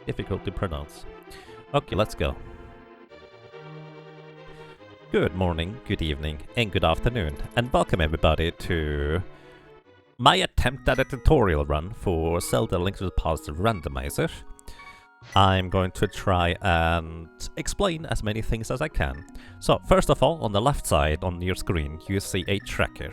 difficult to pronounce. Okay, let's go. Good morning, good evening, and good afternoon, and welcome everybody to my attempt at a tutorial run for Zelda Link to the Past Randomizer. I'm going to try and explain as many things as I can. So, first of all, on the left side on your screen, you see a tracker.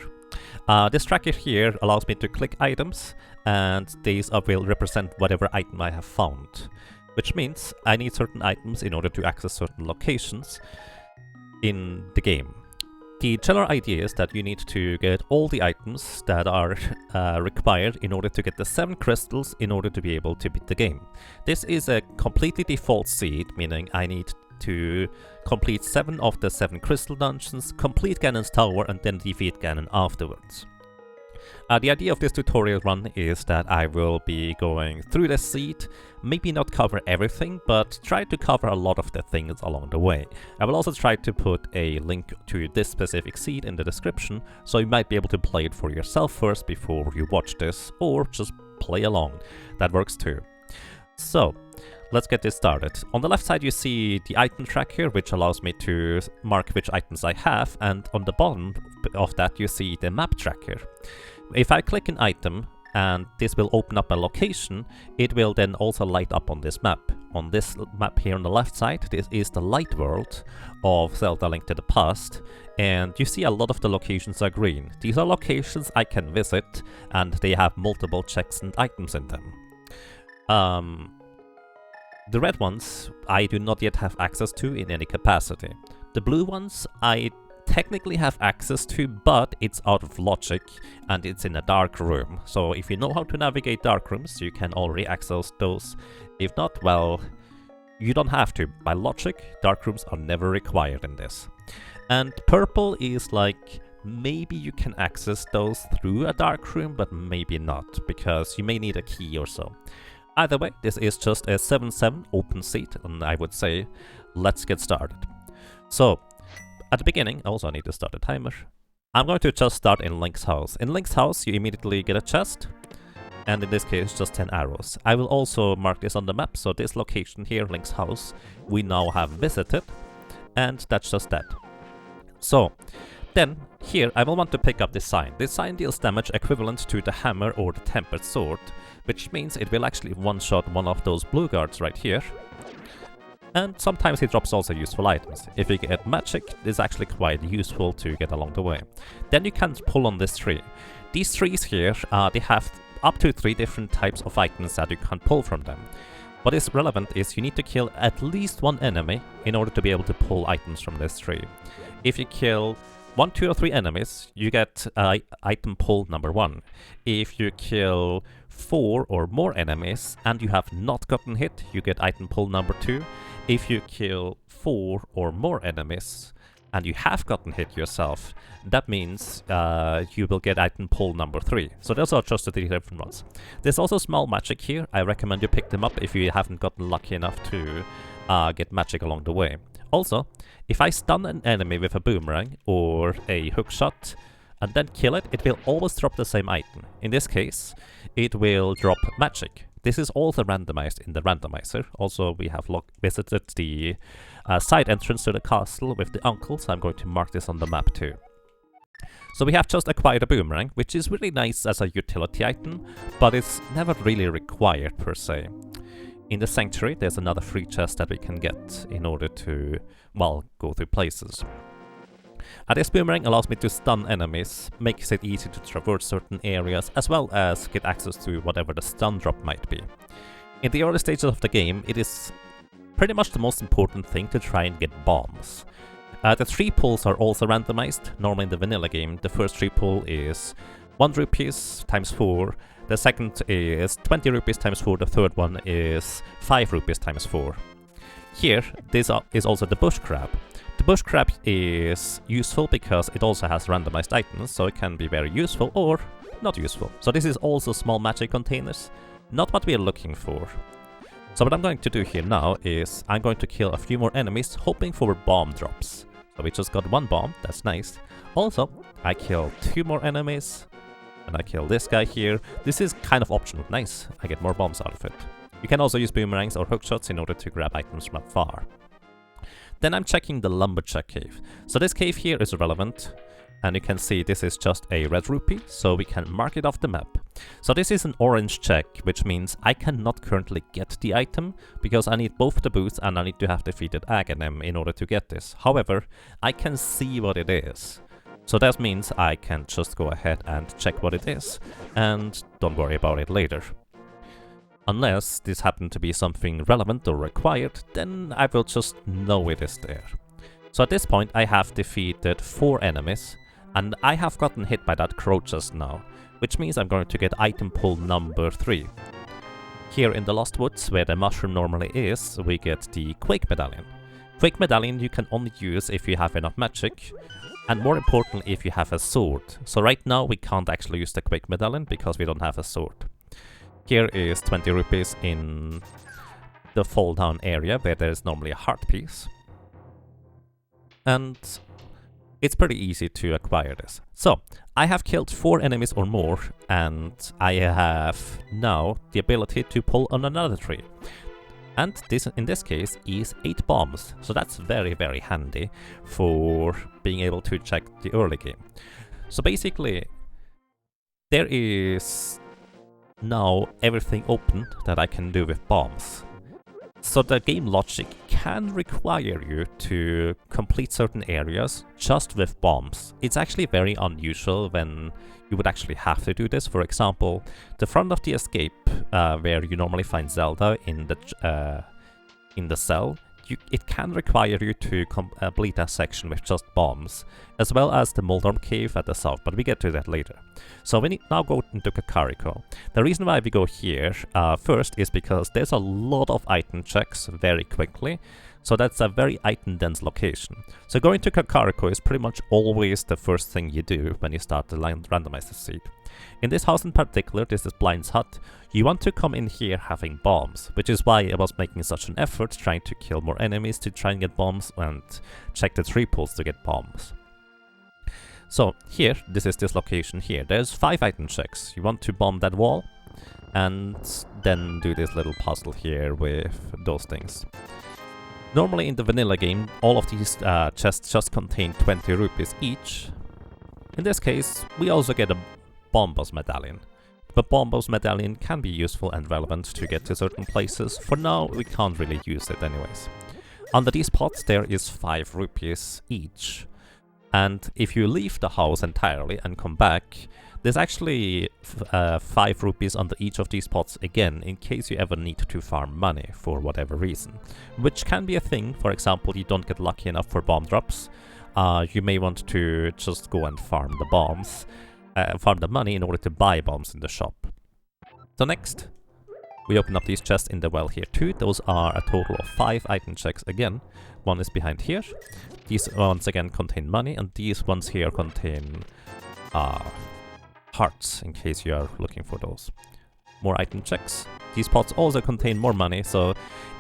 This tracker here allows me to click items, and these will represent whatever item I have found. Which means I need certain items in order to access certain locations in the game. The general idea is that you need to get all the items that are required in order to get the 7 crystals in order to be able to beat the game. This is a completely default seed, meaning I need to complete 7 of the 7 crystal dungeons, complete Ganon's tower, and then defeat Ganon afterwards. The idea of this tutorial run is that I will be going through the seed, maybe not cover everything, but try to cover a lot of the things along the way. I will also try to put a link to this specific seed in the description, so you might be able to play it for yourself first before you watch this, or just play along. That works too. So, let's get this started. On the left side you see the item tracker, which allows me to mark which items I have, and on the bottom of that you see the map tracker. If I click an item and this will open up a location, it will then also light up on this map. On this map here on the left side, this is the light world of Zelda Link to the Past, and you see a lot of the locations are green. These are locations I can visit, and they have multiple checks and items in them. The red ones I do not yet have access to in any capacity. The blue ones I technically have access to, but it's out of logic and it's in a dark room. So if you know how to navigate dark rooms, you can already access those. If not, well, you don't have to. By logic, dark rooms are never required in this. And purple is like, maybe you can access those through a dark room, but maybe not, because you may need a key or so. Either way, this is just a 7-7 open seat, and I would say, let's get started. So, at the beginning, also I need to start a timer. I'm going to just start in Link's house. In Link's house, you immediately get a chest, and in this case, just 10 arrows. I will also mark this on the map, so this location here, Link's house, we now have visited, and that's just that. So, then, here, I will want to pick up this sign. This sign deals damage equivalent to the hammer or the tempered sword, which means it will actually one-shot one of those blue guards right here. And sometimes it drops also useful items. If you get magic, it's actually quite useful to get along the way. Then you can pull on this tree. These trees here, they have up to 3 different types of items that you can pull from them. What is relevant is you need to kill at least 1 enemy in order to be able to pull items from this tree. If you kill 1, 2, or 3 enemies, you get item pull number 1. If you kill 4 or more enemies and you have not gotten hit, you get item pull number 2. If you kill 4 or more enemies and you have gotten hit yourself, that means you will get item pull number 3. So those are just the 3 different ones. There's also small magic here. I recommend you pick them up if you haven't gotten lucky enough to get magic along the way. Also, if I stun an enemy with a boomerang or a hookshot and then kill it, it will always drop the same item. In this case, it will drop magic. This is also randomized in the randomizer. Also, we have visited the side entrance to the castle with the uncle, so I'm going to mark this on the map too. So we have just acquired a boomerang, which is really nice as a utility item, but it's never really required per se. In the sanctuary, there's another free chest that we can get in order to, well, go through places. This boomerang allows me to stun enemies, makes it easy to traverse certain areas, as well as get access to whatever the stun drop might be. In the early stages of the game, it is pretty much the most important thing to try and get bombs. The 3 pulls are also randomized. Normally in the vanilla game, the first 3 pull is 1 rupees times 4, the second is 20 rupees times 4, the third one is 5 rupees times 4. Here, this is also the bush crab. The bush crab is useful because it also has randomized items, so it can be very useful or not useful. So this is also small magic containers, not what we are looking for. So what I'm going to do here now is I'm going to kill a few more enemies, hoping for bomb drops. So we just got 1 bomb, that's nice. Also, I killed 2 more enemies, and I kill this guy here. This is kind of optional, nice, I get more bombs out of it. You can also use boomerangs or hookshots in order to grab items from afar. Then I'm checking the lumberjack cave. So this cave here is relevant, and you can see this is just a red rupee, so we can mark it off the map. So this is an orange check, which means I cannot currently get the item, because I need both the boots and I need to have defeated Ganon in order to get this. However, I can see what it is. So that means I can just go ahead and check what it is, and don't worry about it later. Unless this happened to be something relevant or required, then I will just know it is there. So at this point I have defeated 4 enemies, and I have gotten hit by that crow just now, which means I'm going to get item pull number 3. Here in the Lost Woods, where the mushroom normally is, we get the Quake Medallion. Quake Medallion you can only use if you have enough magic, and more importantly if you have a sword. So right now we can't actually use the Quake Medallion because we don't have a sword. Here is 20 rupees in the fall down area where there is normally a heart piece. And it's pretty easy to acquire this. So, I have killed 4 enemies or more, and I have now the ability to pull on another tree. And this, in this case, is 8 bombs. So that's very, very handy for being able to check the early game. So basically, there is now everything open that I can do with bombs. So the game logic can require you to complete certain areas just with bombs. It's actually very unusual when you would actually have to do this. For example, the front of the escape, where you normally find Zelda in the cell, it can require you to complete that section with just bombs, as well as the Moldorm cave at the south, but we get to that later. So we now go into Kakariko. The reason why we go here first is because there's a lot of item checks very quickly, so that's a very item-dense location. So going to Kakariko is pretty much always the first thing you do when you start the randomizer seed. In this house in particular, this is Blind's hut, you want to come in here having bombs, which is why I was making such an effort trying to kill more enemies to try and get bombs and check the tree pulls to get bombs. So here, this is this location here, there's 5 item checks. You want to bomb that wall and then do this little puzzle here with those things. Normally in the vanilla game, all of these chests just contain 20 rupees each. In this case, we also get a Bombos medallion. The Bombos medallion can be useful and relevant to get to certain places. For now, we can't really use it anyways. Under these pots there is 5 rupees each. And if you leave the house entirely and come back, there's actually 5 rupees under each of these pots again, in case you ever need to farm money for whatever reason. Which can be a thing. For example, you don't get lucky enough for bomb drops. You may want to just go and farm the bombs. Farm the money in order to buy bombs in the shop. So next, we open up these chests in the well here too. Those are a total of 5 item checks again. One is behind here. These ones again contain money, and these ones here contain hearts, in case you are looking for those. More item checks. These pots also contain more money, so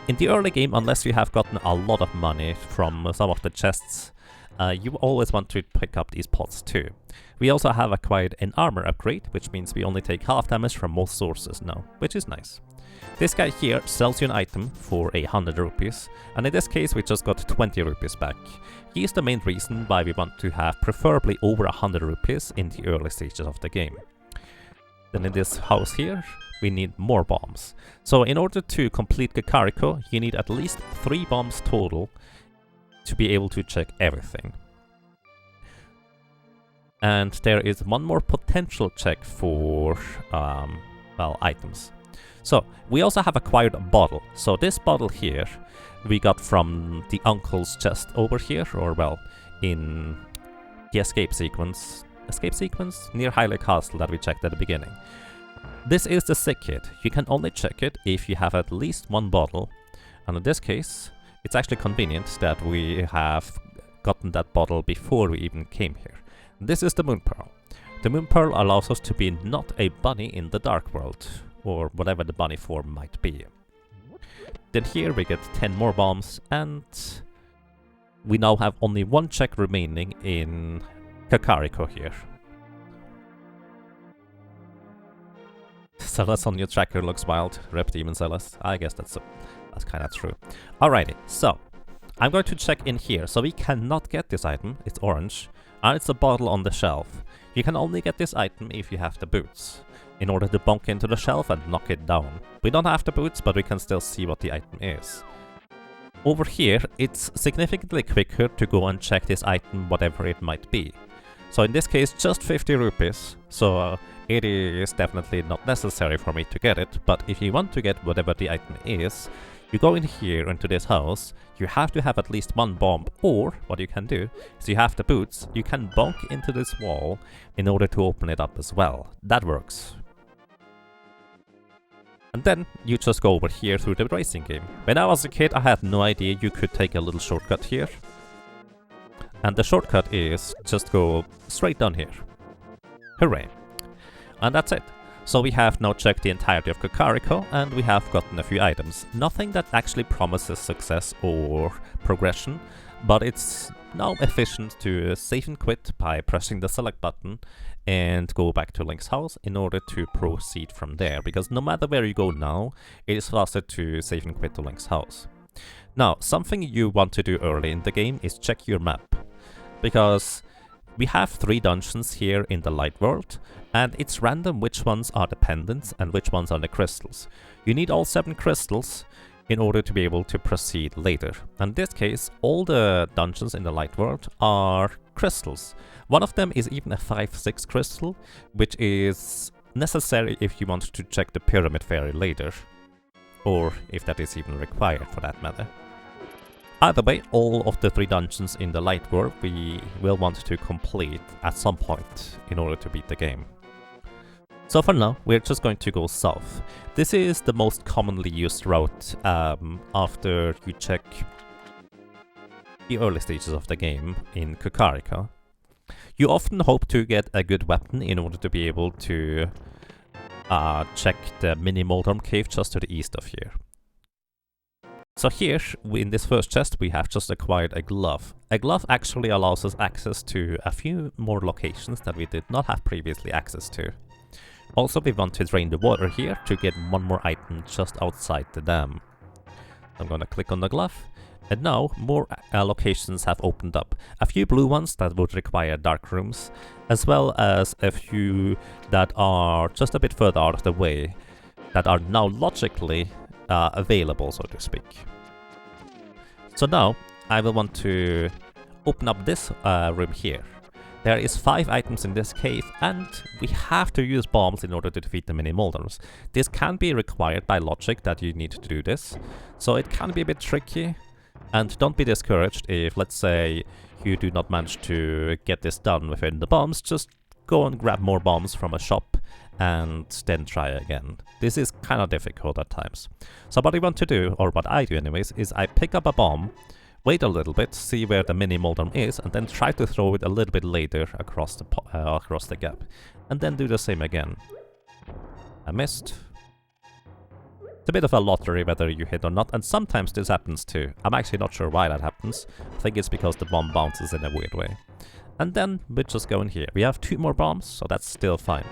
in the early game, unless you have gotten a lot of money from some of the chests, you always want to pick up these pots too. We also have acquired an armor upgrade, which means we only take half damage from most sources now, which is nice. This guy here sells you an item for 100 rupees, and in this case we just got 20 rupees back. He is the main reason why we want to have preferably over 100 rupees in the early stages of the game. Then in this house here, we need more bombs. So in order to complete Kakariko, you need at least 3 bombs total to be able to check everything. And there is one more potential check for, well, items. So, we also have acquired a bottle. So this bottle here, we got from the uncle's chest over here, or well, in the escape sequence near Hylia Castle that we checked at the beginning. This is the sick kit. You can only check it if you have at least 1 bottle. And in this case, it's actually convenient that we have gotten that bottle before we even came here. This is the Moon Pearl. The Moon Pearl allows us to be not a bunny in the Dark World, or whatever the bunny form might be. Then here we get 10 more bombs, and we now have only 1 check remaining in Kakariko here. Celeste on your tracker looks wild. Rip Demon Celeste. I guess that's kind of true. Alrighty, so I'm going to check in here. So we cannot get this item. It's orange. And it's a bottle on the shelf. You can only get this item if you have the boots, in order to bonk into the shelf and knock it down. We don't have the boots, but we can still see what the item is. Over here, it's significantly quicker to go and check this item, whatever it might be. So in this case, just 50 rupees, so it is definitely not necessary for me to get it, but if you want to get whatever the item is, you go in here into this house, you have to have at least one bomb, or what you can do is you have the boots, you can bonk into this wall in order to open it up as well. That works. And then you just go over here through the racing game. When I was a kid, I had no idea you could take a little shortcut here. And the shortcut is just go straight down here. Hooray. And that's it. So we have now checked the entirety of Kakariko, and we have gotten a few items. Nothing that actually promises success or progression, but it's now efficient to save and quit by pressing the select button and go back to Link's house in order to proceed from there, because no matter where you go now, it is faster to save and quit to Link's house. Now, something you want to do early in the game is check your map, because we have 3 dungeons here in the light world, and it's random which ones are the pendants and which ones are the crystals. You need all 7 crystals in order to be able to proceed later. In this case, all the dungeons in the light world are crystals. One of them is even a 5-6 crystal, which is necessary if you want to check the Pyramid Fairy later, or if that is even required for that matter. Either way, all of the 3 dungeons in the light world we will want to complete at some point in order to beat the game. So for now, we're just going to go south. This is the most commonly used route after you check the early stages of the game in Kakariko. You often hope to get a good weapon in order to be able to check the mini Moldorm cave just to the east of here. So here, in this first chest, we have just acquired a glove. A glove actually allows us access to a few more locations that we did not have previously access to. Also, we want to drain the water here to get one more item just outside the dam. I'm gonna click on the glove, and now more locations have opened up. A few blue ones that would require dark rooms, as well as a few that are just a bit further out of the way, that are now logically available, so to speak. So now, I will want to open up this room here. There is 5 items in this cave, and we have to use bombs in order to defeat the mini Moldorms. This can be required by logic that you need to do this, so it can be a bit tricky, and don't be discouraged if, let's say, you do not manage to get this done within the bombs. Just go and grab more bombs from a shop and then try again. This is kind of difficult at times. So what we want to do, or what I do anyways, is I pick up a bomb, wait a little bit, see where the mini Moldorm is, and then try to throw it a little bit later across the gap. And then do the same again. I missed. It's a bit of a lottery whether you hit or not, and sometimes this happens too. I'm actually not sure why that happens. I think it's because the bomb bounces in a weird way. And then we just go in here. We have 2 more bombs, so that's still fine.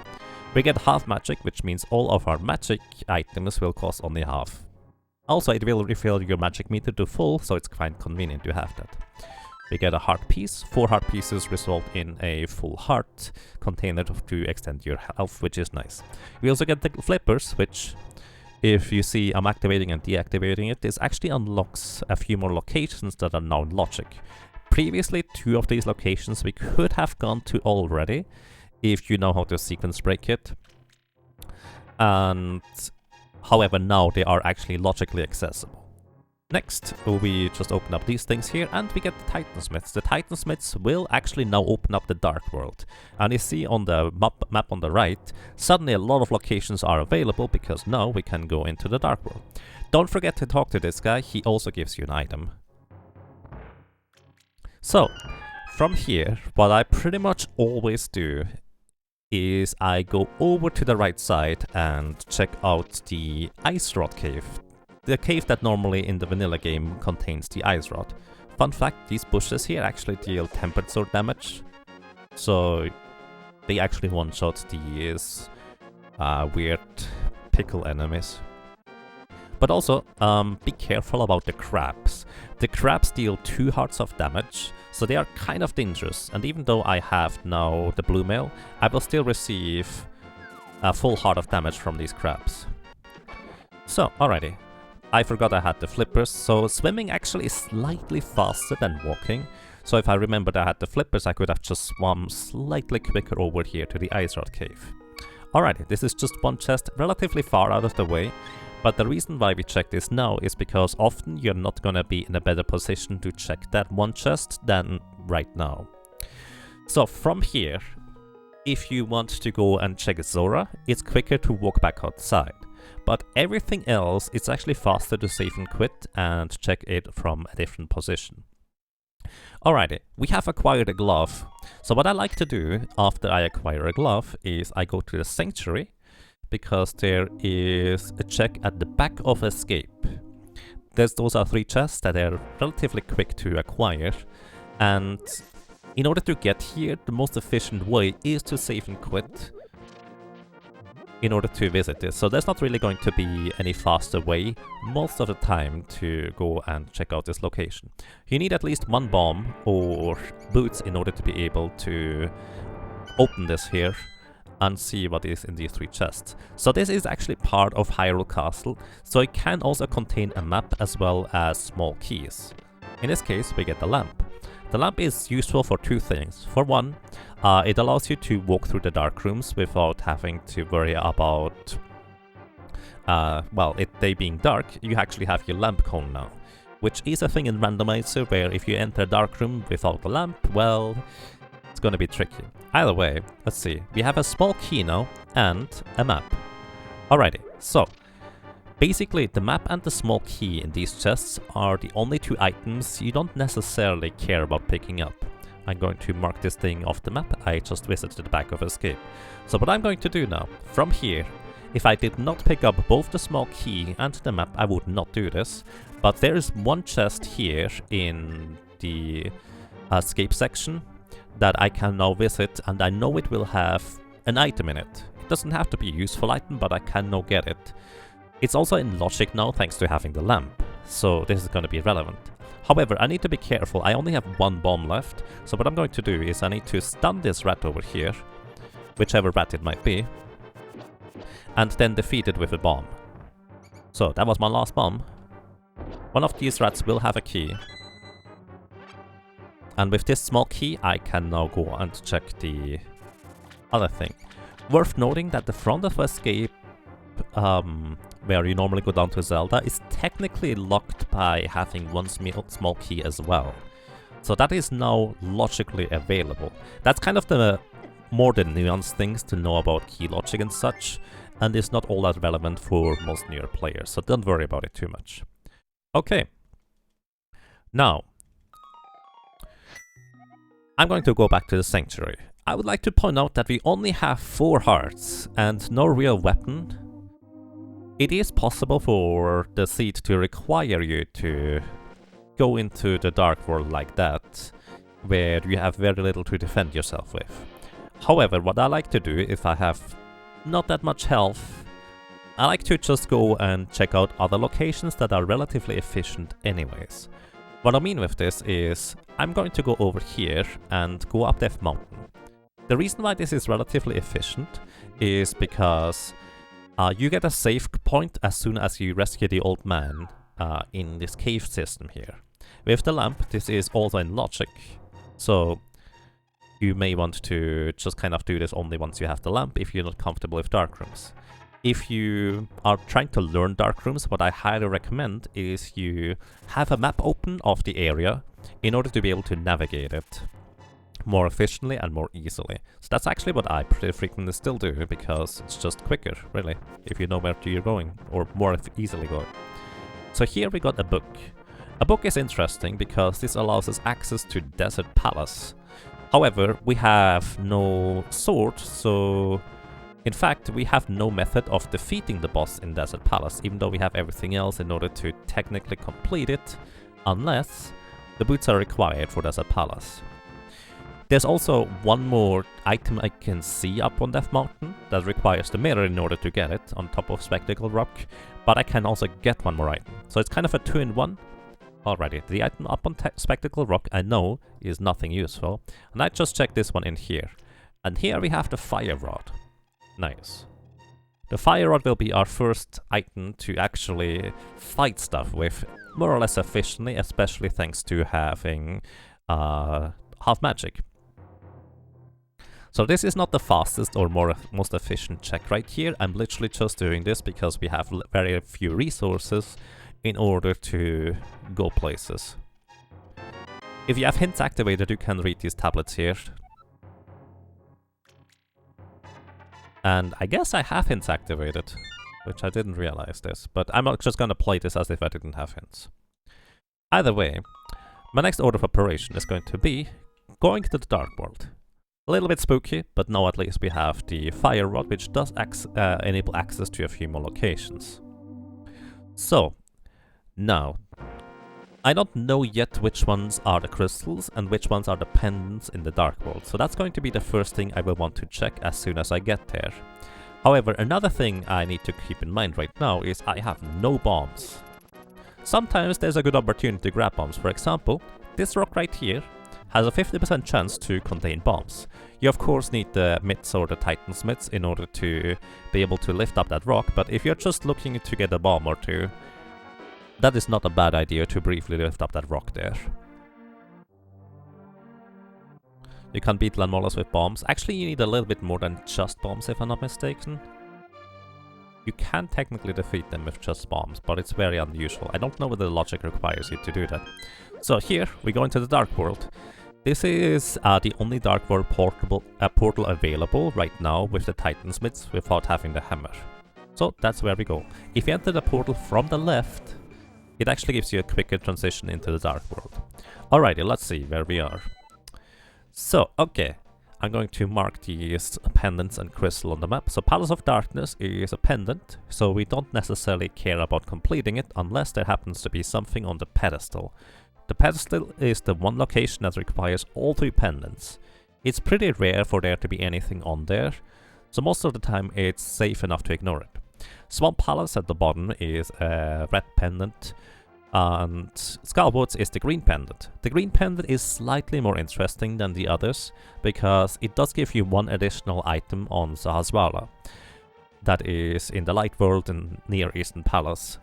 We get half magic, which means all of our magic items will cost only half. Also, it will refill your magic meter to full, so it's quite convenient to have that. We get a heart piece. 4 heart pieces result in a full heart container to extend your health, which is nice. We also get the flippers, which, if you see I'm activating and deactivating it, this actually unlocks a few more locations that are now logic. Previously, 2 of these locations we could have gone to already, if you know how to sequence break it. And however, now they are actually logically accessible. Next, we just open up these things here, and we get the Titansmiths. The Titansmiths will actually now open up the Dark World. And you see on the map on the right, suddenly a lot of locations are available, because now we can go into the Dark World. Don't forget to talk to this guy, he also gives you an item. So, from here, what I pretty much always do is I go over to the right side and check out the Ice Rod Cave. The cave that normally in the vanilla game contains the Ice Rod. Fun fact, these bushes here actually deal tempered sword damage. So they actually one-shot these weird typical enemies. But also, be careful about the crabs. The crabs deal 2 hearts of damage, so they are kind of dangerous. And even though I have now the blue mail, I will still receive a full heart of damage from these crabs. So, alrighty. I forgot I had the flippers, so swimming actually is slightly faster than walking. So if I remembered I had the flippers, I could have just swum slightly quicker over here to the Ice Rod Cave. Alrighty, this is just one chest, relatively far out of the way. But the reason why we check this now is because often you're not gonna be in a better position to check that one chest than right now. So from here, if you want to go and check Zora, it's quicker to walk back outside. But everything else, it's actually faster to save and quit and check it from a different position. Alrighty, we have acquired a glove. So what I like to do after I acquire a glove is I go to the sanctuary, because there is a check at the back of escape. Those are 3 chests that are relatively quick to acquire, and in order to get here, the most efficient way is to save and quit in order to visit this. So there's not really going to be any faster way most of the time to go and check out this location. You need at least 1 bomb or boots in order to be able to open this here and see what is in these 3 chests. So this is actually part of Hyrule Castle, so it can also contain a map as well as small keys. In this case, we get the lamp. The lamp is useful for 2 things. For one, it allows you to walk through the dark rooms without having to worry about, they being dark. You actually have your lamp cone now, which is a thing in Randomizer where if you enter a dark room without a lamp, well, it's gonna be tricky. Either way, let's see. We have a small key now and a map. Alrighty, so basically the map and the small key in these chests are the only 2 items you don't necessarily care about picking up. I'm going to mark this thing off the map. I just visited the back of escape. So what I'm going to do now, from here, if I did not pick up both the small key and the map, I would not do this. But there is 1 chest here in the escape section that I can now visit, and I know it will have an item in it. It doesn't have to be a useful item, but I can now get it. It's also in logic now thanks to having the lamp, so this is going to be relevant. However, I need to be careful. I only have 1 bomb left, so what I'm going to do is I need to stun this rat over here, whichever rat it might be, and then defeat it with a bomb. So that was my last bomb. One of these rats will have a key. And with this small key, I can now go and check the other thing. Worth noting that the front of escape, where you normally go down to Zelda, is technically locked by having 1 small key as well. So that is now logically available. That's kind of the more the nuanced things to know about key logic and such, and is not all that relevant for most newer players, so don't worry about it too much. Okay. Now, I'm going to go back to the sanctuary. I would like to point out that we only have 4 hearts and no real weapon. It is possible for the seed to require you to go into the dark world like that, where you have very little to defend yourself with. However, what I like to do if I have not that much health, I like to just go and check out other locations that are relatively efficient anyways. What I mean with this is, I'm going to go over here and go up Death Mountain. The reason why this is relatively efficient is because you get a save point as soon as you rescue the old man in this cave system here. With the lamp, this is also in logic, so you may want to just kind of do this only once you have the lamp if you're not comfortable with dark rooms. If you are trying to learn dark rooms, what I highly recommend is you have a map open of the area in order to be able to navigate it more efficiently and more easily. So that's actually what I pretty frequently still do, because it's just quicker, really, if you know where you're going, or more easily going. So here we got a book. A book is interesting because this allows us access to Desert Palace. However, we have no sword, so in fact, we have no method of defeating the boss in Desert Palace, even though we have everything else in order to technically complete it, unless the boots are required for Desert Palace. There's also one more item I can see up on Death Mountain that requires the Mire in order to get it on top of Spectacle Rock, but I can also get one more item. So it's kind of a 2-in-1. Alrighty, the item up on Spectacle Rock I know is nothing useful, and I just checked this one in here. And here we have the Fire Rod. Nice. The Fire Rod will be our first item to actually fight stuff with more or less efficiently, especially thanks to having half magic. So this is not the fastest or most efficient check right here. I'm literally just doing this because we have very few resources in order to go places. If you have hints activated, you can read these tablets here. And I guess I have hints activated, which I didn't realize this, but I'm just gonna play this as if I didn't have hints. Either way, my next order of operation is going to be going to the Dark World. A little bit spooky, but now at least we have the Fire Rod, which does enable access to a few more locations. So, now, I don't know yet which ones are the crystals and which ones are the pendants in the Dark World, so that's going to be the first thing I will want to check as soon as I get there. However, another thing I need to keep in mind right now is I have no bombs. Sometimes there's a good opportunity to grab bombs. For example, this rock right here has a 50% chance to contain bombs. You of course need the mitts or the Titan's mitts in order to be able to lift up that rock, but if you're just looking to get a bomb or two, that is not a bad idea to briefly lift up that rock there. You can beat Landmollas with bombs. Actually, you need a little bit more than just bombs if I'm not mistaken. You can technically defeat them with just bombs, but it's very unusual. I don't know whether the logic requires you to do that. So here, we go into the Dark World. This is the only Dark World portal available right now with the Titan's mitts without having the hammer. So that's where we go. If you enter the portal from the left, it actually gives you a quicker transition into the Dark World. Alrighty, let's see where we are. So, okay, I'm going to mark these pendants and crystal on the map. So Palace of Darkness is a pendant, so we don't necessarily care about completing it unless there happens to be something on the pedestal. The pedestal is the one location that requires all 3 pendants. It's pretty rare for there to be anything on there, so most of the time it's safe enough to ignore it. Swamp Palace at the bottom is a red pendant, and Skullwoods is the green pendant. The green pendant is slightly more interesting than the others, because it does give you one additional item on Sahasrara. That is in the Light World and near Eastern Palace.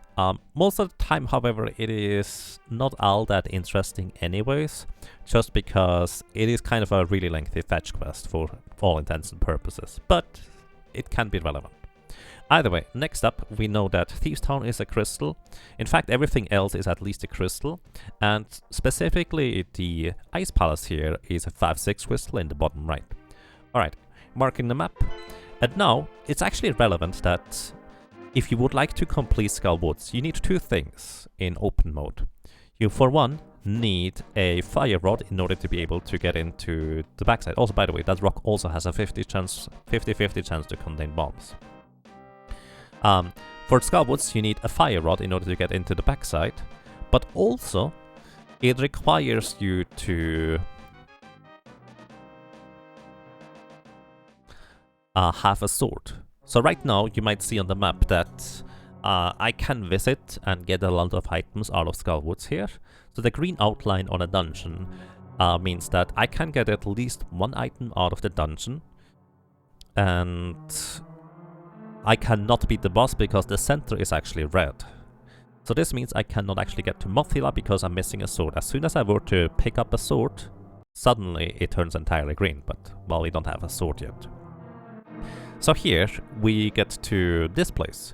Most of the time, however, it is not all that interesting anyways, just because it is kind of a really lengthy fetch quest for all intents and purposes, but it can be relevant. Either way, next up, we know that Thieves Town is a crystal. In fact, everything else is at least a crystal, and specifically the Ice Palace here is a 5-6 crystal in the bottom right. Alright, marking the map. And now, it's actually relevant that if you would like to complete Skullwoods, you need 2 things in open mode. You, for one, need a Fire Rod in order to be able to get into the backside. Also, by the way, that rock also has a 50-50 chance to contain bombs. For Skullwoods, you need a Fire Rod in order to get into the backside, but also it requires you to have a sword. So right now, you might see on the map that I can visit and get a lot of items out of Skullwoods here. So the green outline on a dungeon means that I can get at least 1 item out of the dungeon, and I cannot beat the boss because the center is actually red. So this means I cannot actually get to Mothila because I'm missing a sword. As soon as I were to pick up a sword, suddenly it turns entirely green, but well, we don't have a sword yet. So here we get to this place.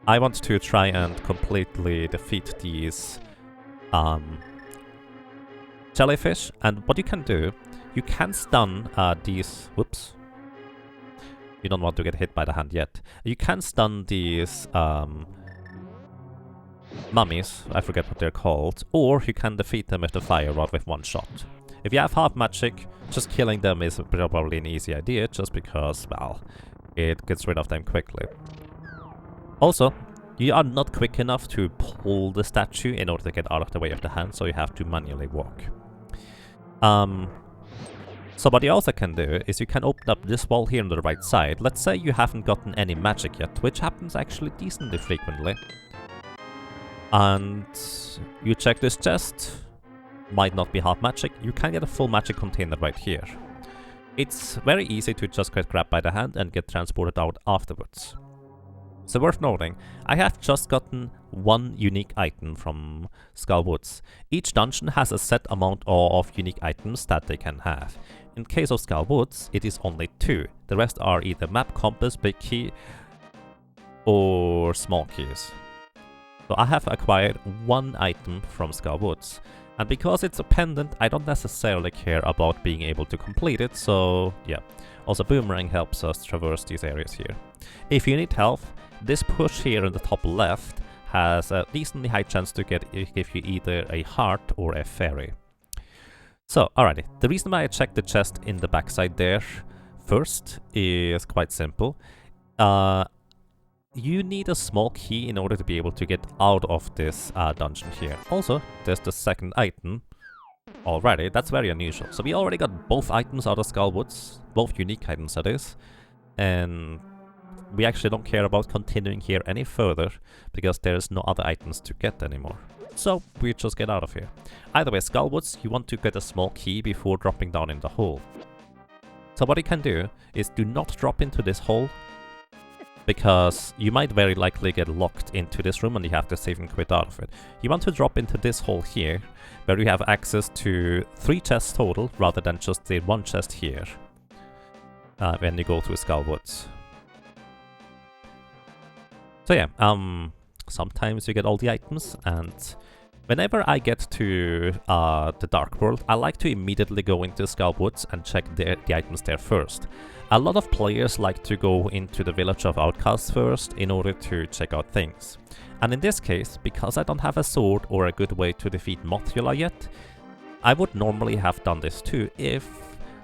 I want to try and completely defeat these jellyfish, and what you can do, you can stun these... Whoops. You don't want to get hit by the hand yet. You can stun these mummies, I forget what they're called, or you can defeat them with the Fire Rod with 1 shot. If you have half magic, just killing them is probably an easy idea, just because, well, it gets rid of them quickly. Also, you are not quick enough to pull the statue in order to get out of the way of the hand, so you have to manually walk. So what you also can do is you can open up this wall here on the right side. Let's say you haven't gotten any magic yet, which happens actually decently frequently. And you check this chest, might not be half magic, you can get a full magic container right here. It's very easy to just get grabbed by the hand and get transported out afterwards. So worth noting, I have just gotten one unique item from Skull Woods. Each dungeon has a set amount of unique items that they can have. In case of Skull Woods, it is only 2. The rest are either map, compass, big key, or small keys. So I have acquired one item from Skull Woods. And because it's a pendant, I don't necessarily care about being able to complete it, so yeah. Also, Boomerang helps us traverse these areas here. If you need help, this push here in the top left has a decently high chance to give you either a heart or a fairy. So, alrighty, the reason why I checked the chest in the backside there first is quite simple. You need a small key in order to be able to get out of this dungeon here. Also, there's the second item already. That's very unusual. So we already got both items out of Skull Woods, both unique items that is, and we actually don't care about continuing here any further because there's no other items to get anymore. So we just get out of here. Either way, Skull Woods, you want to get a small key before dropping down in the hole. So what you can do is do not drop into this hole, because you might very likely get locked into this room and you have to save and quit out of it. You want to drop into this hole here, where you have access to 3 chests total, rather than just the 1 chest here, when you go through Skull Woods. So yeah, sometimes you get all the items, and whenever I get to the Dark World, I like to immediately go into Skull Woods and check the items there first. A lot of players like to go into the Village of Outcasts first in order to check out things. And in this case, because I don't have a sword or a good way to defeat Mothula yet, I would normally have done this too if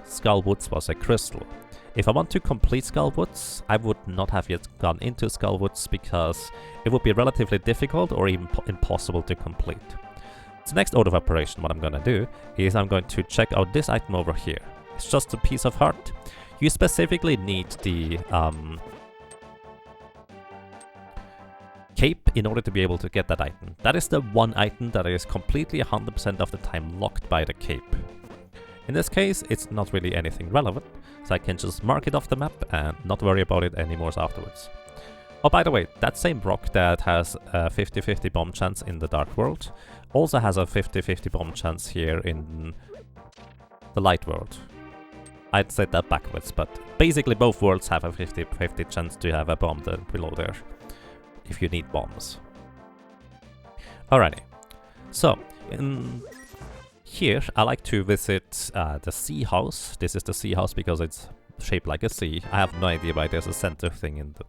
Skull Woods was a crystal. If I want to complete Skull Woods, I would not have yet gone into Skull Woods because it would be relatively difficult or even impossible to complete. So next order of operation, what I'm gonna do is I'm going to check out this item over here. It's just a piece of heart. You specifically need the cape in order to be able to get that item. That is the one item that is completely 100% of the time locked by the cape. In this case, it's not really anything relevant, so I can just mark it off the map and not worry about it anymore afterwards. Oh, by the way, that same rock that has a 50-50 bomb chance in the Dark World also has a 50-50 bomb chance here in the Light World. I'd say that backwards, but basically both worlds have a 50-50 chance to have a bomb below there, if you need bombs. Alrighty, so in here I like to visit the sea house. This is the sea house because it's shaped like a sea. I have no idea why there's a center thing in the...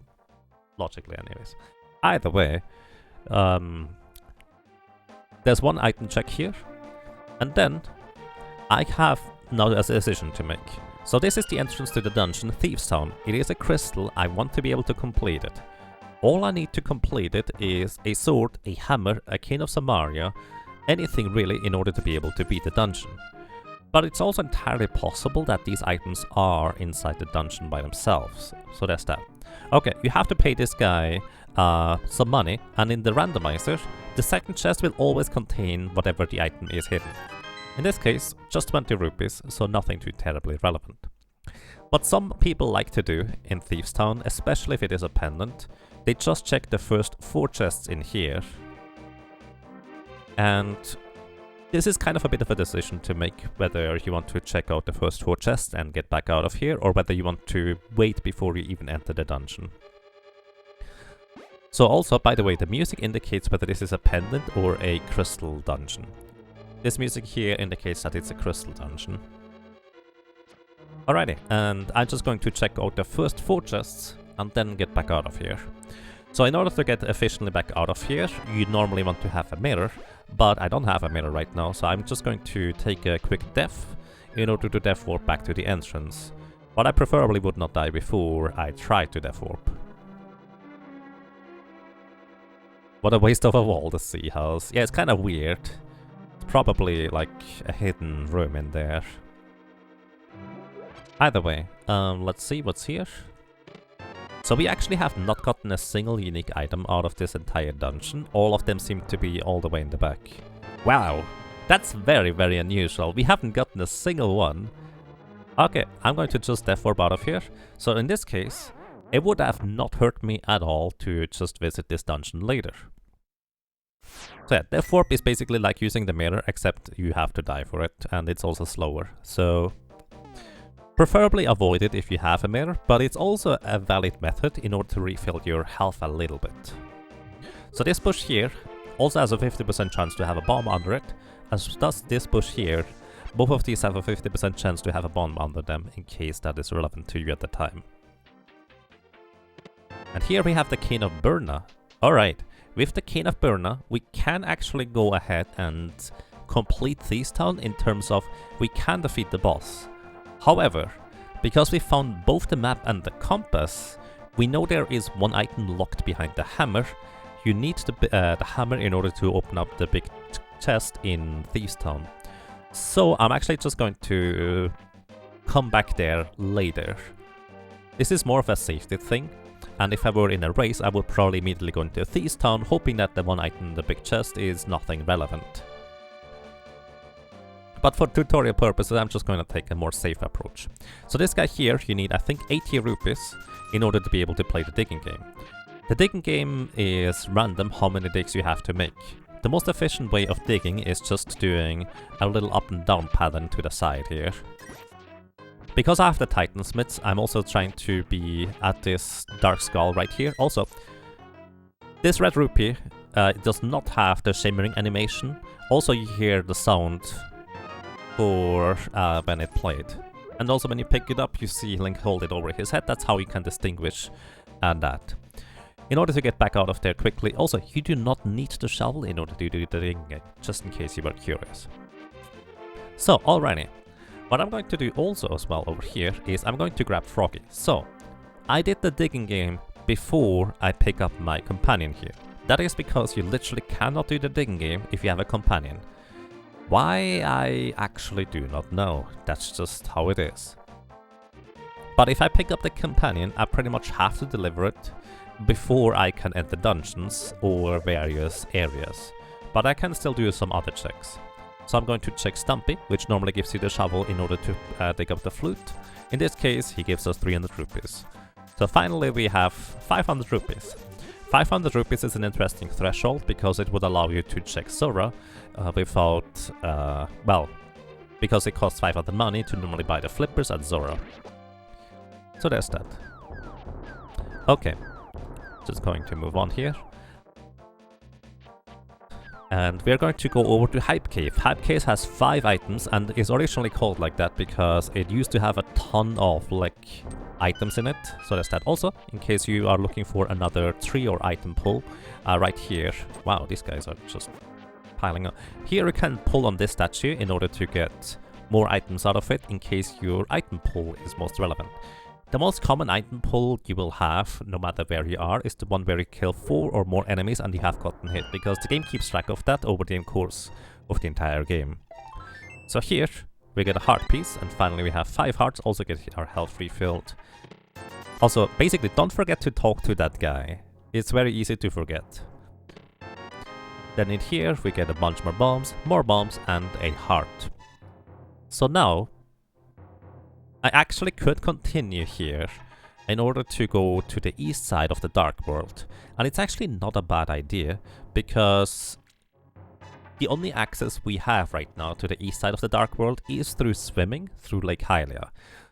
logically anyways. Either way, there's one item check here, and then I have now a decision to make. So this is the entrance to the dungeon, Thieves Town. It is a crystal, I want to be able to complete it. All I need to complete it is a sword, a hammer, a cane of Samaria, anything really in order to be able to beat the dungeon. But it's also entirely possible that these items are inside the dungeon by themselves, so there's that. Okay, you have to pay this guy some money, and in the randomizer, the second chest will always contain whatever the item is hidden. In this case, just 20 rupees, so nothing too terribly relevant. What some people like to do in Thieves Town, especially if it is a pendant, they just check the first 4 chests in here. And this is kind of a bit of a decision to make, whether you want to check out the first 4 chests and get back out of here, or whether you want to wait before you even enter the dungeon. So also, by the way, the music indicates whether this is a pendant or a crystal dungeon. This music here indicates that it's a crystal dungeon. Alrighty, and I'm just going to check out the first 4 chests and then get back out of here. So in order to get efficiently back out of here, you normally want to have a mirror, but I don't have a mirror right now, so I'm just going to take a quick death in order to death warp back to the entrance. But I preferably would not die before I try to death warp. What a waste of a wall, the sea house. Yeah, it's kind of weird. It's probably like a hidden room in there. Either way, let's see what's here. So we actually have not gotten a single unique item out of this entire dungeon. All of them seem to be all the way in the back. Wow, that's very, very unusual. We haven't gotten a single one. Okay, I'm going to just Death Orb out of here. So in this case, it would have not hurt me at all to just visit this dungeon later. So yeah, Death Orb is basically like using the Mire, except you have to die for it, and it's also slower. So preferably avoid it if you have a Mire, but it's also a valid method in order to refill your health a little bit. So this bush here also has a 50% chance to have a bomb under it, as does this bush here. Both of these have a 50% chance to have a bomb under them, in case that is relevant to you at the time. And here we have the Cane of Burna. Alright, with the Cane of Burna, we can actually go ahead and complete Thieves Town in terms of we can defeat the boss. However, because we found both the map and the compass, we know there is one item locked behind the hammer. You need the hammer in order to open up the big chest in Thieves Town. So I'm actually just going to come back there later. This is more of a safety thing, and if I were in a race, I would probably immediately go into Thieves Town, hoping that the one item in the big chest is nothing relevant. But for tutorial purposes, I'm just going to take a more safe approach. So this guy here, you need I think 80 rupees in order to be able to play the digging game. The digging game is random how many digs you have to make. The most efficient way of digging is just doing a little up and down pattern to the side here. Because I have the Titan Smiths, I'm also trying to be at this Dark Skull right here. Also, this red rupee does not have the shimmering animation. Also, you hear the sound for when it played. And also when you pick it up, you see Link hold it over his head. That's how you can distinguish that. In order to get back out of there quickly, also, you do not need the shovel in order to do the digging game, just in case you were curious. So, alrighty. What I'm going to do also as well over here is I'm going to grab Froggy. So, I did the digging game before I pick up my companion here. That is because you literally cannot do the digging game if you have a companion. Why, I actually do not know. That's just how it is. But if I pick up the companion, I pretty much have to deliver it before I can enter dungeons or various areas. But I can still do some other checks. So I'm going to check Stumpy, which normally gives you the shovel in order to dig up the flute. In this case, he gives us 300 rupees. So finally we have 500 rupees. 500 rupees is an interesting threshold because it would allow you to check Zora without, well, because it costs 500 money to normally buy the flippers at Zora. So there's that. Okay, just going to move on here. And we're going to go over to Hype Cave. Hype Cave has 5 items and is originally called like that because it used to have a ton of like items in it. So there's that. Also, in case you are looking for another tree or item pull, right here. Wow, these guys are just piling up. Here you can pull on this statue in order to get more items out of it in case your item pull is most relevant. The most common item pull you will have, no matter where you are, is the one where you kill 4 or more enemies and you have gotten hit, because the game keeps track of that over the course of the entire game. So here, we get a heart piece, and finally we have 5 hearts, also get our health refilled. Also, basically, don't forget to talk to that guy. It's very easy to forget. Then in here, we get a bunch more bombs, and a heart. So now, I actually could continue here in order to go to the east side of the Dark World. And it's actually not a bad idea, because the only access we have right now to the east side of the Dark World is through swimming through Lake Hylia.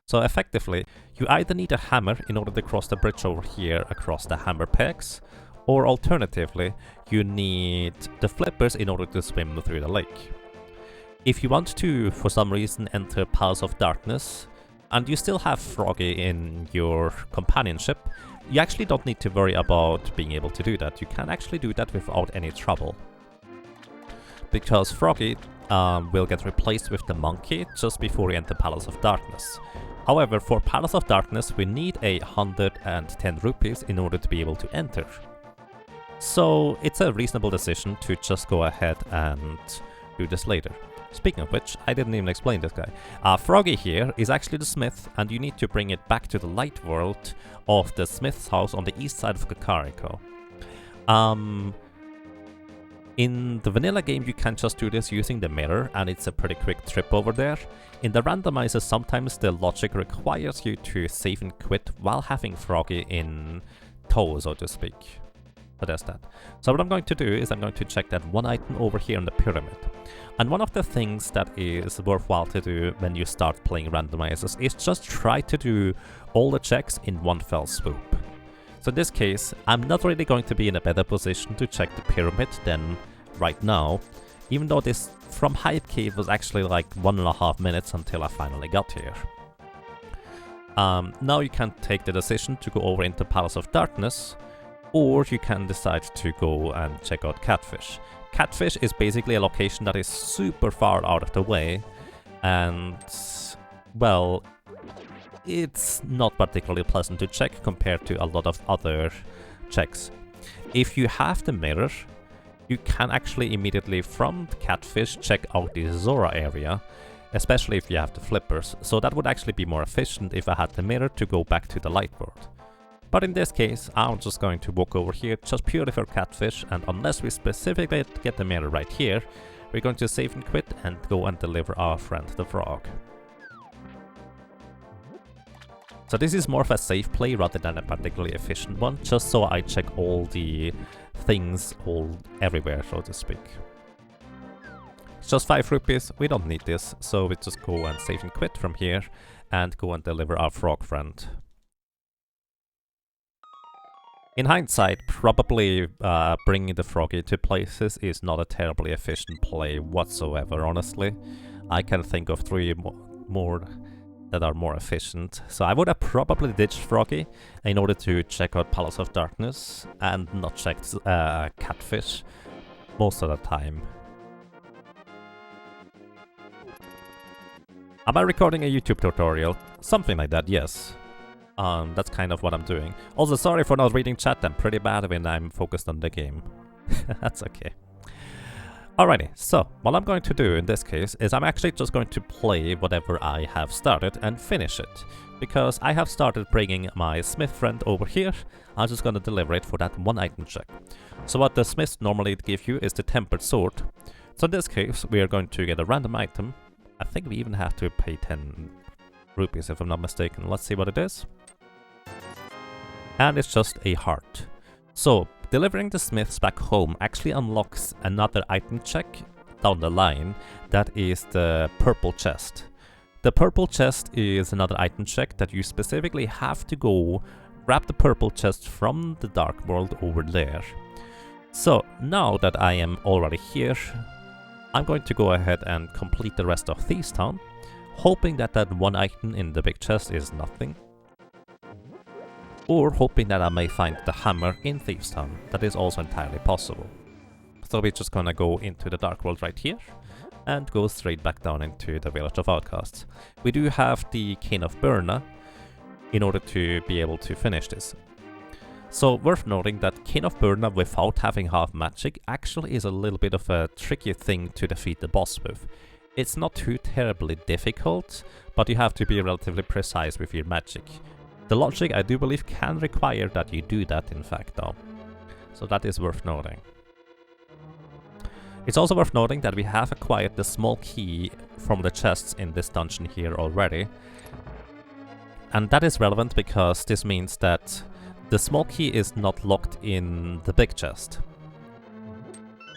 So effectively, you either need a hammer in order to cross the bridge over here across the hammer pegs, or alternatively, you need the flippers in order to swim through the lake. If you want to, for some reason, enter Palace of Darkness, and you still have Froggy in your companionship, you actually don't need to worry about being able to do that. You can actually do that without any trouble. Because Froggy will get replaced with the monkey just before you enter Palace of Darkness. However, for Palace of Darkness, we need 110 rupees in order to be able to enter. So it's a reasonable decision to just go ahead and do this later. Speaking of which, I didn't even explain this guy. Froggy here is actually the smith, and you need to bring it back to the light world of the smith's house on the east side of Kakariko. In the vanilla game, you can just do this using the mirror, and it's a pretty quick trip over there. In the randomizer, sometimes the logic requires you to save and quit while having Froggy in tow, so to speak. But there's that. So what I'm going to do is I'm going to check that one item over here in the pyramid. And one of the things that is worthwhile to do when you start playing randomizers is just try to do all the checks in one fell swoop. So in this case, I'm not really going to be in a better position to check the pyramid than right now, even though this from Hype Cave was actually like 1.5 minutes until I finally got here. Now you can take the decision to go over into Palace of Darkness, or you can decide to go and check out Catfish. Catfish is basically a location that is super far out of the way, and, well, it's not particularly pleasant to check compared to a lot of other checks. If you have the mirror, you can actually immediately from the Catfish check out the Zora area, especially if you have the flippers, so that would actually be more efficient if I had the mirror to go back to the light world. But in this case, I'm just going to walk over here just purely for Catfish, and unless we specifically get the mirror right here, we're going to save and quit and go and deliver our friend the frog. So this is more of a safe play rather than a particularly efficient one, just so I check all the things everywhere, so to speak. It's just 5 rupees, we don't need this, so we just go and save and quit from here and go and deliver our frog friend. In hindsight, probably bringing the froggy to places is not a terribly efficient play whatsoever, honestly. I can think of 3 more that are more efficient. So I would have probably ditched Froggy in order to check out Palace of Darkness and not checked Catfish most of the time. Am I recording a YouTube tutorial? Something like that, yes. That's kind of what I'm doing. Also, sorry for not reading chat, I'm pretty bad when I'm focused on the game. That's okay. Alrighty, so what I'm going to do in this case is I'm actually just going to play whatever I have started and finish it. Because I have started bringing my smith friend over here, I'm just going to deliver it for that one item check. So what the smiths normally give you is the tempered sword. So in this case, we are going to get a random item. I think we even have to pay 10 rupees if I'm not mistaken. Let's see what it is. And it's just a heart. So delivering the smiths back home actually unlocks another item check down the line, that is the purple chest. The purple chest is another item check that you specifically have to go grab the purple chest from the dark world over there. So now that I am already here, I'm going to go ahead and complete the rest of Thieves Town, hoping that that one item in the big chest is nothing. Or hoping that I may find the hammer in Thieves Town. That is also entirely possible. So we're just gonna go into the dark world right here and go straight back down into the village of outcasts. We do have the Cane of Burna in order to be able to finish this. So worth noting that Cane of Burna without having half magic actually is a little bit of a tricky thing to defeat the boss with. It's not too terribly difficult, but you have to be relatively precise with your magic. The logic, I do believe, can require that you do that, in fact, though. So that is worth noting. It's also worth noting that we have acquired the small key from the chests in this dungeon here already. And that is relevant because this means that the small key is not locked in the big chest.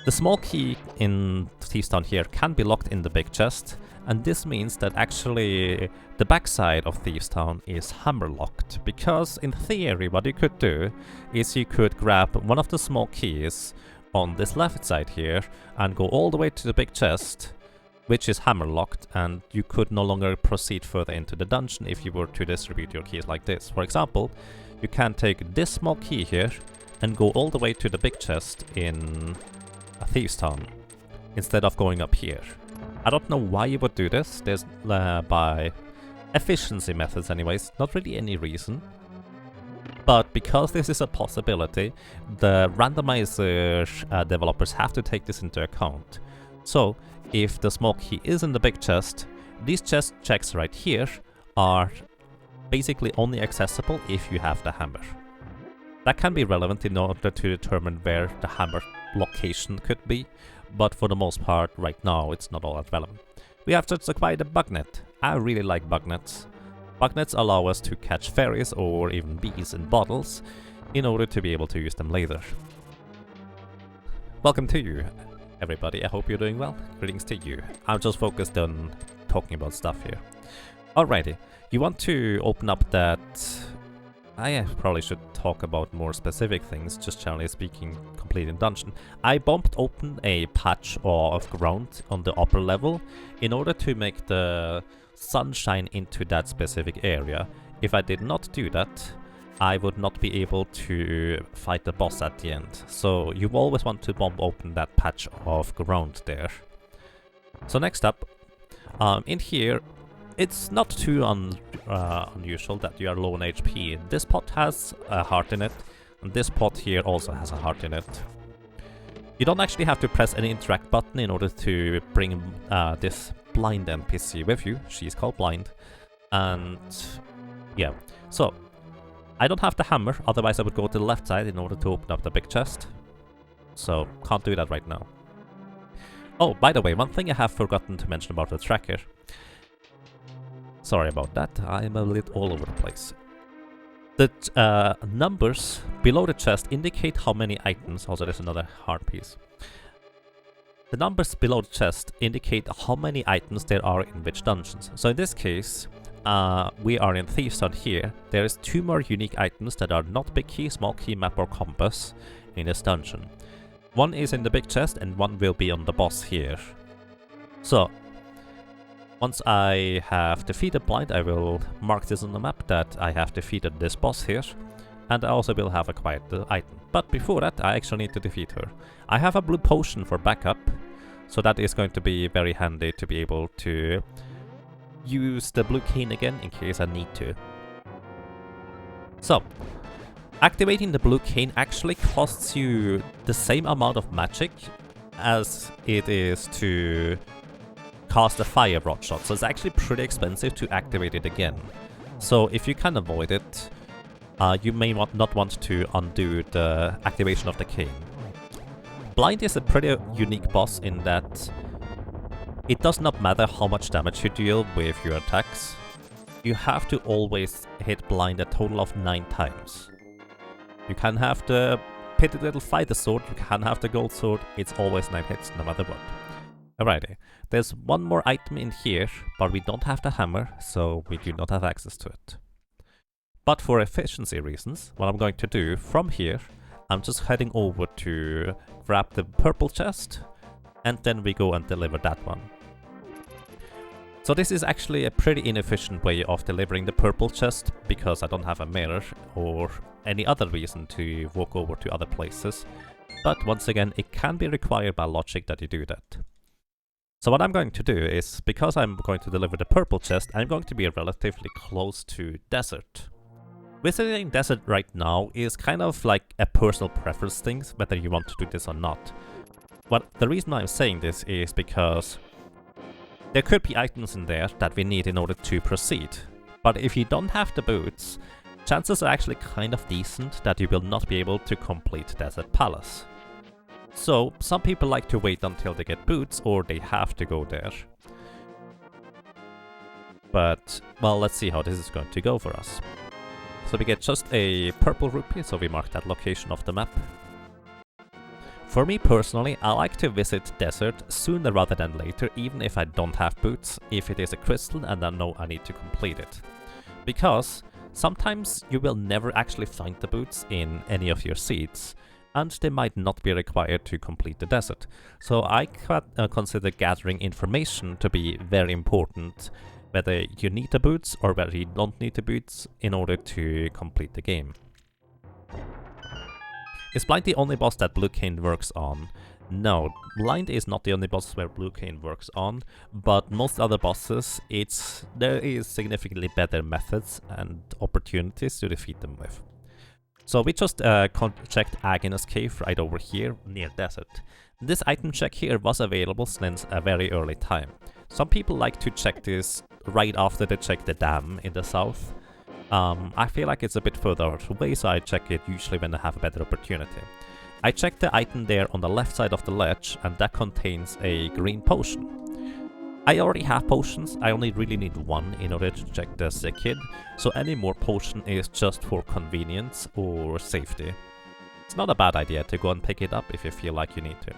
The small key in Thieves Town here can be locked in the big chest, and this means that actually the backside of Thieves Town is hammer locked, because in theory what you could do is you could grab one of the small keys on this left side here and go all the way to the big chest, which is hammer locked, and you could no longer proceed further into the dungeon if you were to distribute your keys like this. For example, you can take this small key here and go all the way to the big chest in Thieves Town instead of going up here. I don't know why you would do this. There's by efficiency methods anyways, not really any reason. But because this is a possibility, the randomizer developers have to take this into account. So if the small key is in the big chest, these chest checks right here are basically only accessible if you have the hammer. That can be relevant in order to determine where the hammer location could be, but for the most part, right now, it's not all that relevant. We have just acquired a bug net. I really like bug nets. Bug nets allow us to catch fairies or even bees in bottles in order to be able to use them later. Welcome to you, everybody. I hope you're doing well. Greetings to you. I'm just focused on talking about stuff here. Alrighty, you want to open up that... I probably should talk about more specific things, just generally speaking, completing dungeon. I bumped open a patch of ground on the upper level in order to make the sun shine into that specific area. If I did not do that, I would not be able to fight the boss at the end. So you always want to bump open that patch of ground there. So next up, in here, it's not too unusual that you are low on HP. This pot has a heart in it, and this pot here also has a heart in it. You don't actually have to press any interact button in order to bring this blind NPC with you. She's called blind. And yeah, so I don't have the hammer, otherwise I would go to the left side in order to open up the big chest. So can't do that right now. Oh, by the way, one thing I have forgotten to mention about the tracker. Sorry about that, I'm a little all over the place. The numbers below the chest indicate how many items, also there's another hard piece. The numbers below the chest indicate how many items there are in which dungeons. So in this case, we are in Thieves down here. There is 2 more unique items that are not big key, small key, map or compass in this dungeon. One is in the big chest and one will be on the boss here. So, once I have defeated blind, I will mark this on the map that I have defeated this boss here. And I also will have acquired the item. But before that, I actually need to defeat her. I have a blue potion for backup, so that is going to be very handy to be able to use the blue cane again in case I need to. So, activating the blue cane actually costs you the same amount of magic as it is to cast a fire rod shot, so it's actually pretty expensive to activate it again. So if you can avoid it, you may not want to undo the activation of the cane. Blind is a pretty unique boss in that it does not matter how much damage you deal with your attacks. You have to always hit blind a total of 9 times. You can have the pitted little fighter sword, you can have the gold sword, it's always 9 hits no matter what. Alrighty, there's one more item in here, but we don't have the hammer, so we do not have access to it. But for efficiency reasons, what I'm going to do from here, I'm just heading over to grab the purple chest, and then we go and deliver that one. So this is actually a pretty inefficient way of delivering the purple chest, because I don't have a mirror or any other reason to walk over to other places. But once again, it can be required by logic that you do that. So what I'm going to do is, because I'm going to deliver the purple chest, I'm going to be relatively close to desert. Visiting desert right now is kind of like a personal preference thing, whether you want to do this or not. But the reason I'm saying this is because there could be items in there that we need in order to proceed. But if you don't have the boots, chances are actually kind of decent that you will not be able to complete Desert Palace. So, some people like to wait until they get boots, or they have to go there. But, well, let's see how this is going to go for us. So we get just a purple rupee, so we mark that location of the map. For me personally, I like to visit desert sooner rather than later, even if I don't have boots, if it is a crystal and I know I need to complete it. Because sometimes you will never actually find the boots in any of your seeds, and they might not be required to complete the desert. So I consider gathering information to be very important, whether you need the boots or whether you don't need the boots in order to complete the game. Is Blind the only boss that Blue Cane works on? No, Blind is not the only boss where Blue Cane works on, but most other bosses, there is significantly better methods and opportunities to defeat them with. So we just checked Agnes Cave right over here, near desert. This item check here was available since a very early time. Some people like to check this right after they check the dam in the south. I feel like it's a bit further away, so I check it usually when I have a better opportunity. I checked the item there on the left side of the ledge, and that contains a green potion. I already have potions, I only really need one in order to check the sick kid, so any more potion is just for convenience or safety. It's not a bad idea to go and pick it up if you feel like you need to.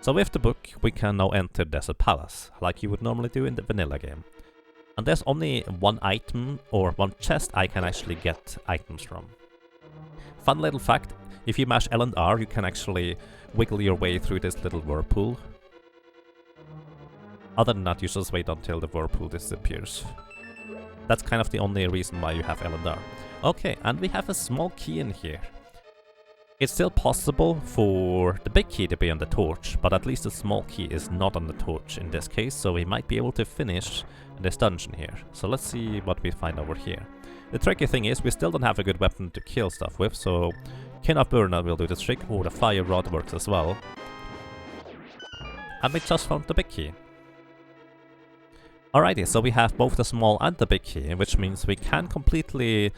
So with the book, we can now enter Desert Palace, like you would normally do in the vanilla game. And there's only one item or one chest I can actually get items from. Fun little fact, if you mash L and R, you can actually wiggle your way through this little whirlpool. Other than that, you just wait until the whirlpool disappears. That's kind of the only reason why you have L and R. Okay, and we have a small key in here. It's still possible for the big key to be on the torch, but at least the small key is not on the torch in this case, so we might be able to finish this dungeon here. So let's see what we find over here. The tricky thing is we still don't have a good weapon to kill stuff with, so Kin of Burner will do the trick, or the fire rod works as well. And we just found the big key. Alrighty, so we have both the small and the big key, which means we can completely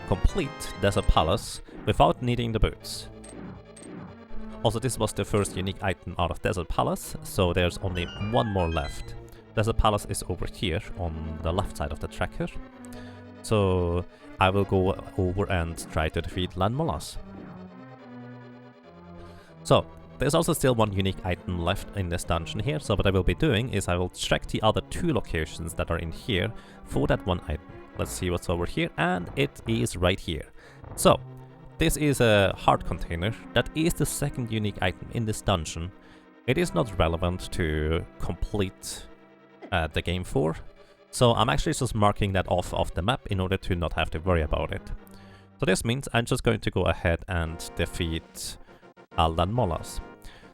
complete Desert Palace without needing the boots. Also, this was the first unique item out of Desert Palace, so there's only one more left. Desert Palace is over here on the left side of the tracker. So I will go over and try to defeat Landmolas. So there's also still one unique item left in this dungeon here, so what I will be doing is I will check the other two locations that are in here for that one item. Let's see what's over here, and it is right here. So this is a heart container. That is the second unique item in this dungeon. It is not relevant to complete the game for, so I'm actually just marking that off the map in order to not have to worry about it. So this means I'm just going to go ahead and defeat Landmolas.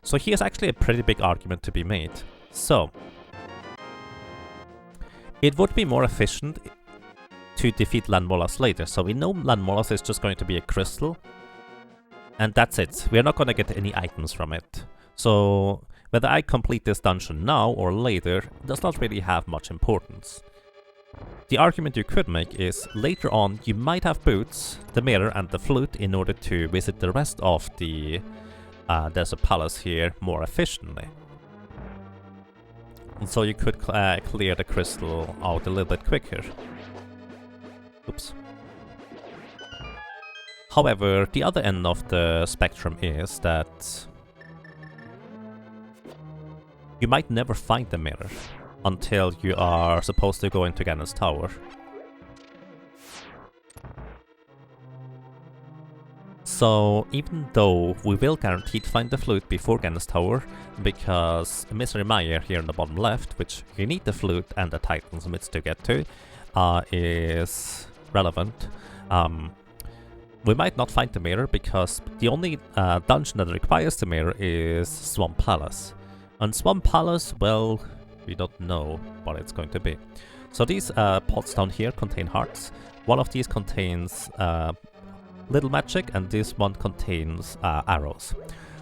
So here's actually a pretty big argument to be made. So it would be more efficient to defeat Landmolas later. So we know Landmolas is just going to be a crystal, and that's it. We're not going to get any items from it. So whether I complete this dungeon now or later does not really have much importance. The argument you could make is later on you might have boots, the mirror and the flute in order to visit the rest of the Desert Palace here more efficiently. And so you could clear the crystal out a little bit quicker. Oops. However, the other end of the spectrum is that you might never find the mirror until you are supposed to go into Ganon's tower. So even though we will guaranteed find the flute before Ganon's tower, because Mr. Mire here in the bottom left, which you need the flute and the Titan's Myths to get to, is relevant. We might not find the mirror because the only dungeon that requires the mirror is Swamp Palace. And Swamp Palace, well, we don't know what it's going to be. So these pots down here contain hearts. One of these contains little magic, and this one contains arrows.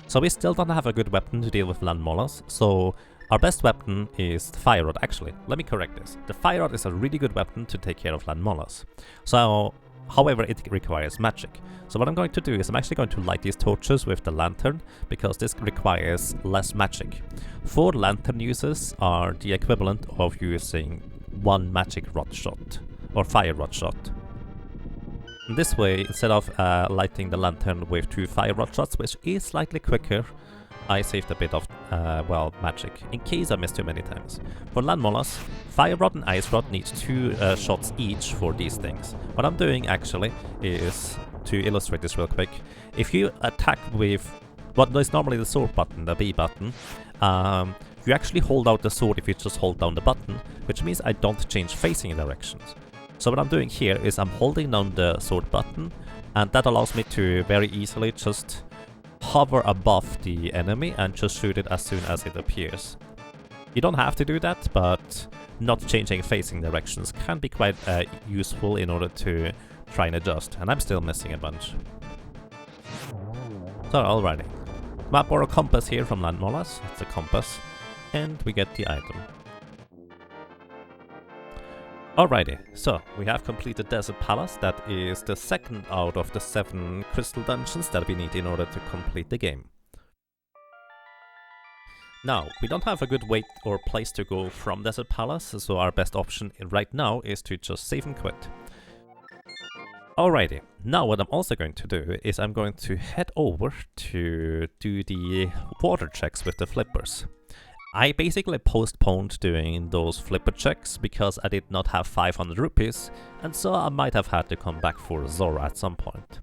So we still don't have a good weapon to deal with Landmolas, so our best weapon is the fire rod. Actually, let me correct this. The fire rod is a really good weapon to take care of Landmolas. So, however, it requires magic. So what I'm going to do is I'm actually going to light these torches with the lantern, because this requires less magic. 4 lantern uses are the equivalent of using 1 magic rod shot, or fire rod shot. And this way, instead of lighting the lantern with 2 fire rod shots, which is slightly quicker, I saved a bit of, well, magic, in case I missed too many times. For Landmolas, fire rod and ice rod need 2 shots each for these things. What I'm doing actually is, to illustrate this real quick, if you attack with what is normally the sword button, the B button, you actually hold out the sword if you just hold down the button, which means I don't change facing directions. So what I'm doing here is I'm holding down the sword button, and that allows me to very easily just hover above the enemy and just shoot it as soon as it appears. You don't have to do that, but not changing facing directions can be quite useful in order to try and adjust, and I'm still missing a bunch. So alrighty. map or a compass here from Landmolas. It's a compass. And we get the item. Alrighty, so we have completed Desert Palace. That is the second out of the 7 crystal dungeons that we need in order to complete the game. Now, we don't have a good way or place to go from Desert Palace, so our best option right now is to just save and quit. Alrighty, now what I'm also going to do is I'm going to head over to do the water checks with the flippers. I basically postponed doing those flipper checks because I did not have 500 rupees, and so I might have had to come back for Zora at some point.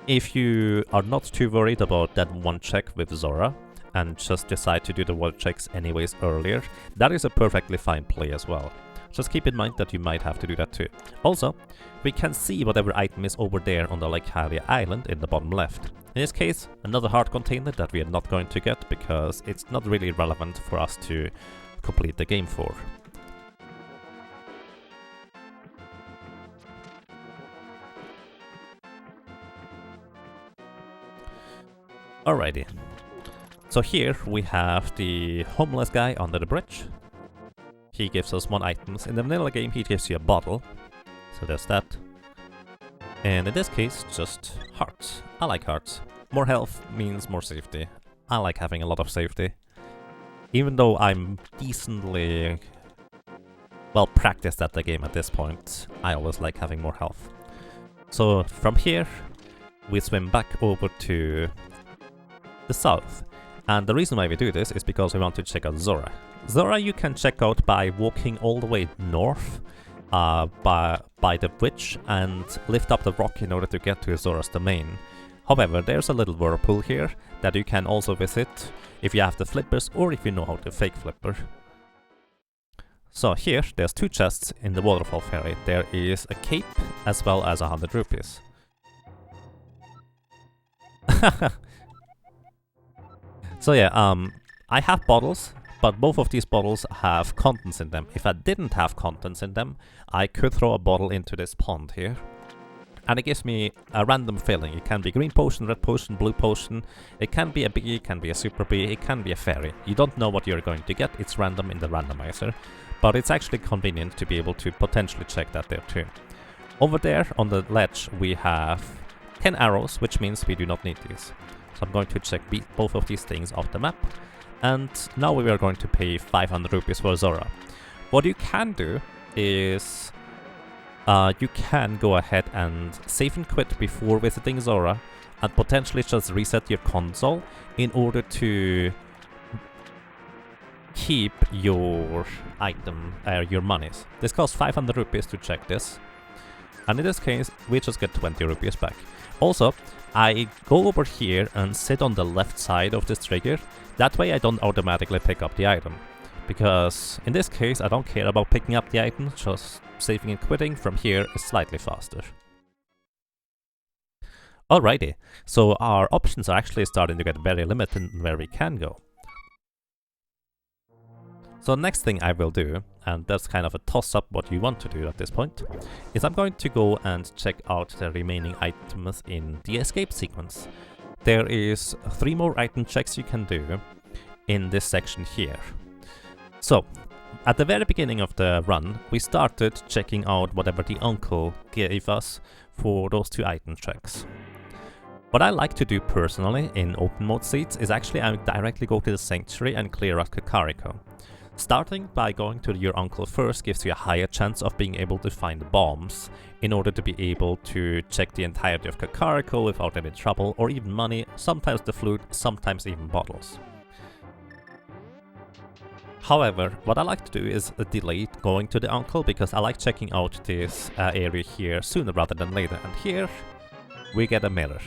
If you are not too worried about that one check with Zora, and just decide to do the water checks anyways earlier, that is a perfectly fine play as well. Just keep in mind that you might have to do that too. Also, we can see whatever item is over there on the Lake Hylia island in the bottom left. In this case, another heart container that we are not going to get because it's not really relevant for us to complete the game for. Alrighty. So here we have the homeless guy under the bridge. He gives us 1 item. In the vanilla game he gives you a bottle. So there's that. And in this case, just hearts. I like hearts. More health means more safety. I like having a lot of safety. Even though I'm decently well practiced at the game at this point, I always like having more health. So from here, we swim back over to the south. And the reason why we do this is because we want to check out Zora. Zora you can check out by walking all the way north by the bridge and lift up the rock in order to get to Zora's domain. However, there's a little whirlpool here that you can also visit if you have the flippers or if you know how to fake flipper. So here, there's 2 chests in the waterfall ferry. There is a cape as well as 100 rupees. So yeah, I have bottles, but both of these bottles have contents in them. If I didn't have contents in them, I could throw a bottle into this pond here. And it gives me a random filling. It can be green potion, red potion, blue potion. It can be a biggie, it can be a super B, it can be a fairy. You don't know what you're going to get, it's random in the randomizer. But it's actually convenient to be able to potentially check that there too. Over there on the ledge we have 10 arrows, which means we do not need these. So I'm going to check both of these things off the map. And now we are going to pay 500 rupees for Zora. What you can do is you can go ahead and save and quit before visiting Zora and potentially just reset your console in order to keep your item, your monies. This costs 500 rupees to check this. And in this case, we just get 20 rupees back. Also, I go over here and sit on the left side of this trigger. That way I don't automatically pick up the item. Because in this case, I don't care about picking up the item, just saving and quitting from here is slightly faster. Alrighty, so our options are actually starting to get very limited in where we can go. So next thing I will do, and that's kind of a toss-up what you want to do at this point, is I'm going to go and check out the remaining items in the escape sequence. There is 3 more item checks you can do in this section here. So, at the very beginning of the run, we started checking out whatever the uncle gave us for those 2 item checks. What I like to do personally in open mode seats is actually I directly go to the sanctuary and clear out Kakariko. Starting by going to your uncle first gives you a higher chance of being able to find bombs in order to be able to check the entirety of Kakariko without any trouble or even money, sometimes the flute, sometimes even bottles. However, what I like to do is delay going to the uncle because I like checking out this area here sooner rather than later, and here we get a mirror.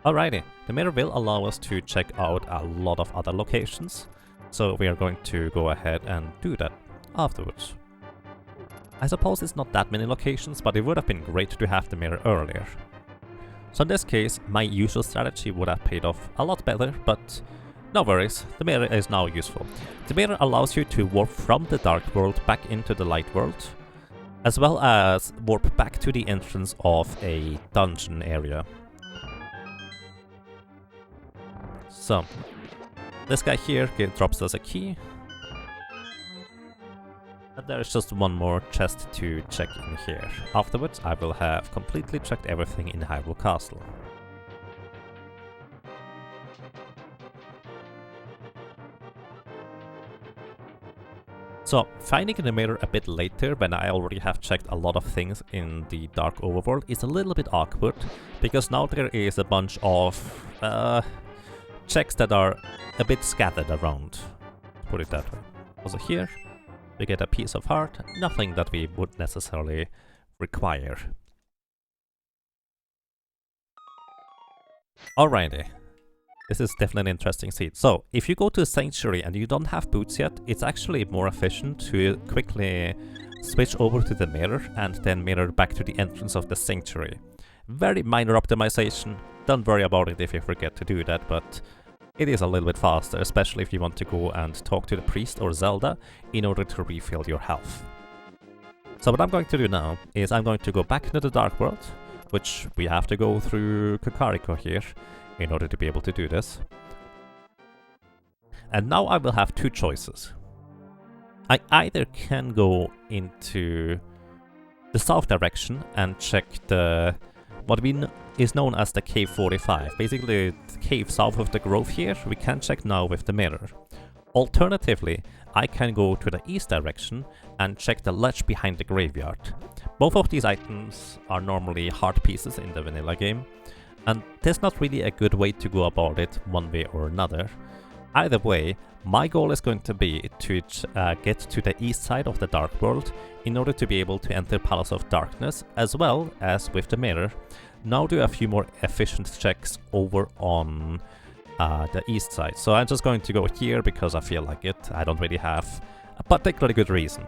Alrighty, the mirror will allow us to check out a lot of other locations. So we are going to go ahead and do that afterwards. I suppose it's not that many locations, but it would have been great to have the mirror earlier. So in this case, my usual strategy would have paid off a lot better, but no worries, the mirror is now useful. The mirror allows you to warp from the dark world back into the light world, as well as warp back to the entrance of a dungeon area. So, this guy here drops us a key. And there's just one more chest to check in here. Afterwards, I will have completely checked everything in Hyrule Castle. So, finding the mirror a bit later, when I already have checked a lot of things in the Dark Overworld, is a little bit awkward, because now there is a bunch of checks that are a bit scattered around, put it that way. Also here, we get a piece of heart, nothing that we would necessarily require. Alrighty. This is definitely an interesting scene. So, if you go to a Sanctuary and you don't have boots yet, it's actually more efficient to quickly switch over to the mirror and then mirror back to the entrance of the Sanctuary. Very minor optimization, don't worry about it if you forget to do that, but it is a little bit faster, especially if you want to go and talk to the priest or Zelda in order to refill your health. So what I'm going to do now is I'm going to go back into the Dark World, which we have to go through Kakariko here in order to be able to do this. And now I will have two choices. I either can go into the south direction and check the what is known as the Cave 45, basically the cave south of the grove here, we can check now with the mirror. Alternatively, I can go to the east direction and check the ledge behind the graveyard. Both of these items are normally heart pieces in the vanilla game, and there's not really a good way to go about it one way or another. Either way, my goal is going to be to get to the east side of the Dark World in order to be able to enter Palace of Darkness, as well as with the mirror. Now do a few more efficient checks over on the east side. So I'm just going to go here because I feel like it. I don't really have a particularly good reason,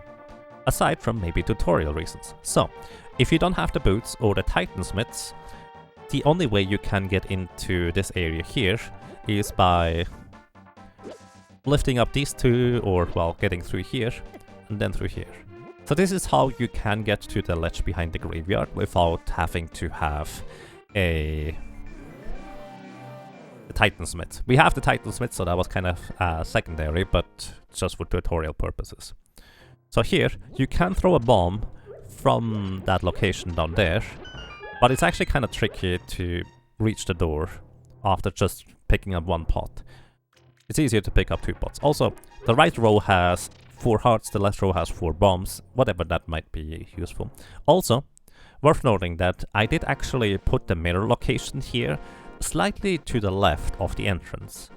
aside from maybe tutorial reasons. So, if you don't have the boots or the Titansmiths, the only way you can get into this area here is by lifting up these two, or, well, getting through here, and then through here. So this is how you can get to the ledge behind the graveyard without having to have a Titansmith. We have the Titansmith, so that was kind of secondary, but just for tutorial purposes. So here, you can throw a bomb from that location down there, but it's actually kind of tricky to reach the door after just picking up one pot. It's easier to pick up two pots. Also, the right row has 4 hearts, the left row has 4 bombs, whatever that might be useful. Also, worth noting that I did actually put the mirror location here slightly to the left of the entrance.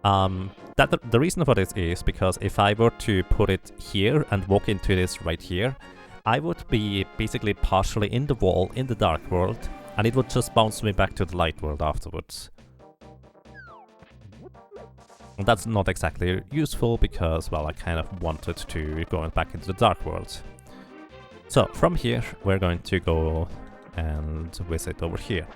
The reason for this is because if I were to put it here and walk into this right here, I would be basically partially in the wall in the Dark World, and it would just bounce me back to the Light World afterwards. And that's not exactly useful because, well, I kind of wanted to go back into the Dark World. So, from here, we're going to go and visit over here.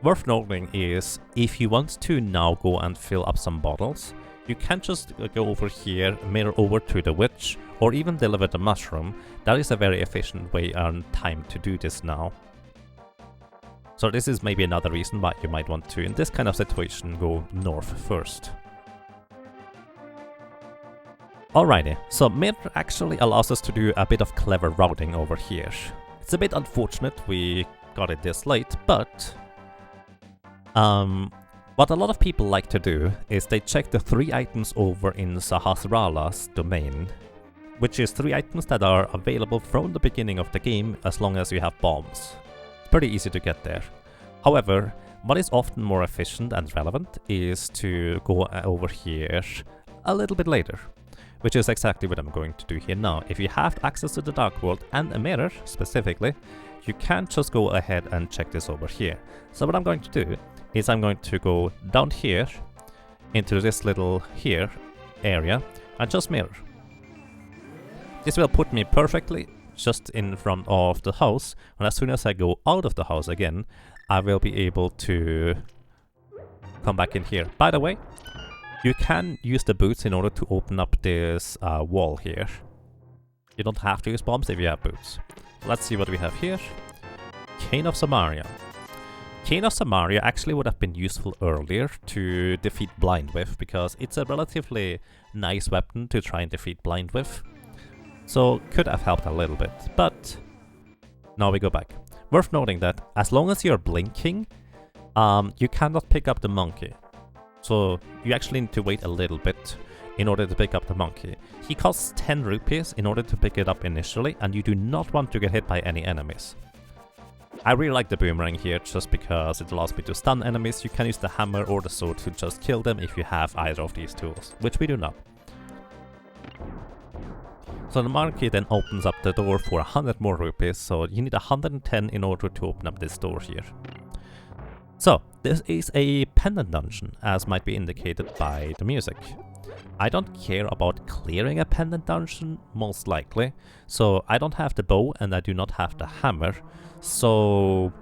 Worth noting is, if you want to now go and fill up some bottles, you can just go over here, mirror over to the witch, or even deliver the mushroom. That is a very efficient way and time to do this now. So this is maybe another reason why you might want to, in this kind of situation, go north first. Alrighty, so Mire actually allows us to do a bit of clever routing over here. It's a bit unfortunate we got it this late, but what a lot of people like to do is they check the 3 items over in Sahasrara's domain, which is 3 items that are available from the beginning of the game as long as you have bombs. It's pretty easy to get there. However, what is often more efficient and relevant is to go over here a little bit later, which is exactly what I'm going to do here now. If you have access to the Dark World and a mirror specifically, you can just go ahead and check this over here. So what I'm going to do is I'm going to go down here into this little here area and just mirror. This will put me perfectly just in front of the house, and as soon as I go out of the house again, I will be able to come back in here. By the way, you can use the boots in order to open up this wall here. You don't have to use bombs if you have boots. Let's see what we have here. Cane of Samaria. Chaos Samaria actually would have been useful earlier to defeat Blind with, because it's a relatively nice weapon to try and defeat Blind with. So could have helped a little bit, but now we go back. Worth noting that as long as you're blinking, you cannot pick up the monkey. So you actually need to wait a little bit in order to pick up the monkey. He costs 10 rupees in order to pick it up initially, and you do not want to get hit by any enemies. I really like the boomerang here just because it allows me to stun enemies. You can use the hammer or the sword to just kill them if you have either of these tools, which we do not. So the monkey then opens up the door for 100 more rupees, so you need 110 in order to open up this door here. So, this is a pendant dungeon, as might be indicated by the music. I don't care about clearing a pendant dungeon, most likely, so I don't have the bow and I do not have the hammer, so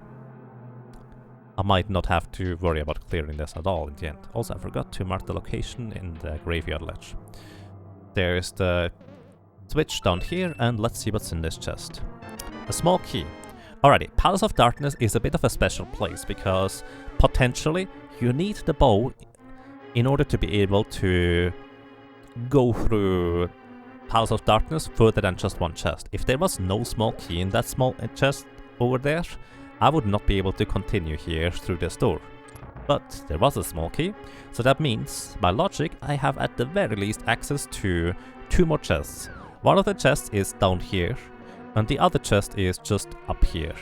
I might not have to worry about clearing this at all in the end. Also, I forgot to mark the location in the graveyard ledge. There's the switch down here, and let's see what's in this chest. A small key. Alrighty, Palace of Darkness is a bit of a special place because potentially you need the bow in order to be able to go through Palace of Darkness further than just one chest. If there was no small key in that small chest over there, I would not be able to continue here through this door. But there was a small key, so that means, by logic, I have at the very least access to 2 more chests. One of the chests is down here, and the other chest is just up here.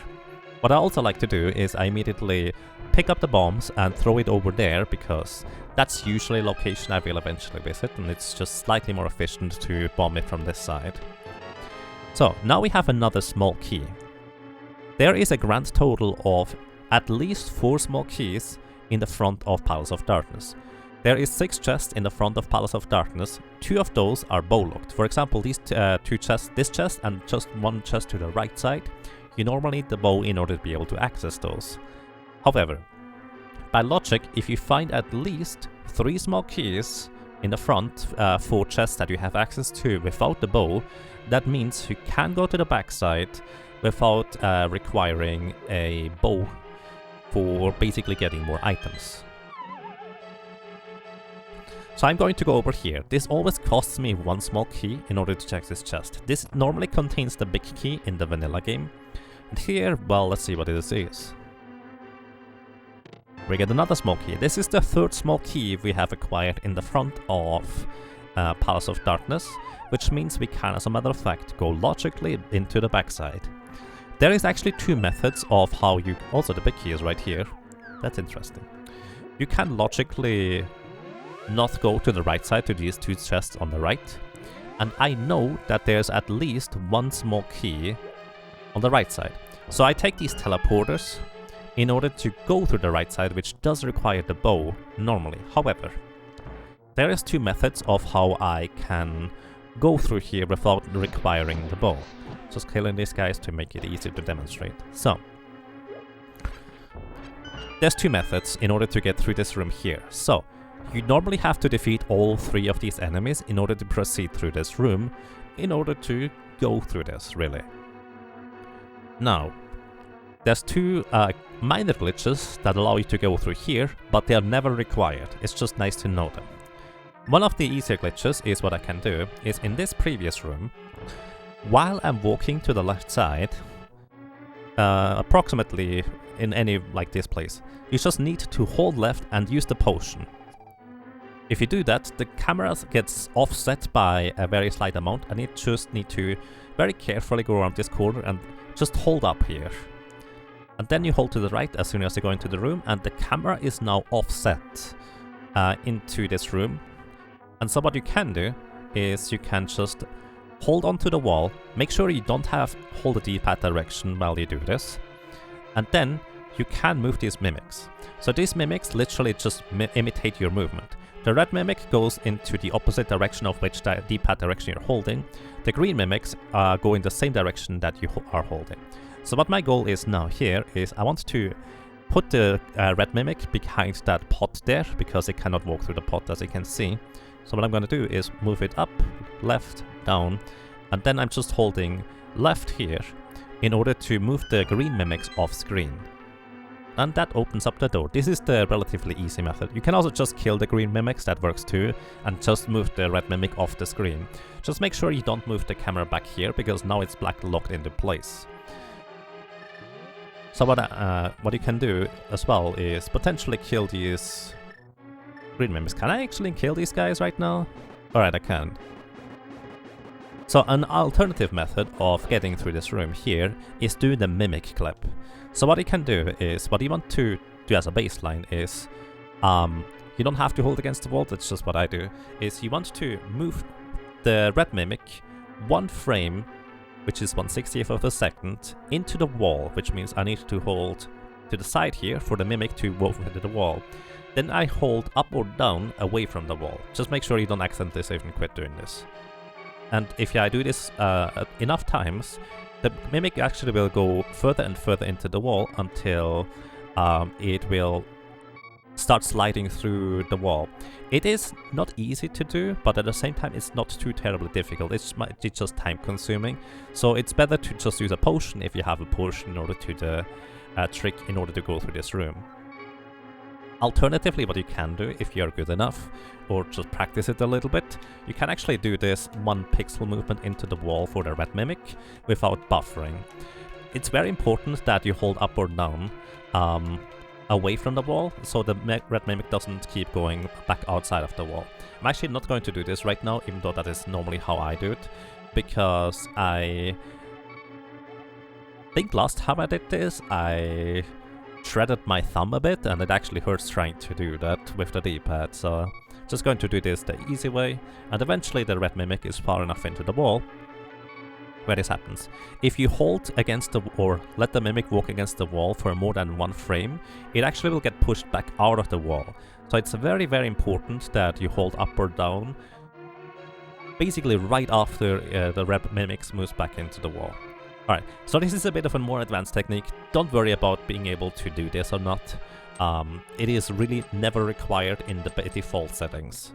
What I also like to do is I immediately pick up the bombs and throw it over there, because that's usually a location I will eventually visit, and it's just slightly more efficient to bomb it from this side. So, now we have another small key. There is a grand total of at least 4 small keys in the front of Palace of Darkness. There is 6 chests in the front of Palace of Darkness. 2 of those are bow-locked. For example, these 2 chests, this chest and just 1 chest to the right side, you normally need the bow in order to be able to access those. However, by logic, if you find at least 3 small keys in the front, 4 chests that you have access to without the bow, that means you can go to the backside without requiring a bow for basically getting more items. So I'm going to go over here. This always costs me 1 small key in order to check this chest. This normally contains the big key in the vanilla game. And here, well, let's see what this is. We get another small key. This is the 3rd small key we have acquired in the front of Palace of Darkness, which means we can, as a matter of fact, go logically into the backside. There is actually 2 methods of how you... Also, the big key is right here. That's interesting. You can logically not go to the right side to these 2 chests on the right. And I know that there's at least 1 small key on the right side. So I take these teleporters in order to go through the right side, which does require the bow normally. However, there is 2 methods of how I can go through here without requiring the bow. Just killing these guys to make it easier to demonstrate. So, there's 2 methods in order to get through this room here. So, you normally have to defeat all 3 of these enemies in order to proceed through this room, in order to go through this, really. Now, there's 2 minor glitches that allow you to go through here, but they are never required. It's just nice to know them. One of the easier glitches is what I can do is in this previous room, while I'm walking to the left side, approximately in any like this place, you just need to hold left and use the potion. If you do that, the camera gets offset by a very slight amount, and you just need to very carefully go around this corner and just hold up here. And then you hold to the right as soon as you go into the room, and the camera is now offset into this room. And so what you can do is you can just hold onto the wall, make sure you don't hold the D-pad direction while you do this, and then you can move these mimics. So these mimics literally just imitate your movement. The red mimic goes into the opposite direction of which the D-pad direction you're holding. The green mimics go in the same direction that you are holding. So what my goal is now here is I want to put the red mimic behind that pot there, because it cannot walk through the pot, as you can see. So what I'm going to do is move it up, left, down, and then I'm just holding left here in order to move the green mimics off screen. And that opens up the door. This is the relatively easy method. You can also just kill the green mimics, that works too, and just move the red mimic off the screen. Just make sure you don't move the camera back here, because now it's black locked into place. So what you can do as well is potentially kill these green mimics. Can I actually kill these guys right now? Alright, I can. So an alternative method of getting through this room here is do the mimic clip. So what you can do is, what you want to do as a baseline is, you don't have to hold against the wall, that's just what I do, is you want to move the red mimic 1 frame, which is 1/60th of a second, into the wall, which means I need to hold to the side here for the mimic to move into the wall. Then I hold up or down away from the wall. Just make sure you don't accidentally save and quit doing this. And if I do this enough times, the mimic actually will go further and further into the wall until it will start sliding through the wall. It is not easy to do, but at the same time it's not too terribly difficult. It's just time consuming. So it's better to just use a potion if you have a potion in order to do the trick in order to go through this room. Alternatively, what you can do, if you're good enough, or just practice it a little bit, you can actually do this 1 pixel movement into the wall for the red mimic without buffering. It's very important that you hold up or down away from the wall, so the red mimic doesn't keep going back outside of the wall. I'm actually not going to do this right now, even though that is normally how I do it, because I think last time I did this, I shredded my thumb a bit, and it actually hurts trying to do that with the D-pad, so just going to do this the easy way, and eventually the red mimic is far enough into the wall where this happens. If you hold against the, or let the mimic walk against the wall for more than 1 frame, it actually will get pushed back out of the wall. So it's very, very important that you hold up or down basically right after the red mimic moves back into the wall. Alright, so this is a bit of a more advanced technique. Don't worry about being able to do this or not. It is really never required in the default settings.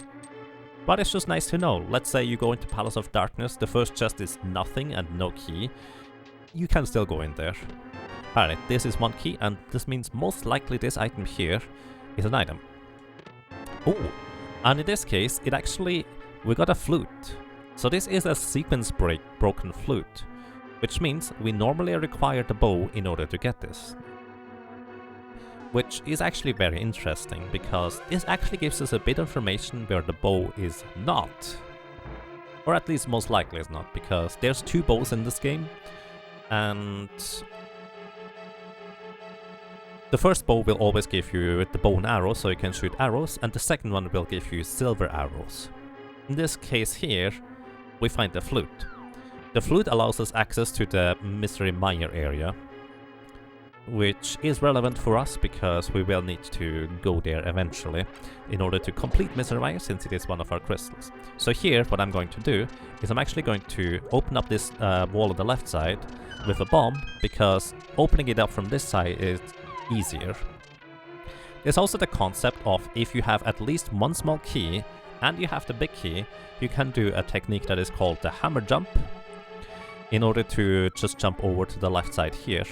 But it's just nice to know. Let's say you go into Palace of Darkness, the first chest is nothing and no key. You can still go in there. Alright, this is 1 key, and this means most likely this item here is an item. Oh, and in this case, it actually, we got a flute. So this is a sequence break broken flute, which means we normally require the bow in order to get this. Which is actually very interesting, because this actually gives us a bit of information where the bow is not. Or at least most likely is not, because there's 2 bows in this game, and the first bow will always give you the bow and arrow, so you can shoot arrows, and the second one will give you silver arrows. In this case here, we find the flute. The flute allows us access to the Mire area, which is relevant for us because we will need to go there eventually in order to complete Mire, since it is one of our crystals. So here, what I'm going to do is I'm actually going to open up this wall on the left side with a bomb, because opening it up from this side is easier. There's also the concept of, if you have at least 1 small key and you have the big key, you can do a technique that is called the hammer jump in order to just jump over to the left side here.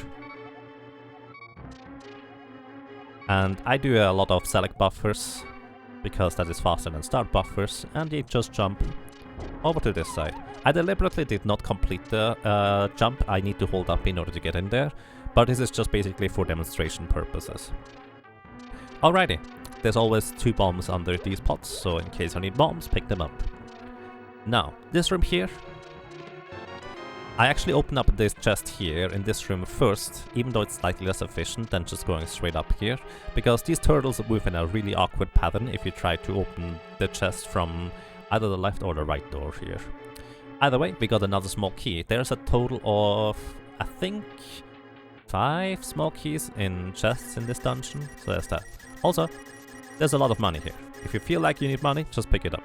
And I do a lot of select buffers, because that is faster than start buffers, and you just jump over to this side. I deliberately did not complete the jump. I need to hold up in order to get in there, but this is just basically for demonstration purposes. Alrighty, there's always 2 bombs under these pots, so in case I need bombs, pick them up. Now, this room here, I actually open up this chest here in this room first, even though it's slightly less efficient than just going straight up here, because these turtles move in a really awkward pattern if you try to open the chest from either the left or the right door here. Either way, we got another small key. There's a total of, I think, 5 small keys in chests in this dungeon, so there's that. Also, there's a lot of money here. If you feel like you need money, just pick it up.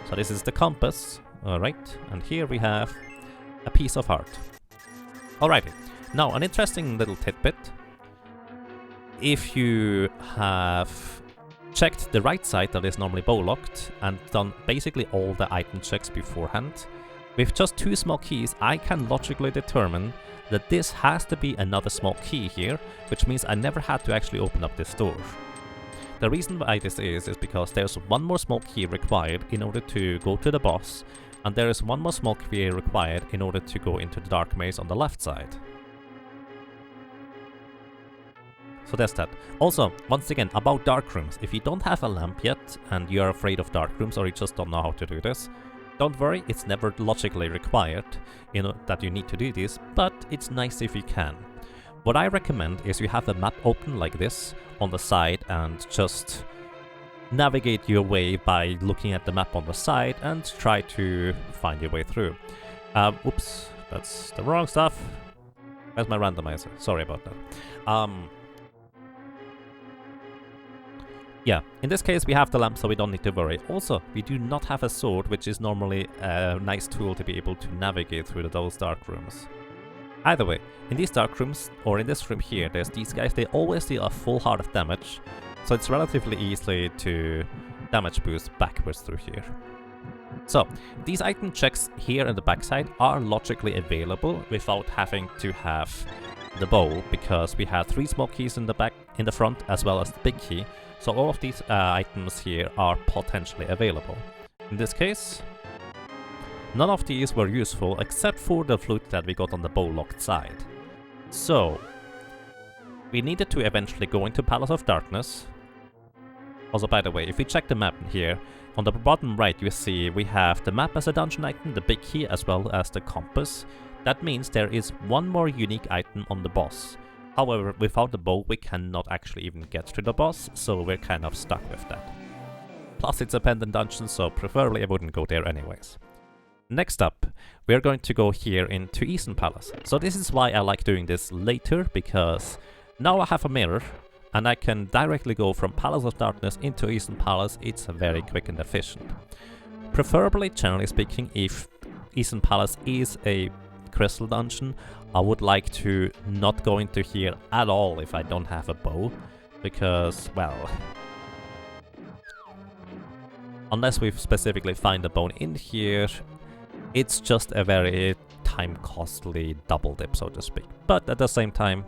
So this is the compass, alright, and here we have a piece of heart. Alrighty, now an interesting little tidbit. If you have checked the right side that is normally bow locked and done basically all the item checks beforehand, with just 2 small keys I can logically determine that this has to be another small key here, which means I never had to actually open up this door. The reason why this is because there's one more small key required in order to go to the boss, and there is one more small key required in order to go into the dark maze on the left side. So that's that. Also, once again, about dark rooms. If you don't have a lamp yet, and you're afraid of dark rooms, or you just don't know how to do this, don't worry, it's never logically required that you need to do this, but it's nice if you can. What I recommend is you have a map open like this on the side and just navigate your way by looking at the map on the side and try to find your way through. Oops, that's the wrong stuff. Where's my randomizer? Sorry about that. Yeah, in this case we have the lamp, so we don't need to worry. Also, we do not have a sword, which is normally a nice tool to be able to navigate through those dark rooms. Either way, in these dark rooms, or in this room here, there's these guys, they always deal a full heart of damage, so it's relatively easy to damage boost backwards through here. So, these item checks here in the backside are logically available without having to have the bow, because we have 3 small keys in the front, as well as the big key. So all of these items here are potentially available. In this case, none of these were useful except for the flute that we got on the bow-locked side. So, we needed to eventually go into Palace of Darkness. Also, by the way, if we check the map here, on the bottom right you see we have the map as a dungeon item, the big key, as well as the compass. That means there is one more unique item on the boss. However, without the bow, we cannot actually even get to the boss, so we're kind of stuck with that. Plus, it's a pendant dungeon, so preferably I wouldn't go there anyways. Next up, we're going to go here into Eastern Palace. So this is why I like doing this later, because now I have a mirror, and I can directly go from Palace of Darkness into Eastern Palace. It's very quick and efficient. Preferably, generally speaking, if Eastern Palace is a crystal dungeon, I would like to not go into here at all if I don't have a bow, because, well, unless we specifically find a bone in here, it's just a very time-costly double dip, so to speak. But at the same time,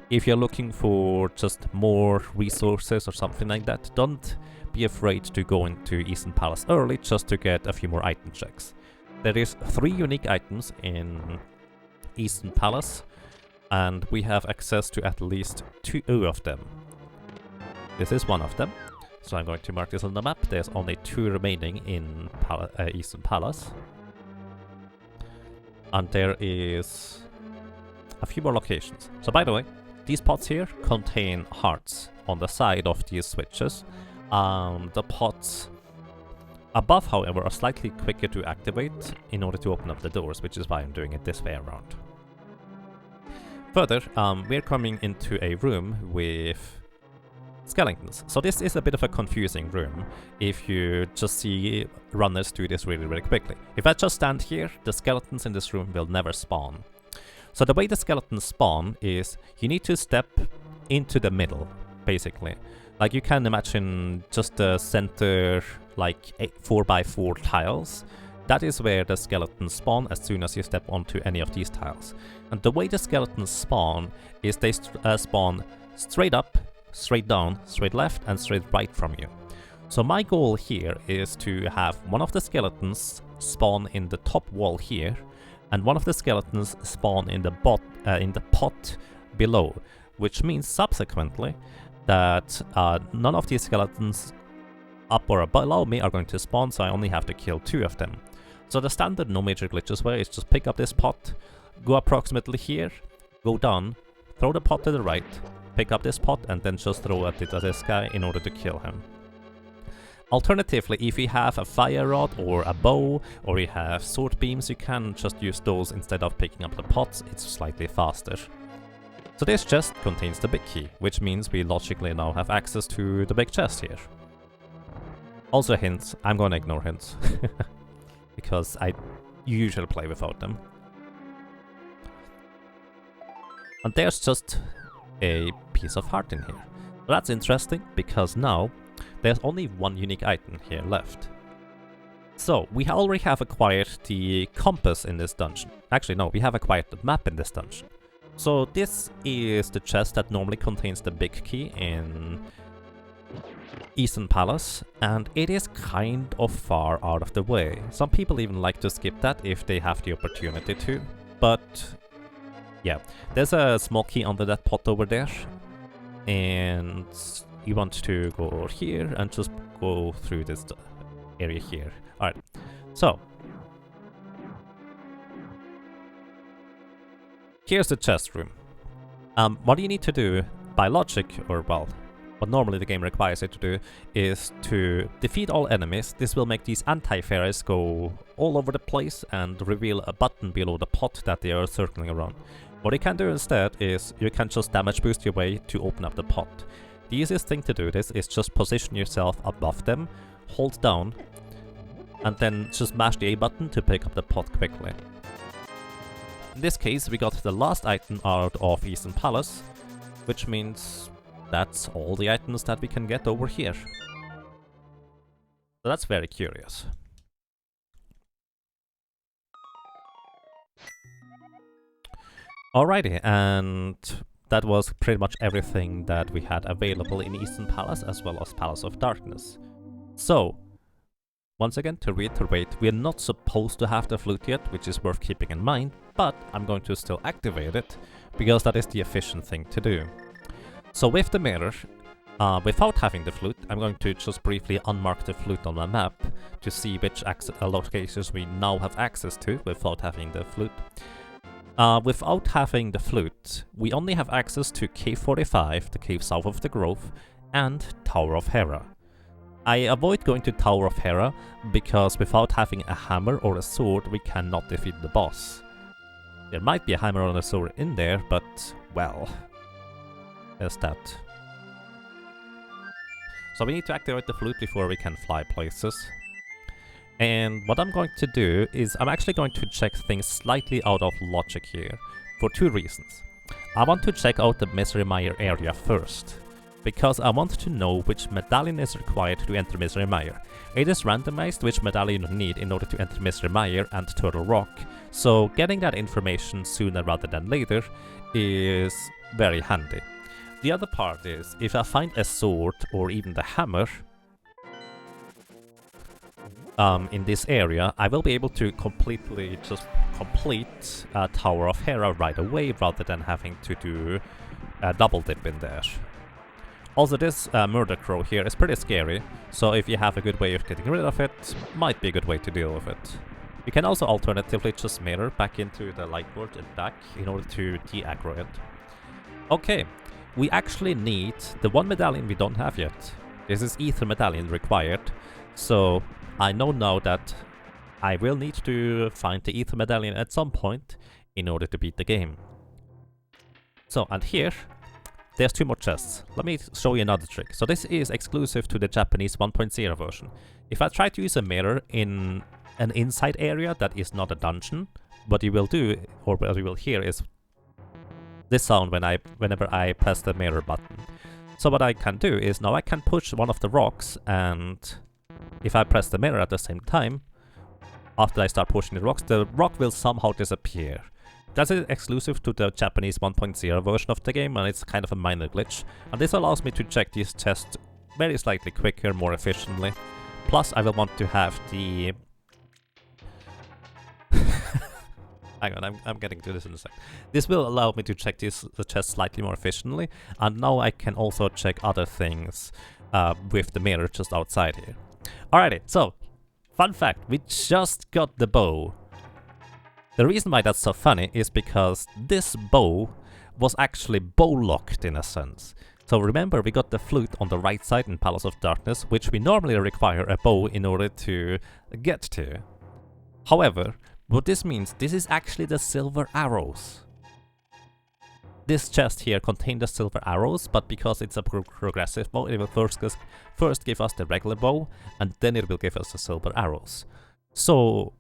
if you're looking for just more resources or something like that, don't be afraid to go into Eastern Palace early just to get a few more item checks. There is 3 unique items in Eastern Palace, and we have access to at least 2 of them. This is one of them, so I'm going to mark this on the map. There's only 2 remaining in Eastern Palace. And there is a few more locations. So by the way, these pots here contain hearts on the side of these switches. The pots above, however, are slightly quicker to activate in order to open up the doors, which is why I'm doing it this way around. Further, we're coming into a room with skeletons. So this is a bit of a confusing room if you just see runners do this really, really quickly. If I just stand here, the skeletons in this room will never spawn. So the way the skeletons spawn is you need to step into the middle, basically. Like you can imagine just the center, like 4x4 tiles. That is where the skeletons spawn as soon as you step onto any of these tiles. And the way the skeletons spawn is they spawn straight up, straight down, straight left, and straight right from you. So my goal here is to have one of the skeletons spawn in the top wall here, and one of the skeletons spawn in the pot below, which means subsequently that none of these skeletons up or below me are going to spawn, so I only have to kill 2 of them. So the standard no major glitches way is just pick up this pot, go approximately here, go down, throw the pot to the right, pick up this pot, and then just throw it at this guy in order to kill him. Alternatively, if you have a fire rod or a bow, or you have sword beams, you can just use those instead of picking up the pots. It's slightly faster. So this chest contains the big key, which means we logically now have access to the big chest here. Also hints, I'm gonna ignore hints, because I usually play without them. And there's just a piece of heart in here. So that's interesting, because now there's only one unique item here left. So, we already have acquired the compass in this dungeon. Actually, no, we have acquired the map in this dungeon. So this is the chest that normally contains the big key in Eastern Palace, and it is kind of far out of the way. Some people even like to skip that if they have the opportunity to, but yeah, there's a small key under that pot over there, and you want to go here and just go through this area here. Alright, so here's the chest room. What you need to do by logic, or well, what normally the game requires you to do, is to defeat all enemies. This will make these anti-fairies go all over the place and reveal a button below the pot that they are circling around. What you can do instead is you can just damage boost your way to open up the pot. The easiest thing to do this is just position yourself above them, hold down, and then just mash the A button to pick up the pot quickly. In this case, we got the last item out of Eastern Palace, which means that's all the items that we can get over here. So that's very curious. Alrighty, and that was pretty much everything that we had available in Eastern Palace as well as Palace of Darkness. So, once again, to reiterate, we are not supposed to have the flute yet, which is worth keeping in mind, but I'm going to still activate it, because that is the efficient thing to do. So with the mirror, without having the flute, I'm going to just briefly unmark the flute on my map to see which locations we now have access to without having the flute. Without having the flute, we only have access to Cave 45, the cave south of the Grove, and Tower of Hera. I avoid going to Tower of Hera because without having a hammer or a sword, we cannot defeat the boss. There might be a hammer or a sword in there, but, well, there's that. So we need to activate the flute before we can fly places. And what I'm going to do is I'm actually going to check things slightly out of logic here, for two reasons. I want to check out the Misery Mire area first, because I want to know which medallion is required to enter Misery Mire. It is randomized which medallion you need in order to enter Misery Mire and Turtle Rock, so getting that information sooner rather than later is very handy. The other part is, if I find a sword or even the hammer in this area, I will be able to completely just complete Tower of Hera right away rather than having to do a double dip in there. Also, this murder crow here is pretty scary, so if you have a good way of getting rid of it, might be a good way to deal with it. You can also alternatively just mirror back into the light board and back in order to de-aggro it. Okay, we actually need the one medallion we don't have yet. This is Ether medallion required, so I know now that I will need to find the Ether medallion at some point in order to beat the game. So, and here, there's two more chests. Let me show you another trick. So this is exclusive to the Japanese 1.0 version. If I try to use a mirror in an inside area that is not a dungeon, what you will do, or what you will hear, is this sound whenever I press the mirror button. So what I can do is now I can push one of the rocks, and if I press the mirror at the same time, after I start pushing the rock will somehow disappear. That is exclusive to the Japanese 1.0 version of the game, and it's kind of a minor glitch. And this allows me to check these chests very slightly quicker, more efficiently. Plus, I will want to have the... Hang on, I'm getting to this in a sec. This will allow me to check the chests slightly more efficiently, and now I can also check other things with the mirror just outside here. Alrighty, so, fun fact, we just got the bow. The reason why that's so funny is because this bow was actually bow-locked in a sense. So remember, we got the flute on the right side in Palace of Darkness, which we normally require a bow in order to get to. However, what this means, this is actually the silver arrows. This chest here contained the silver arrows, but because it's a progressive bow, it will first give us the regular bow, and then it will give us the silver arrows. So,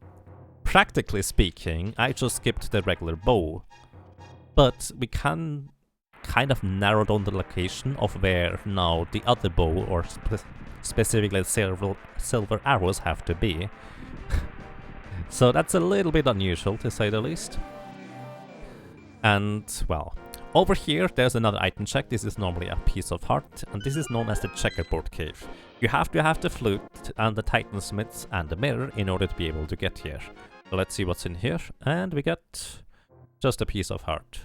practically speaking, I just skipped the regular bow, but we can kind of narrow down the location of where now the other bow, or specifically silver arrows have to be. So that's a little bit unusual, to say the least. And, well, over here there's another item check. This is normally a piece of heart, and this is known as the checkerboard cave. You have to have the flute and the titan smiths and the mirror in order to be able to get here. So let's see what's in here, and we get just a piece of heart.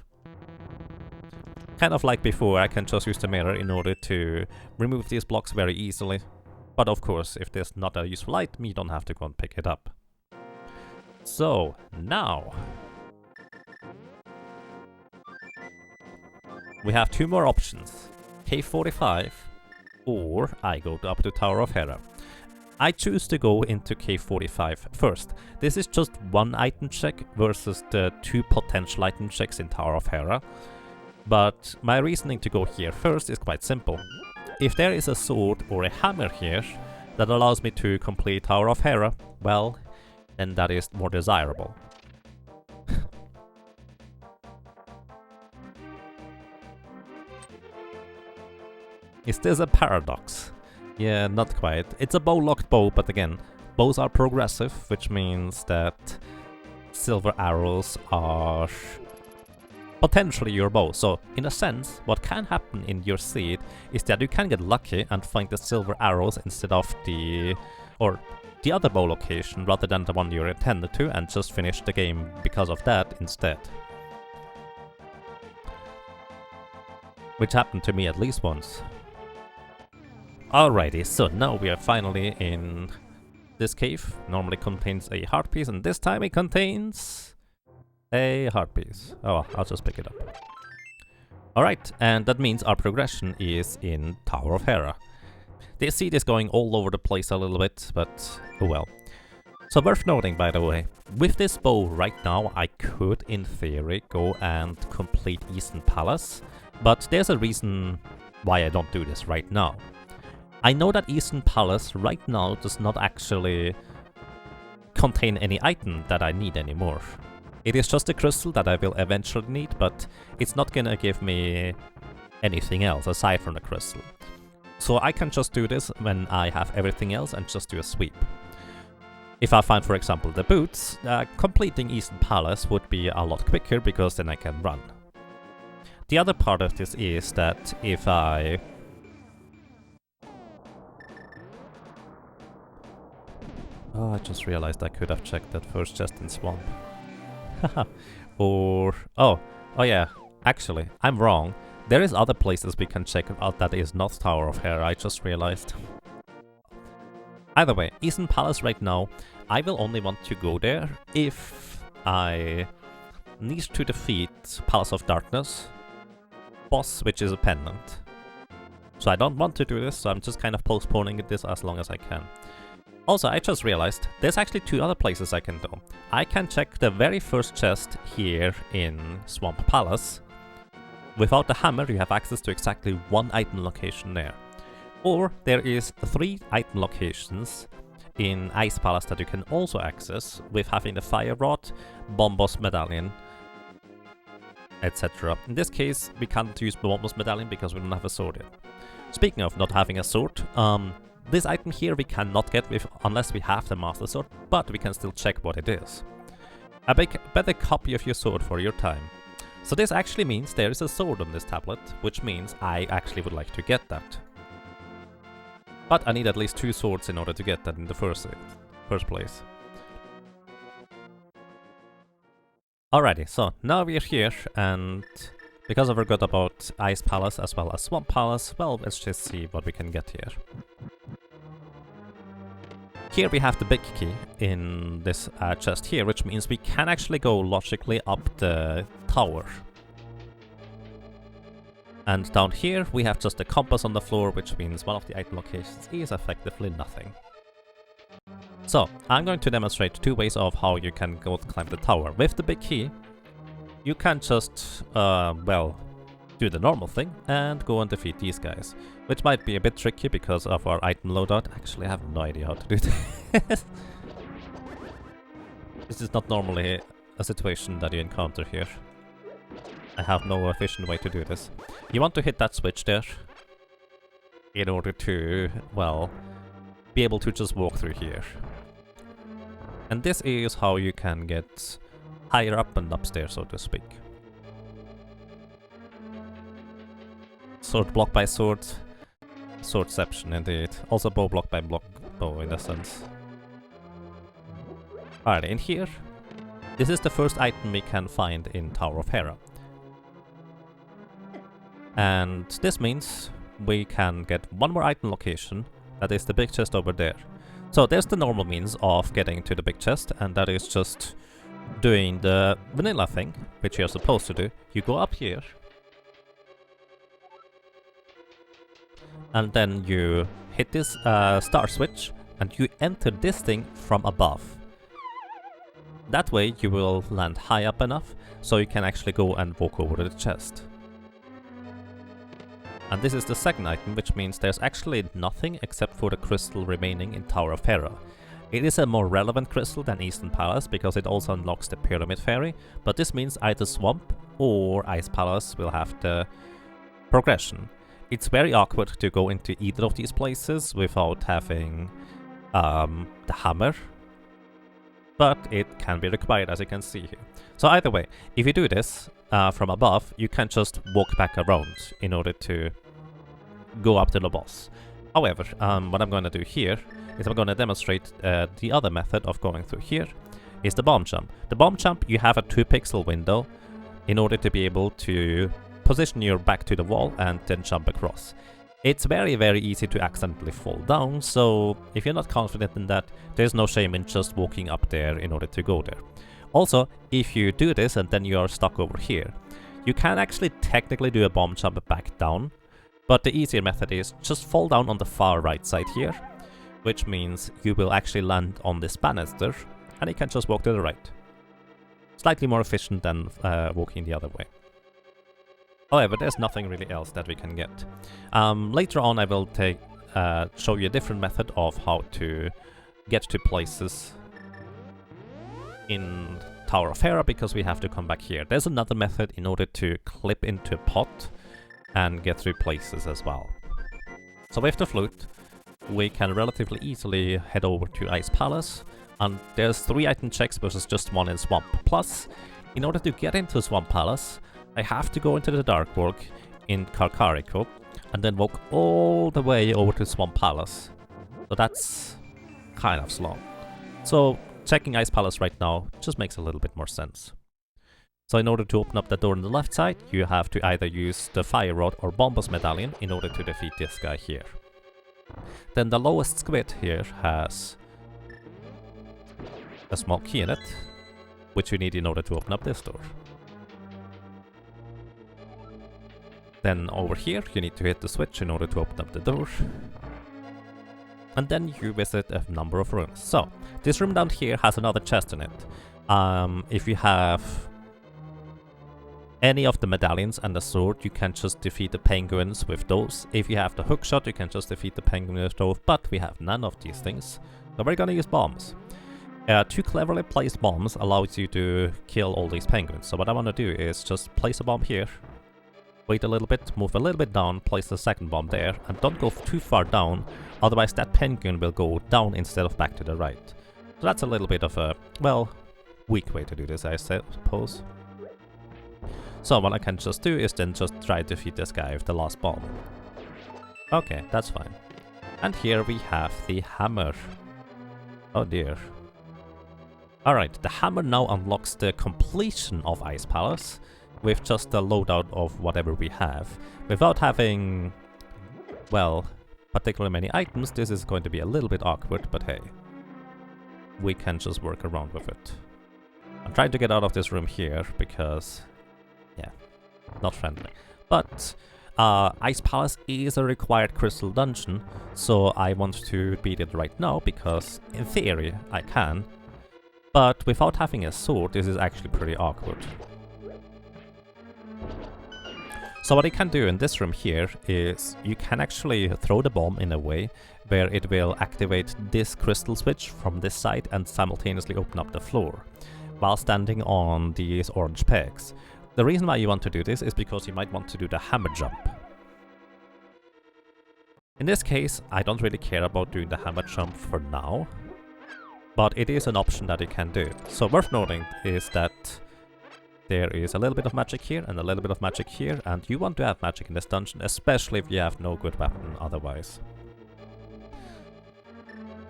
Kind of like before, I can just use the mirror in order to remove these blocks very easily. But of course, if there's not a useful item, you don't have to go and pick it up. So, now we have two more options. Cave 45, or I go up to Tower of Hera. I choose to go into Cave 45 first. This is just one item check versus the two potential item checks in Tower of Hera. But my reasoning to go here first is quite simple. If there is a sword or a hammer here that allows me to complete Tower of Hera, well, then that is more desirable. Is this a paradox? Yeah, not quite. It's a bow-locked bow, but again, bows are progressive, which means that silver arrows are potentially your bow. So, in a sense, what can happen in your seed is that you can get lucky and find the silver arrows instead of the other bow location rather than the one you're intended to, and just finish the game because of that instead. Which happened to me at least once. Alrighty, so now we are finally in this cave. Normally contains a heart piece, and this time it contains a heart piece. Oh, I'll just pick it up. Alright, and that means our progression is in Tower of Hera. This seed is going all over the place a little bit, but oh well. So worth noting, by the way, with this bow right now I could, in theory, go and complete Eastern Palace, but there's a reason why I don't do this right now. I know that Eastern Palace right now does not actually contain any item that I need anymore. It is just a crystal that I will eventually need, but it's not gonna give me anything else aside from the crystal. So I can just do this when I have everything else and just do a sweep. If I find, for example, the boots, completing Eastern Palace would be a lot quicker because then I can run. The other part of this is that if I... Oh, I just realized I could have checked that first chest in Swamp. Or... Oh yeah, actually, I'm wrong. There is other places we can check out that is not Tower of Hera, I just realized. Either way, Eastern Palace right now, I will only want to go there if I need to defeat Palace of Darkness, boss, which is a pendant. So I don't want to do this, so I'm just kind of postponing this as long as I can. Also, I just realized there's actually two other places I can go. I can check the very first chest here in Swamp Palace. Without the hammer, you have access to exactly one item location there. Or there is 3 item locations in Ice Palace that you can also access with having the Fire Rod, Bombos Medallion, etc. In this case, we can't use Bombos Medallion because we don't have a sword yet. Speaking of not having a sword, this item here we cannot get with unless we have the Master Sword, but we can still check what it is. A better copy of your sword for your time. So this actually means there is a sword on this tablet, which means I actually would like to get that. But I need at least 2 swords in order to get that in the first place. Alrighty, so now we're here, and because I forgot about Ice Palace as well as Swamp Palace, well, let's just see what we can get here. Here we have the big key in this chest here, which means we can actually go logically up the tower. And down here we have just a compass on the floor, which means one of the item locations is effectively nothing. So, I'm going to demonstrate 2 ways of how you can go climb the tower. With the big key, you can just, well, do the normal thing and go and defeat these guys. Which might be a bit tricky because of our item loadout. Actually, I have no idea how to do this. This is not normally a situation that you encounter here. I have no efficient way to do this. You want to hit that switch there in order to, well, be able to just walk through here. And this is how you can get higher up and upstairs, so to speak. Sword block by sword. Swordception indeed. Also bow block by bow in a sense. Alright, in here, this is the first item we can find in Tower of Hera. And this means we can get one more item location, that is the big chest over there. So there's the normal means of getting to the big chest, and that is just doing the vanilla thing, which you're supposed to do. You go up here, and then you hit this star switch, and you enter this thing from above. That way you will land high up enough, so you can actually go and walk over to the chest. And this is the second item, which means there's actually nothing except for the crystal remaining in Tower of Hera. It is a more relevant crystal than Eastern Palace, because it also unlocks the Pyramid Fairy, but this means either Swamp or Ice Palace will have the progression. It's very awkward to go into either of these places without having the hammer, but it can be required, as you can see here. So either way, if you do this from above, you can just walk back around in order to go up to the boss. However, what I'm going to do here is I'm going to demonstrate the other method of going through here, is the bomb jump. The bomb jump, you have a 2 pixel window in order to be able to position your back to the wall and then jump across. It's very, very easy to accidentally fall down, so if you're not confident in that, there's no shame in just walking up there in order to go there. Also, if you do this and then you are stuck over here, you can actually technically do a bomb jump back down, but the easier method is just fall down on the far right side here, which means you will actually land on this banister, and you can just walk to the right. Slightly more efficient than walking the other way. However, there's nothing really else that we can get. Later on I will show you a different method of how to get to places in Tower of Hera, because we have to come back here. There's another method in order to clip into a pot and get through places as well. So with the flute, we can relatively easily head over to Ice Palace, and there's 3 item checks versus just 1 in Swamp. Plus, in order to get into Swamp Palace, I have to go into the Dark World in Kakariko, and then walk all the way over to Swamp Palace. So that's kind of slow. So checking Ice Palace right now just makes a little bit more sense. So in order to open up the door on the left side, you have to either use the Fire Rod or Bombos Medallion in order to defeat this guy here. Then the lowest squid here has a small key in it, which you need in order to open up this door. Then over here you need to hit the switch in order to open up the door. And then you visit a number of rooms. So, this room down here has another chest in it. If you have any of the medallions and the sword, you can just defeat the penguins with those. If you have the hookshot, you can just defeat the penguin with those, but we have none of these things. So we're gonna use bombs. 2 cleverly placed bombs allows you to kill all these penguins. So what I want to do is just place a bomb here, wait a little bit, move a little bit down, place the second bomb there, and don't go too far down, otherwise that penguin will go down instead of back to the right. So that's a little bit of a, well, weak way to do this, I suppose. So what I can just do is then just try to defeat this guy with the last bomb. Okay, that's fine. And here we have the hammer. Oh dear. Alright, the hammer now unlocks the completion of Ice Palace with just the loadout of whatever we have. Without having, well, particularly many items, this is going to be a little bit awkward, but hey, we can just work around with it. I'm trying to get out of this room here because, yeah, not friendly. But Ice Palace is a required crystal dungeon, so I want to beat it right now because, in theory, I can. But without having a sword, this is actually pretty awkward. So what you can do in this room here is you can actually throw the bomb in a way where it will activate this crystal switch from this side and simultaneously open up the floor while standing on these orange pegs. The reason why you want to do this is because you might want to do the hammer jump. In this case, I don't really care about doing the hammer jump for now, but it is an option that you can do. So worth noting is that there is a little bit of magic here and a little bit of magic here, and you want to have magic in this dungeon, especially if you have no good weapon otherwise.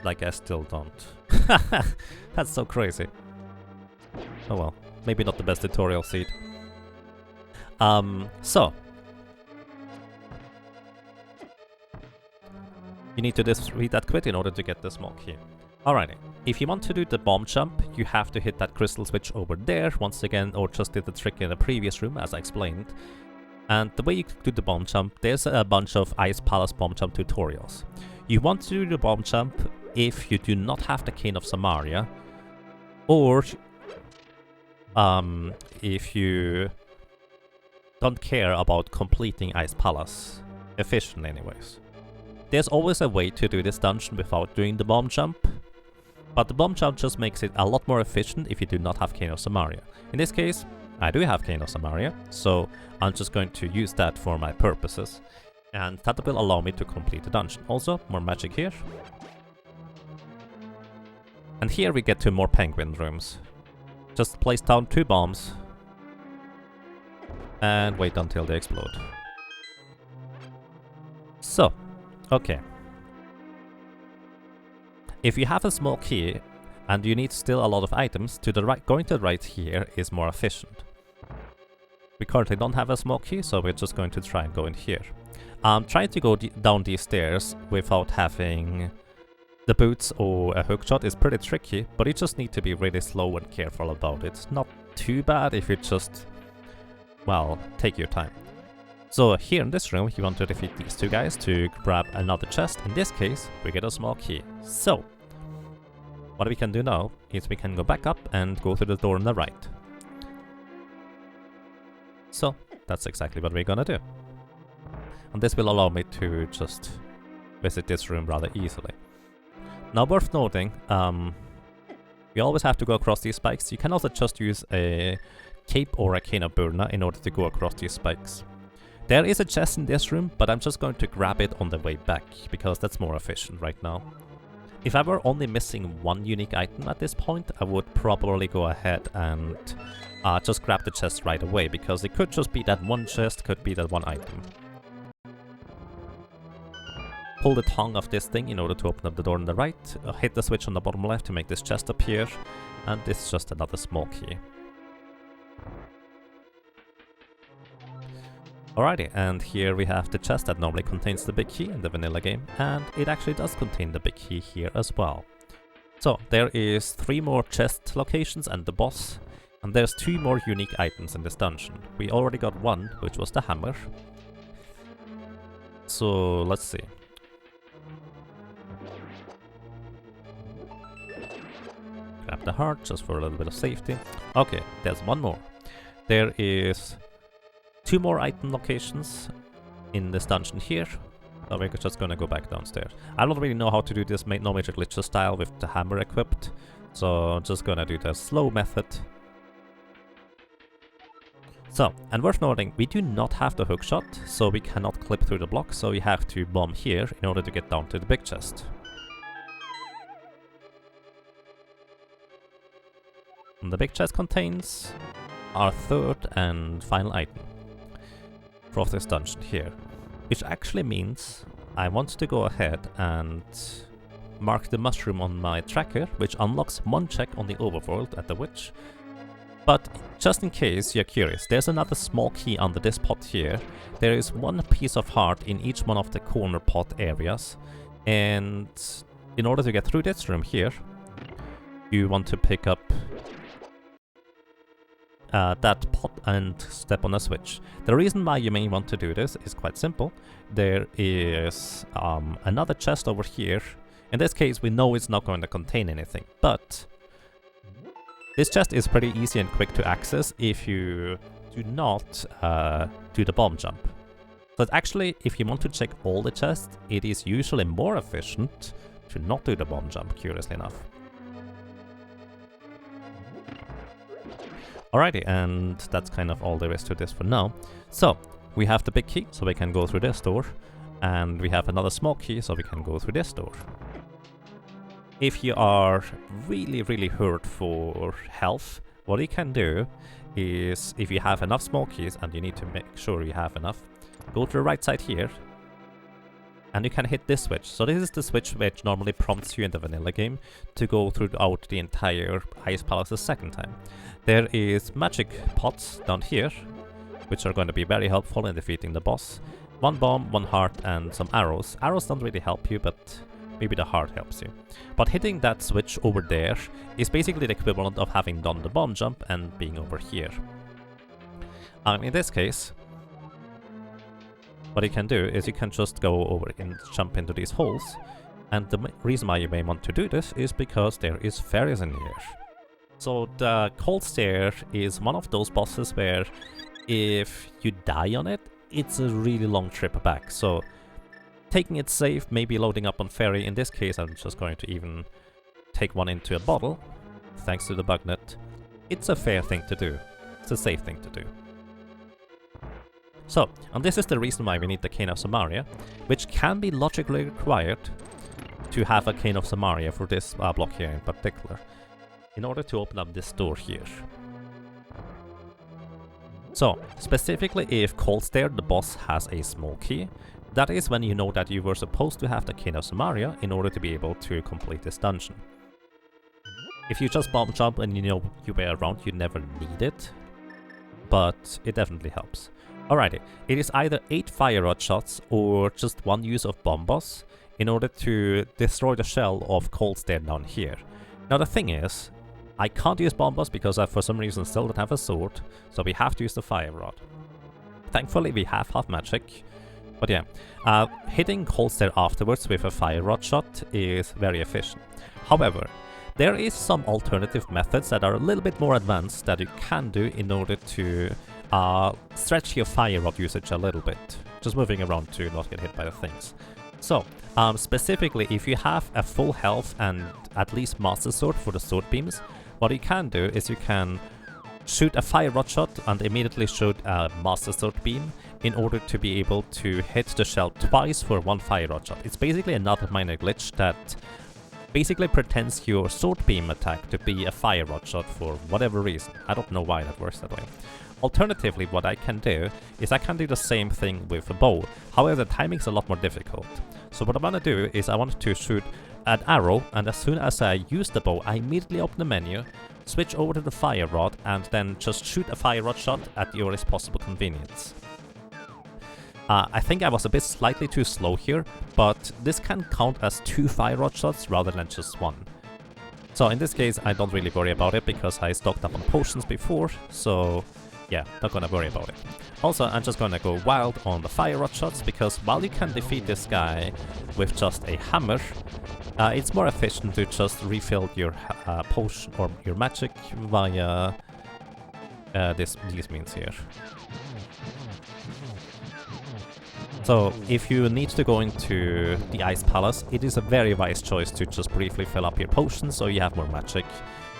Like I still don't. That's so crazy. Oh well, maybe not the best tutorial seed. So you need to just read that quit in order to get the small key. Alrighty, if you want to do the bomb jump, you have to hit that crystal switch over there once again, or just did the trick in the previous room as I explained. And the way you do the bomb jump, there's a bunch of Ice Palace bomb jump tutorials. You want to do the bomb jump if you do not have the Cane of Samaria, or if you don't care about completing Ice Palace efficiently anyways. There's always a way to do this dungeon without doing the bomb jump, but the bomb jump just makes it a lot more efficient if you do not have Cane of Samaria. In this case, I do have Cane of Samaria, so I'm just going to use that for my purposes, and that will allow me to complete the dungeon. Also, more magic here. And here we get to more penguin rooms. Just place down 2 bombs and wait until they explode. So, okay. If you have a small key and you need still a lot of items, to the right, going to the right here is more efficient. We currently don't have a small key, so we're just going to try and go in here. Trying to go down these stairs without having the boots or a hookshot is pretty tricky, but you just need to be really slow and careful about it. Not too bad if you just, well, take your time. So here in this room, you want to defeat these 2 guys to grab another chest. In this case, we get a small key. So, what we can do now is we can go back up and go through the door on the right. So, that's exactly what we're gonna do. And this will allow me to just visit this room rather easily. Now, worth noting, you always have to go across these spikes. You can also just use a cape or a cane of Burna in order to go across these spikes. There is a chest in this room, but I'm just going to grab it on the way back, because that's more efficient right now. If I were only missing 1 unique item at this point, I would probably go ahead and just grab the chest right away, because it could just be that 1 chest, could be that 1 item. Pull the tongue of this thing in order to open up the door on the right, hit the switch on the bottom left to make this chest appear, and this is just another small key. Alrighty, and here we have the chest that normally contains the big key in the vanilla game, and it actually does contain the big key here as well. So, there is 3 more chest locations and the boss, and there's 2 more unique items in this dungeon. We already got 1, which was the hammer. So, let's see. Grab the heart, just for a little bit of safety. Okay, there's 1 more. There is 2 more item locations in this dungeon here. So we're just gonna go back downstairs. I don't really know how to do this no major glitches style with the hammer equipped, so I'm just gonna do the slow method. So, and worth noting, we do not have the hookshot, so we cannot clip through the block, so you have to bomb here in order to get down to the big chest. And the big chest contains our 3rd and final item for this dungeon here, which actually means I want to go ahead and mark the mushroom on my tracker, which unlocks 1 check on the overworld at the witch. But just in case you're curious, there's another small key under this pot here. There is 1 piece of heart in each one of the corner pot areas, and in order to get through this room here, you want to pick up that pot and step on a switch. The reason why you may want to do this is quite simple. There is another chest over here. In this case, we know it's not going to contain anything, but this chest is pretty easy and quick to access if you do not do the bomb jump. But actually, if you want to check all the chests, it is usually more efficient to not do the bomb jump, curiously enough. Alrighty, and that's kind of all there is to this for now. So, we have the big key, so we can go through this door. And we have another small key, so we can go through this door. If you are really hurt for health, what you can do is, if you have enough small keys, and you need to make sure you have enough, go to the right side here, and you can hit this switch. So this is the switch which normally prompts you in the vanilla game to go throughout the entire Ice Palace a second time. There is magic pots down here, which are going to be very helpful in defeating the boss. 1 bomb, 1 heart, and some arrows. Arrows don't really help you, but maybe the heart helps you. But hitting that switch over there is basically the equivalent of having done the bomb jump and being over here. In this case, what you can do is you can just go over and jump into these holes, and the reason why you may want to do this is because there is fairies in here. So the cold stair is one of those bosses where if you die on it, it's a really long trip back. So taking it safe, maybe loading up on fairy. In this case, I'm just going to even take one into a bottle, thanks to the bug net. It's a fair thing to do. It's a safe thing to do. So, and this is the reason why we need the Cane of Samaria, which can be logically required to have a Cane of Samaria for this block here in particular, in order to open up this door here. So, specifically if Cold Stair, the boss, has a small key, that is when you know that you were supposed to have the Cane of Samaria in order to be able to complete this dungeon. If you just bomb jump and you know you were around, you never need it, but it definitely helps. Alrighty, it is either 8 fire rod shots or just 1 use of bombos in order to destroy the shell of Cold Stair down here. Now the thing is, I can't use bombos because I for some reason still don't have a sword, so we have to use the fire rod. Thankfully we have half magic, but yeah, hitting Cold Stair afterwards with a fire rod shot is very efficient. However, there is some alternative methods that are a little bit more advanced that you can do in order to stretch your fire rod usage a little bit, just moving around to not get hit by the things. So, specifically if you have a full health and at least Master Sword for the sword beams, what you can do is you can shoot a fire rod shot and immediately shoot a Master Sword beam in order to be able to hit the shell twice for 1 fire rod shot. It's basically another minor glitch that basically pretends your sword beam attack to be a fire rod shot for whatever reason. I don't know why that works that way. Alternatively, what I can do is I can do the same thing with a bow. However, the timing's a lot more difficult. So what I want to do is I want to shoot an arrow, and as soon as I use the bow, I immediately open the menu, switch over to the fire rod, and then just shoot a fire rod shot at the earliest possible convenience. I think I was a bit slightly too slow here, but this can count as 2 fire rod shots rather than just 1. So in this case, I don't really worry about it because I stocked up on potions before, so yeah, not gonna worry about it. Also, I'm just gonna go wild on the fire rod shots, because while you can defeat this guy with just a hammer, it's more efficient to just refill your potion or your magic via these means here. So, if you need to go into the Ice Palace, it is a very wise choice to just briefly fill up your potions so you have more magic,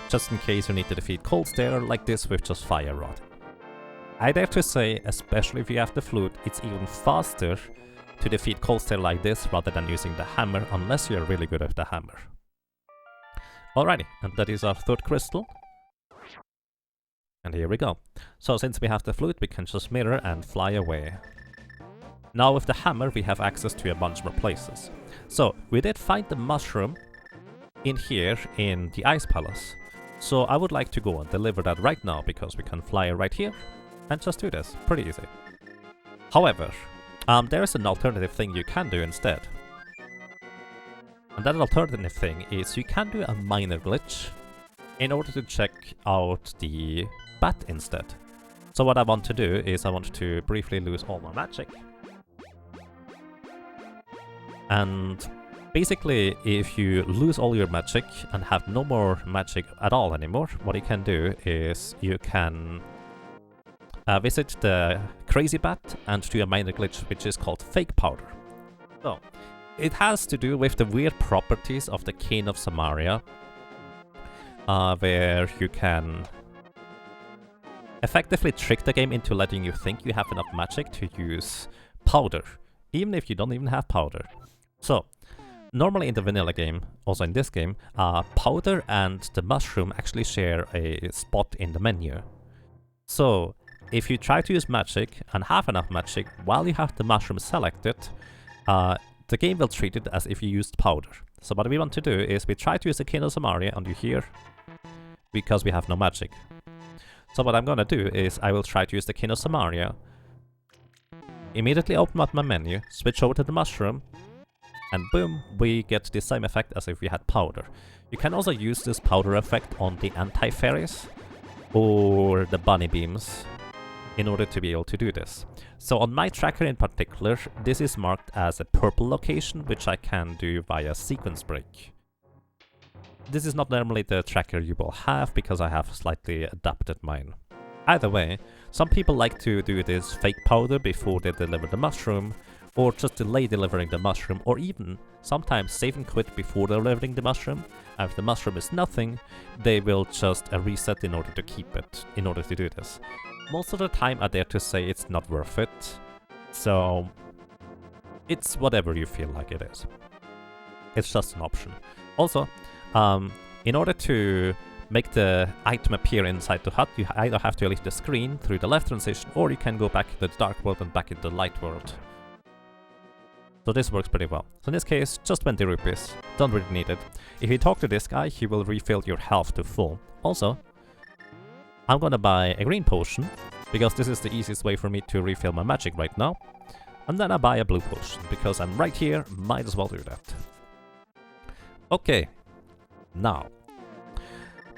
just in case you need to defeat Cold Stair like this with just fire rod. I dare to say, especially if you have the flute, it's even faster to defeat Cold Stair like this rather than using the hammer, unless you're really good at the hammer. Alrighty, and that is our 3rd crystal. And here we go. So since we have the flute, we can just mirror and fly away. Now with the hammer, we have access to a bunch more places. So we did find the mushroom in here in the Ice Palace. So I would like to go and deliver that right now, because we can fly right here and just do this. Pretty easy. However, there is an alternative thing you can do instead. And that alternative thing is you can do a minor glitch in order to check out the bat instead. So what I want to do is I want to briefly lose all my magic. And basically, if you lose all your magic and have no more magic at all anymore, what you can do is you can visit the crazy bat and do a minor glitch which is called fake powder. So, it has to do with the weird properties of the Cane of Samaria, where you can effectively trick the game into letting you think you have enough magic to use powder even if you don't even have powder. So, normally in the vanilla game, also in this game, powder and the mushroom actually share a spot in the menu. So, if you try to use magic and have enough magic while you have the mushroom selected, the game will treat it as if you used powder. So what we want to do is we try to use the King of Samaria on you here, because we have no magic. So what I'm gonna do is I will try to use the King of Samaria, immediately open up my menu, switch over to the mushroom, and boom, we get the same effect as if we had powder. You can also use this powder effect on the anti-fairies or the bunny beams in order to be able to do this. So on my tracker in particular, this is marked as a purple location, which I can do via sequence break. This is not normally the tracker you will have, because I have slightly adapted mine. Either way, some people like to do this fake powder before they deliver the mushroom, or just delay delivering the mushroom, or even sometimes save and quit before delivering the mushroom. And if the mushroom is nothing, they will just reset in order to keep it, in order to do this. Most of the time I dare to say it's not worth it, so it's whatever you feel like it is. It's just an option. Also, in order to make the item appear inside the hut, you either have to leave the screen through the left transition, or you can go back to the dark world and back into the light world. So this works pretty well. So in this case, just 20 rupees. Don't really need it. If you talk to this guy, he will refill your health to full. Also, I'm gonna buy a green potion, because this is the easiest way for me to refill my magic right now. And then I buy a blue potion, because I'm right here, might as well do that. Okay, now,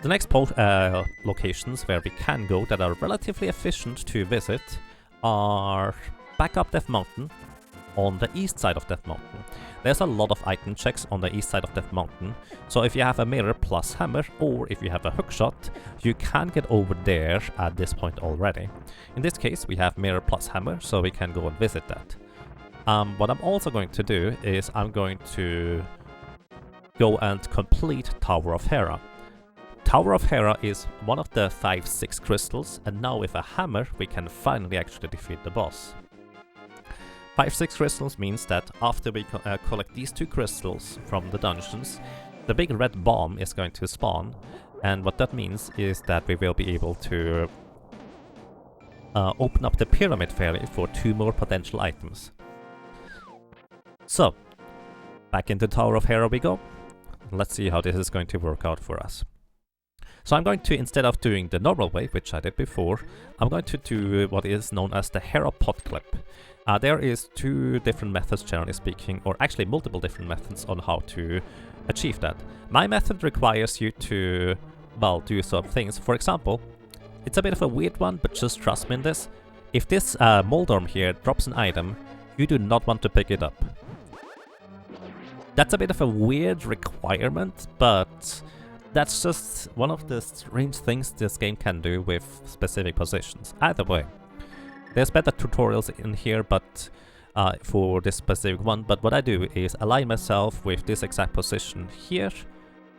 the next locations where we can go that are relatively efficient to visit are back up Death Mountain, on the east side of Death Mountain. There's a lot of item checks on the east side of Death Mountain, so if you have a mirror plus hammer, or if you have a hookshot, you can get over there at this point already. In this case, we have mirror plus hammer, so we can go and visit that. What I'm also going to do is I'm going to go and complete Tower of Hera. Tower of Hera is one of the 5-6 crystals, and now with a hammer we can finally actually defeat the boss. 5-6 crystals means that after we collect these 2 crystals from the dungeons, the big red bomb is going to spawn, and what that means is that we will be able to open up the Pyramid Fairy for 2 more potential items. So, back into Tower of Hera we go. Let's see how this is going to work out for us. So I'm going to, instead of doing the normal way, which I did before, I'm going to do what is known as the Hera pot clip. There is 2 different methods, generally speaking, or actually multiple different methods on how to achieve that. My method requires you to, well, do some things. For example, it's a bit of a weird one, but just trust me in this. If this Moldorm here drops an item, you do not want to pick it up. That's a bit of a weird requirement, but that's just one of the strange things this game can do with specific positions. Either way, there's better tutorials in here, but for this specific one, but what I do is align myself with this exact position here,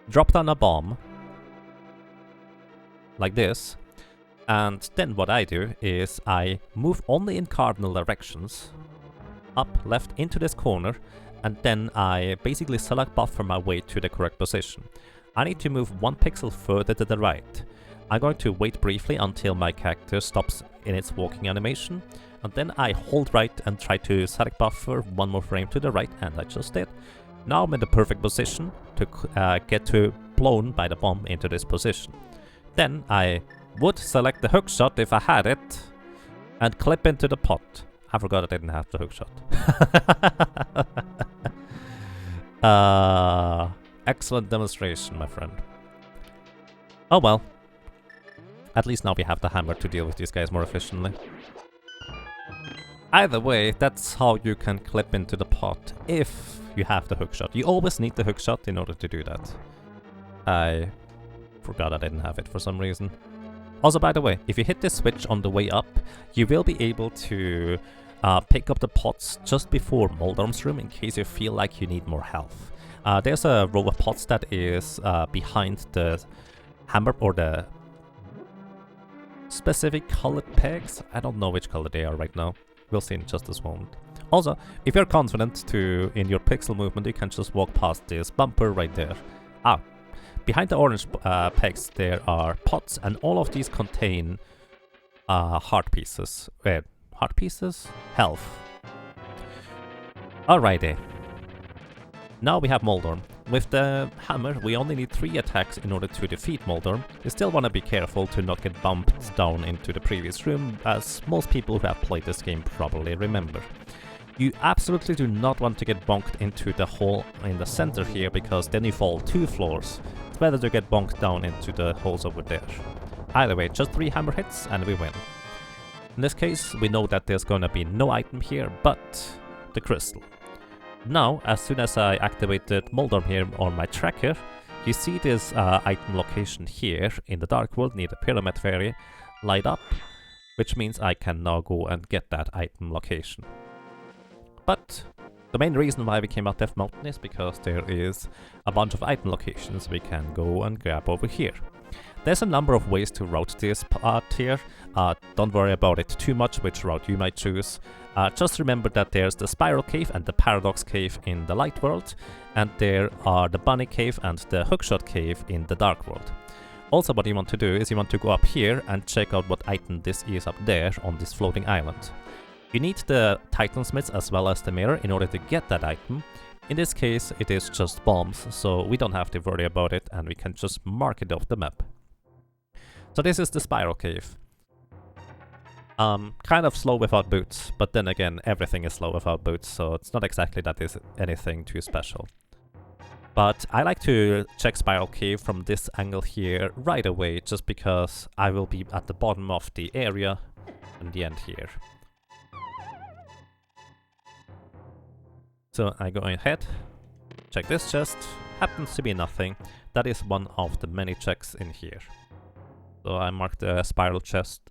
drop down a bomb, like this, and then what I do is I move only in cardinal directions, up, left, into this corner, and then I basically select buffer my way to the correct position. I need to move 1 pixel further to the right. I'm going to wait briefly until my character stops in its walking animation, and then I hold right and try to select buffer 1 more frame to the right, and I just did. Now I'm in the perfect position to get blown by the bomb into this position. Then I would select the hookshot if I had it, and clip into the pot. I forgot I didn't have the hookshot. Excellent demonstration, my friend. Oh well. At least now we have the hammer to deal with these guys more efficiently. Either way, that's how you can clip into the pot if you have the hookshot. You always need the hookshot in order to do that. I forgot I didn't have it for some reason. Also, by the way, if you hit this switch on the way up, you will be able to pick up the pots just before Moldorm's room in case you feel like you need more health. There's a row of pots that is behind the hammer or the specific colored pegs. I don't know which color they are right now. We'll see in just this moment. Also, if you're confident in your pixel movement, you can just walk past this bumper right there. Behind the orange pegs there are pots, and all of these contain heart pieces. Heart pieces? Health. Alrighty. Now we have Moldorm. With the hammer, we only need 3 attacks in order to defeat Moldorm. You still want to be careful to not get bumped down into the previous room, as most people who have played this game probably remember. You absolutely do not want to get bonked into the hole in the center here, because then you fall 2 floors. It's better to get bonked down into the holes over there. Either way, just 3 hammer hits and we win. In this case, we know that there's gonna be no item here, but the crystal. Now, as soon as I activated Moldorm here on my tracker, you see this item location here in the Dark World near the Pyramid Fairy light up, which means I can now go and get that item location. But the main reason why we came out Death Mountain is because there is a bunch of item locations we can go and grab over here. There's a number of ways to route this part here. Don't worry about it too much which route you might choose. Just remember that there's the Spiral Cave and the Paradox Cave in the Light World, and there are the Bunny Cave and the Hookshot Cave in the Dark World. Also, what you want to do is you want to go up here and check out what item this is up there on this floating island. You need the Titansmiths as well as the Mire in order to get that item. In this case, it is just bombs, so we don't have to worry about it and we can just mark it off the map. So this is the Spiral Cave. Kind of slow without boots, but then again, everything is slow without boots, so it's not exactly that is anything too special. But I like to check Spiral Cave from this angle here right away, just because I will be at the bottom of the area in the end here. So I go ahead, check this chest, happens to be nothing. That is one of the many checks in here. So I mark the spiral chest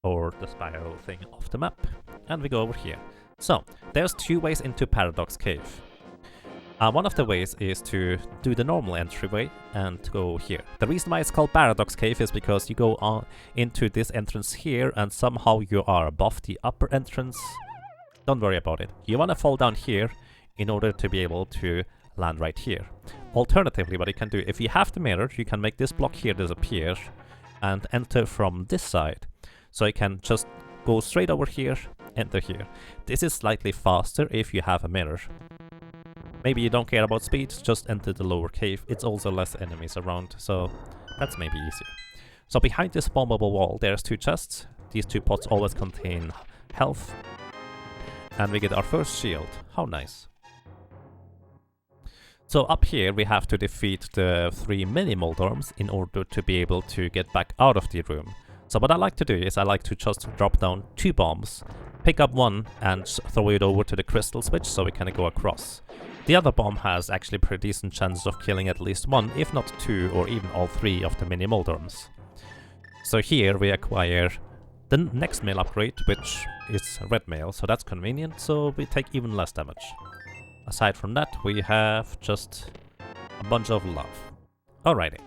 or the spiral thing off the map, and we go over here. So there's 2 ways into Paradox Cave. One of the ways is to do the normal entryway and go here. The reason why it's called Paradox Cave is because you go on into this entrance here and somehow you are above the upper entrance. Don't worry about it. You want to fall down here in order to be able to land right here. Alternatively, what you can do, if you have the mirror, you can make this block here disappear and enter from this side. So you can just go straight over here, enter here. This is slightly faster if you have a mirror. Maybe you don't care about speed, just enter the lower cave. It's also less enemies around, so that's maybe easier. So behind this bombable wall, there's 2 chests. These 2 pots always contain health. And we get our first shield. How nice. So up here we have to defeat the 3 mini Moldorms in order to be able to get back out of the room. So what I like to do is I like to just drop down 2 bombs, pick up one and throw it over to the crystal switch so we can go across. The other bomb has actually pretty decent chances of killing at least 1, if not 2 or even all 3 of the mini Moldorms. So here we acquire the next mail upgrade, which is red mail, so that's convenient, so we take even less damage. Aside from that, we have just a bunch of love. Alrighty.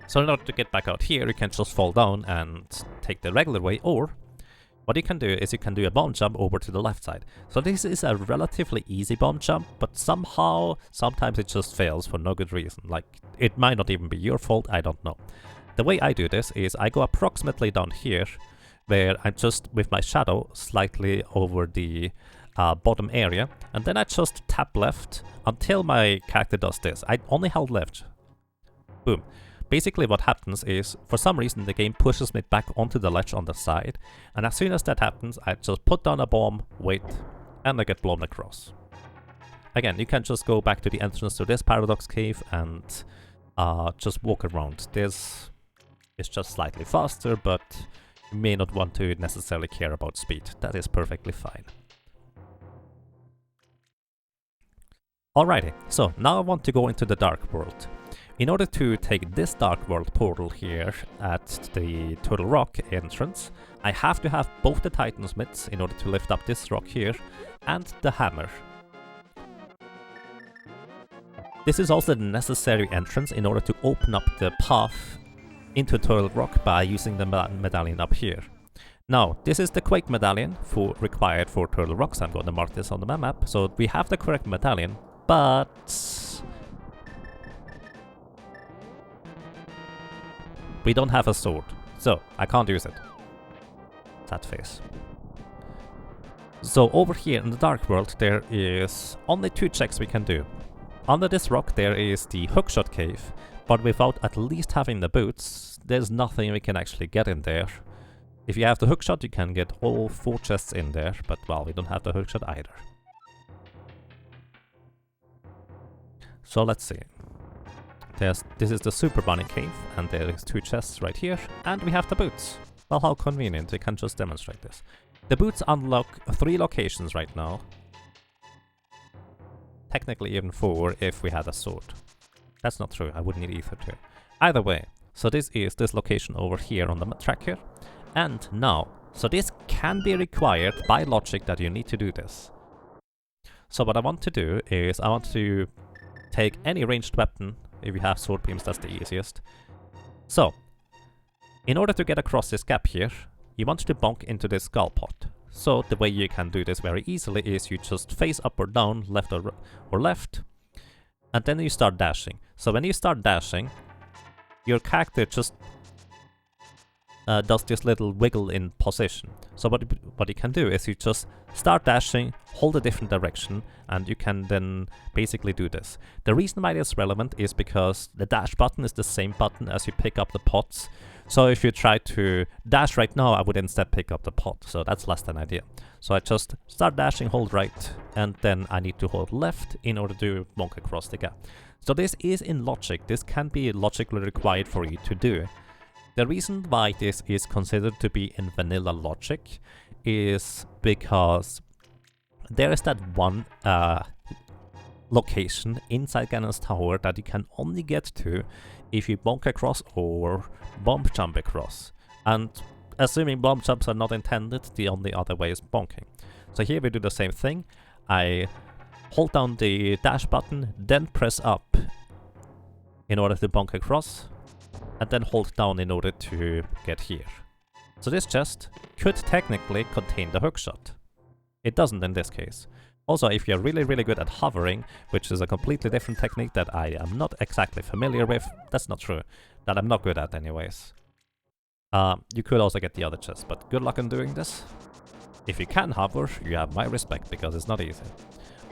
So in order to get back out here, you can just fall down and take the regular way, or what you can do is you can do a bomb jump over to the left side. So this is a relatively easy bomb jump, but somehow, sometimes it just fails for no good reason. Like, it might not even be your fault, I don't know. The way I do this is I go approximately down here, where I'm just with my shadow slightly over the bottom area, and then I just tap left until my character does this. I only held left. Boom. Basically what happens is, for some reason the game pushes me back onto the ledge on the side, and as soon as that happens I just put down a bomb, wait, and I get blown across. Again, you can just go back to the entrance to this Paradox Cave and just walk around. This is just slightly faster, but you may not want to necessarily care about speed. That is perfectly fine. Alrighty, so now I want to go into the Dark World. In order to take this Dark World portal here at the Turtle Rock entrance, I have to have both the Titansmiths in order to lift up this rock here, and the hammer. This is also the necessary entrance in order to open up the path into Turtle Rock by using the medallion up here. Now, this is the Quake medallion required for Turtle Rocks. I'm going to mark this on the map. So we have the correct medallion, but we don't have a sword, so I can't use it. That face. So over here in the Dark World, there is only 2 checks we can do. Under this rock there is the hookshot cave, but without at least having the boots, there's nothing we can actually get in there. If you have the hookshot, you can get all 4 chests in there, but well, we don't have the hookshot either. So let's see. This is the Super Bunny cave, and there is 2 chests right here, and we have the boots. Well, how convenient, we can just demonstrate this. The boots unlock 3 locations right now. Technically even 4 if we had a sword. That's not true, I would need ether too. Either way, so this is this location over here on the track here. And now, so this can be required by logic that you need to do this. So what I want to do is I want to take any ranged weapon. If you have sword beams, that's the easiest. So, in order to get across this gap here, you want to bonk into this skull pot. So the way you can do this very easily is you just face up or down, left or left, and then you start dashing. So when you start dashing, your character just does this little wiggle in position. So what you can do is you just start dashing, hold a different direction, and you can then basically do this. The reason why this is relevant is because the dash button is the same button as you pick up the pots. So if you try to dash right now, I would instead pick up the pot, so that's less than ideal. So I just start dashing, hold right, and then I need to hold left in order to bonk across the gap. So this is in logic, this can be logically required for you to do. The reason why this is considered to be in vanilla logic is because there is that one location inside Ganon's tower that you can only get to if you bonk across or bump jump across. And assuming bump jumps are not intended, the only other way is bonking. So here we do the same thing. I hold down the dash button, then press up in order to bonk across, and then hold down in order to get here. So this chest could technically contain the hookshot. It doesn't in this case. Also, if you're really good at hovering, which is a completely different technique that I am not exactly familiar with, that's not true, that I'm not good at anyways. You could also get the other chest, but good luck in doing this. If you can hover, you have my respect, because it's not easy.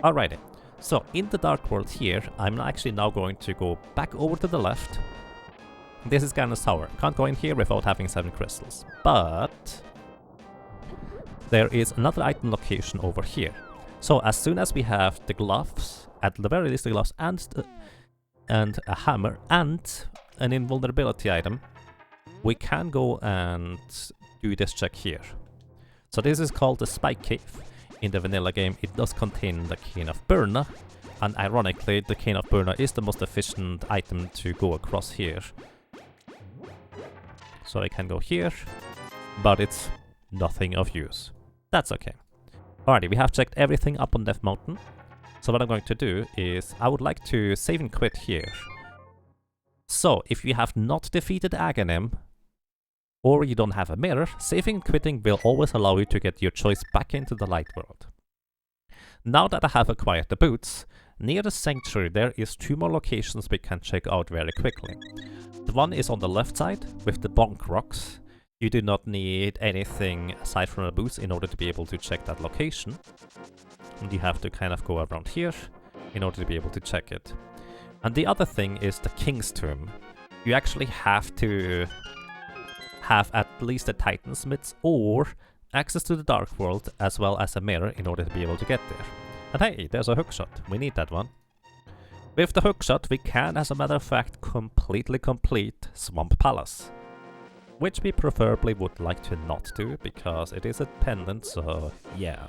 Alrighty, so in the Dark World here, I'm actually now going to go back over to the left. This is Ganon's tower. Can't go in here without having 7 crystals. But there is another item location over here. So as soon as we have the gloves, at the very least the gloves and a hammer and an invulnerability item, we can go and do this check here. So this is called the Spike Cave. In the vanilla game, it does contain the Cane of Burna, and ironically, the Cane of Burna is the most efficient item to go across here. So I can go here, but it's nothing of use. That's okay. Alrighty, we have checked everything up on Death Mountain. So what I'm going to do is, I would like to save and quit here. So, if you have not defeated Aghanim, or you don't have a mirror, saving and quitting will always allow you to get your choice back into the light world. Now that I have acquired the boots, near the sanctuary there is 2 more locations we can check out very quickly. The one is on the left side, with the bonk rocks. You do not need anything aside from a boost in order to be able to check that location. And you have to kind of go around here in order to be able to check it. And the other thing is the King's Tomb. You actually have to have at least a Titansmith or access to the Dark World as well as a mirror in order to be able to get there. And hey, there's a hookshot. We need that one. With the hookshot, we can, as a matter of fact, completely complete Swamp Palace. Which we preferably would like to not do, because it is a pendant, so yeah.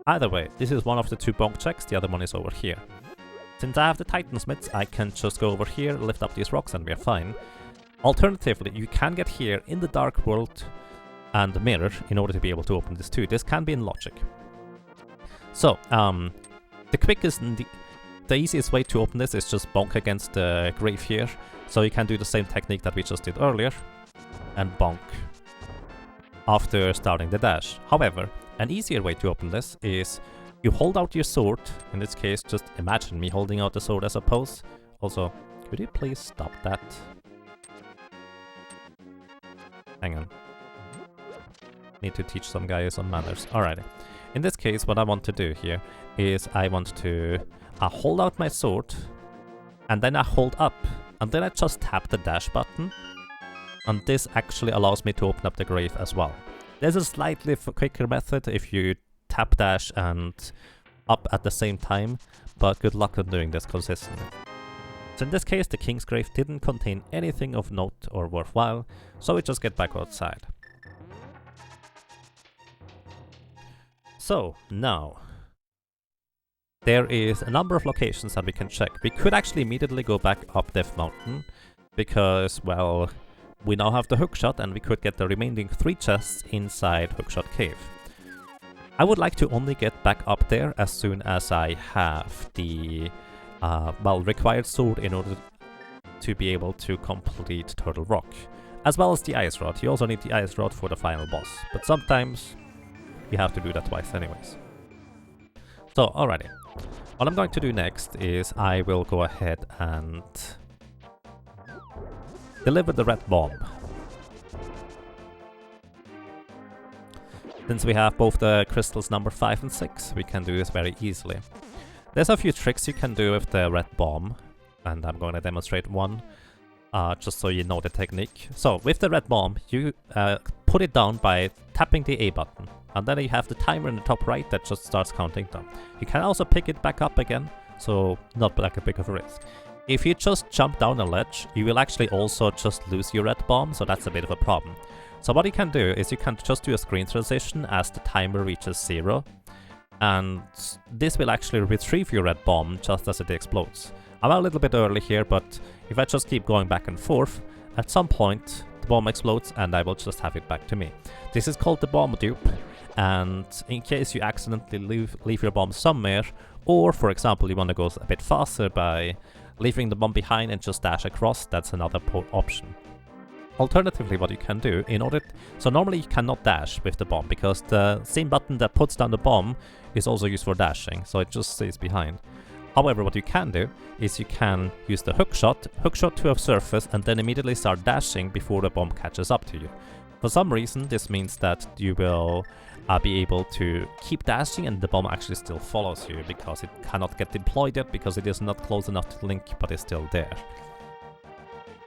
Either way, this is one of the 2 bonk checks, the other one is over here. Since I have the Titansmiths, I can just go over here, lift up these rocks, and we're fine. Alternatively, you can get here in the Dark World and the mirror in order to be able to open this too. This can be in logic. So, the quickest and the easiest way to open this is just bonk against the grave here. So you can do the same technique that we just did earlier, and bonk after starting the dash. However, an easier way to open this is you hold out your sword. In this case, just imagine me holding out the sword as a pose. Also, could you please stop that? Hang on. Need to teach some guy some manners. Alrighty. In this case, what I want to do here is I want to hold out my sword, and then I hold up, and then I just tap the dash button, and this actually allows me to open up the grave as well. There's a slightly quicker method if you tap dash and up at the same time, but good luck on doing this consistently. So in this case, the King's Grave didn't contain anything of note or worthwhile, so we just get back outside. So, now, there is a number of locations that we can check. We could actually immediately go back up Death Mountain, because, well, we now have the hookshot and we could get the remaining 3 chests inside Hookshot Cave. I would like to only get back up there as soon as I have the required sword in order to be able to complete Turtle Rock, as well as the Ice Rod. You also need the Ice Rod for the final boss, but sometimes you have to do that twice anyways. So, alrighty. What I'm going to do next is I will go ahead and deliver the red bomb. Since we have both the crystals number 5 and 6, we can do this very easily. There's a few tricks you can do with the red bomb, and I'm going to demonstrate one, just so you know the technique. So, with the red bomb, you put it down by tapping the A button, and then you have the timer in the top right that just starts counting down. You can also pick it back up again, so not like a big of a risk. If you just jump down a ledge, you will actually also just lose your red bomb, so that's a bit of a problem. So what you can do is you can just do a screen transition as the timer reaches 0, and this will actually retrieve your red bomb just as it explodes. I'm a little bit early here, but if I just keep going back and forth, at some point the bomb explodes and I will just have it back to me. This is called the bomb dupe, and in case you accidentally leave your bomb somewhere, or for example you want to go a bit faster by leaving the bomb behind and just dash across, that's another option. Alternatively, what you can do so normally you cannot dash with the bomb because the same button that puts down the bomb is also used for dashing, so it just stays behind. However, what you can do is you can use the hookshot to a surface, and then immediately start dashing before the bomb catches up to you. For some reason, this means that you will be able to keep dashing and the bomb actually still follows you because it cannot get deployed yet because it is not close enough to Link, but is still there.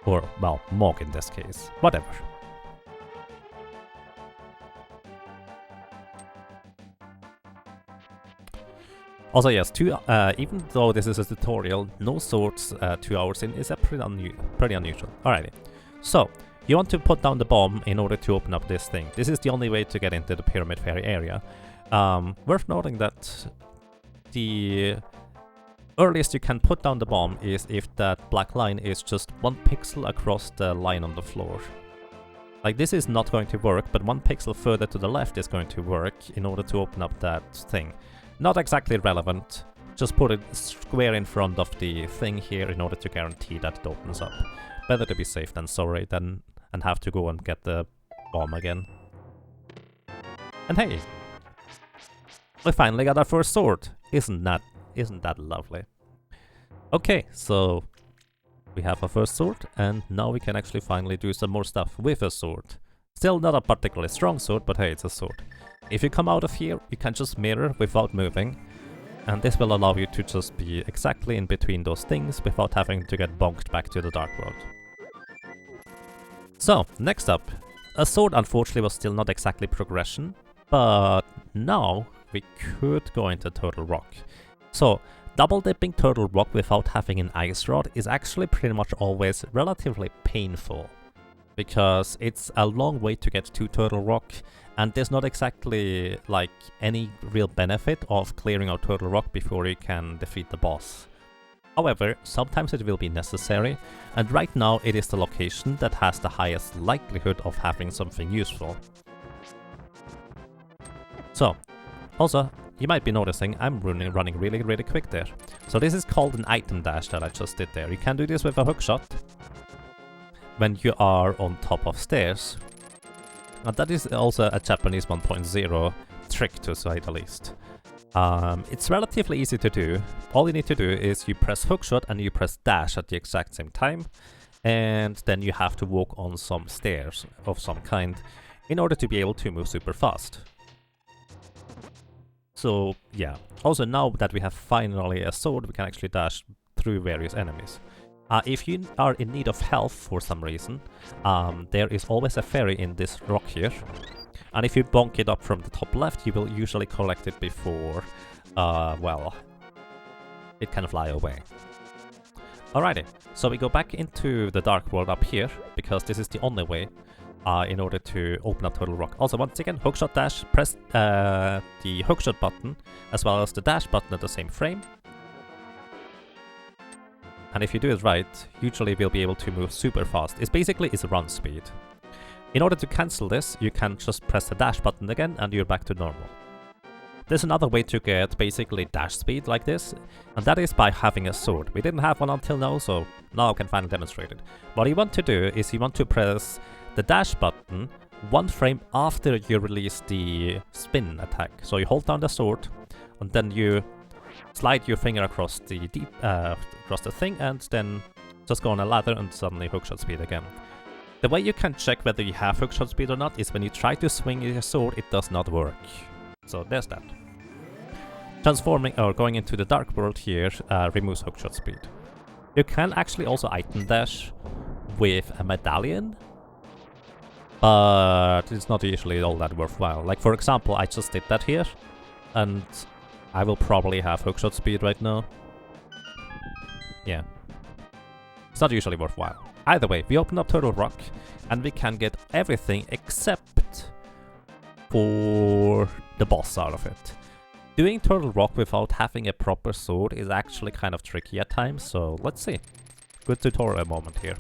Or, well, Mog in this case. Whatever. Also, yes, even though this is a tutorial, no swords 2 hours in is a pretty unusual. Alrighty. So, you want to put down the bomb in order to open up this thing. This is the only way to get into the Pyramid Fairy area. Worth noting that the earliest you can put down the bomb is if that black line is just 1 pixel across the line on the floor. Like, this is not going to work, but 1 pixel further to the left is going to work in order to open up that thing. Not exactly relevant, just put it square in front of the thing here in order to guarantee that it opens up. Better to be safe than sorry and have to go and get the bomb again. And hey! We finally got our first sword! Isn't that lovely? Okay, so we have our first sword, and now we can actually finally do some more stuff with a sword. Still not a particularly strong sword, but hey, it's a sword. If you come out of here, you can just mirror without moving, and this will allow you to just be exactly in between those things without having to get bonked back to the Dark World. So, next up, a sword unfortunately was still not exactly progression, but now we could go into Turtle Rock. So, double dipping Turtle Rock without having an Ice Rod is actually pretty much always relatively painful, because it's a long way to get to Turtle Rock, and there's not exactly like any real benefit of clearing out Turtle Rock before you can defeat the boss. However, sometimes it will be necessary, and right now it is the location that has the highest likelihood of having something useful. So, also, you might be noticing I'm running really quick there. So this is called an item dash that I just did there. You can do this with a hookshot when you are on top of stairs. And that is also a Japanese 1.0 trick, to say the least. It's relatively easy to do. All you need to do is you press hookshot and you press dash at the exact same time, and then you have to walk on some stairs of some kind in order to be able to move super fast. So yeah, also now that we have finally a sword, we can actually dash through various enemies. If you are in need of health for some reason, there is always a fairy in this rock here. And if you bonk it up from the top left, you will usually collect it before, well, it can fly away. Alrighty, so we go back into the dark world up here, because this is the only way in order to open up Total Rock. Also, once again, hookshot dash, press the hookshot button as well as the dash button at the same frame. And if you do it right, usually we'll be able to move super fast. It's basically run speed. In order to cancel this, you can just press the dash button again and you're back to normal. There's another way to get basically dash speed like this, and that is by having a sword. We didn't have one until now, so now I can finally demonstrate it. What you want to do is you want to press the dash button one frame after you release the spin attack. So you hold down the sword, and then you slide your finger across the thing, and then just go on a ladder and suddenly hookshot speed again. The way you can check whether you have hookshot speed or not is when you try to swing your sword, it does not work. So there's that. Transforming or going into the dark world here removes hookshot speed. You can actually also item dash with a medallion, but it's not usually all that worthwhile. Like for example, I just did that here, and I will probably have hookshot speed right now. Yeah. It's not usually worthwhile. Either way, we open up Total Rock, and we can get everything except for the boss out of it. Doing Total Rock without having a proper sword is actually kind of tricky at times, so let's see. Good tutorial moment here.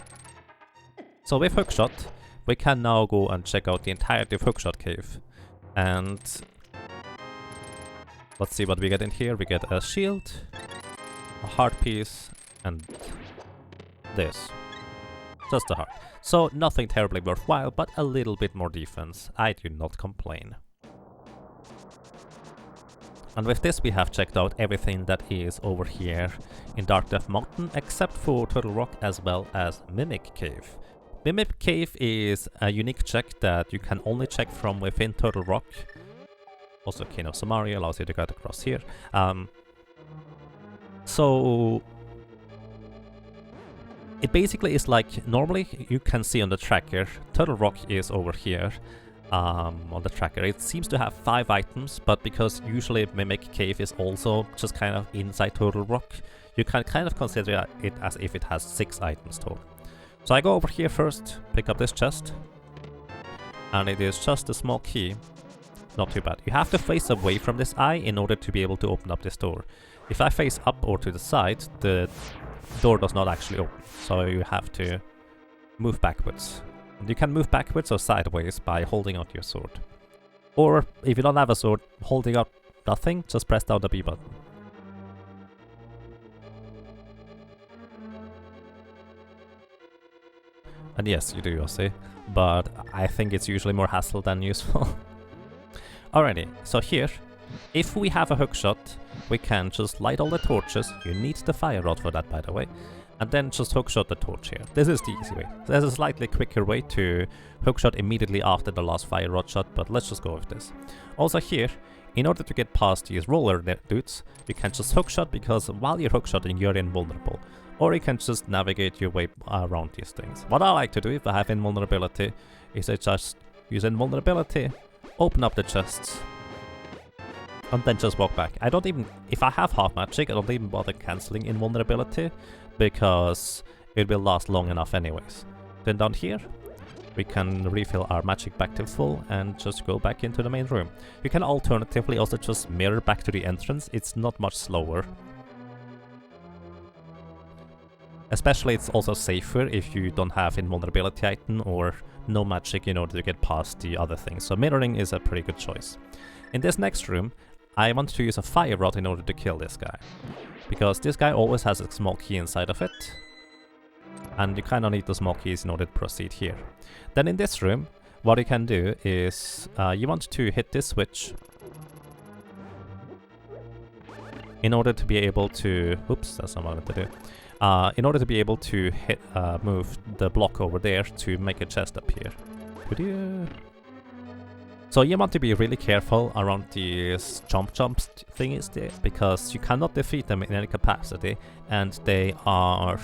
So with hookshot, we can now go and check out the entirety of Hookshot Cave. And let's see what we get in here. We get a shield, a heart piece, and this. Just a heart. So nothing terribly worthwhile, but a little bit more defense. I do not complain. And with this we have checked out everything that is over here in Dark Death Mountain, except for Turtle Rock as well as Mimic Cave. Mimic Cave is a unique check that you can only check from within Turtle Rock. Also King of Samaria allows you to get across here. So it basically is like, normally you can see on the tracker, Turtle Rock is over here on the tracker. It seems to have 5 items, but because usually Mimic Cave is also just kind of inside Turtle Rock, you can kind of consider it as if it has 6 items total. So I go over here first, pick up this chest, and it is just a small key. Not too bad. You have to face away from this eye in order to be able to open up this door. If I face up or to the side, the door does not actually open, so you have to move backwards. And you can move backwards or sideways by holding out your sword. Or, if you don't have a sword, holding out nothing, just press down the B button. And yes, you do, Yossi, but I think it's usually more hassle than useful. Alrighty, so here, if we have a hookshot, we can just light all the torches. You need the fire rod for that, by the way. And then just hookshot the torch here. This is the easy way. There's a slightly quicker way to hookshot immediately after the last fire rod shot, but let's just go with this. Also here, in order to get past these roller dudes, you can just hookshot, because while you're hookshotting, you're invulnerable. Or you can just navigate your way around these things. What I like to do if I have invulnerability is I just use invulnerability, open up the chests, and then just walk back. I don't even, if I have half magic, I don't even bother cancelling invulnerability, because it will last long enough anyways. Then down here, we can refill our magic back to full and just go back into the main room. You can alternatively also just mirror back to the entrance. It's not much slower. Especially it's also safer if you don't have invulnerability item or no magic in order to get past the other things. So mirroring is a pretty good choice. In this next room, I want to use a fire rod in order to kill this guy. Because this guy always has a small key inside of it. And you kind of need the small keys in order to proceed here. Then in this room, what you can do is you want to hit this switch in order to be able to... Oops, that's not what I wanted to do. In order to be able to move the block over there to make a chest appear. Could you... So you want to be really careful around these jumps thingies there, because you cannot defeat them in any capacity, and they are...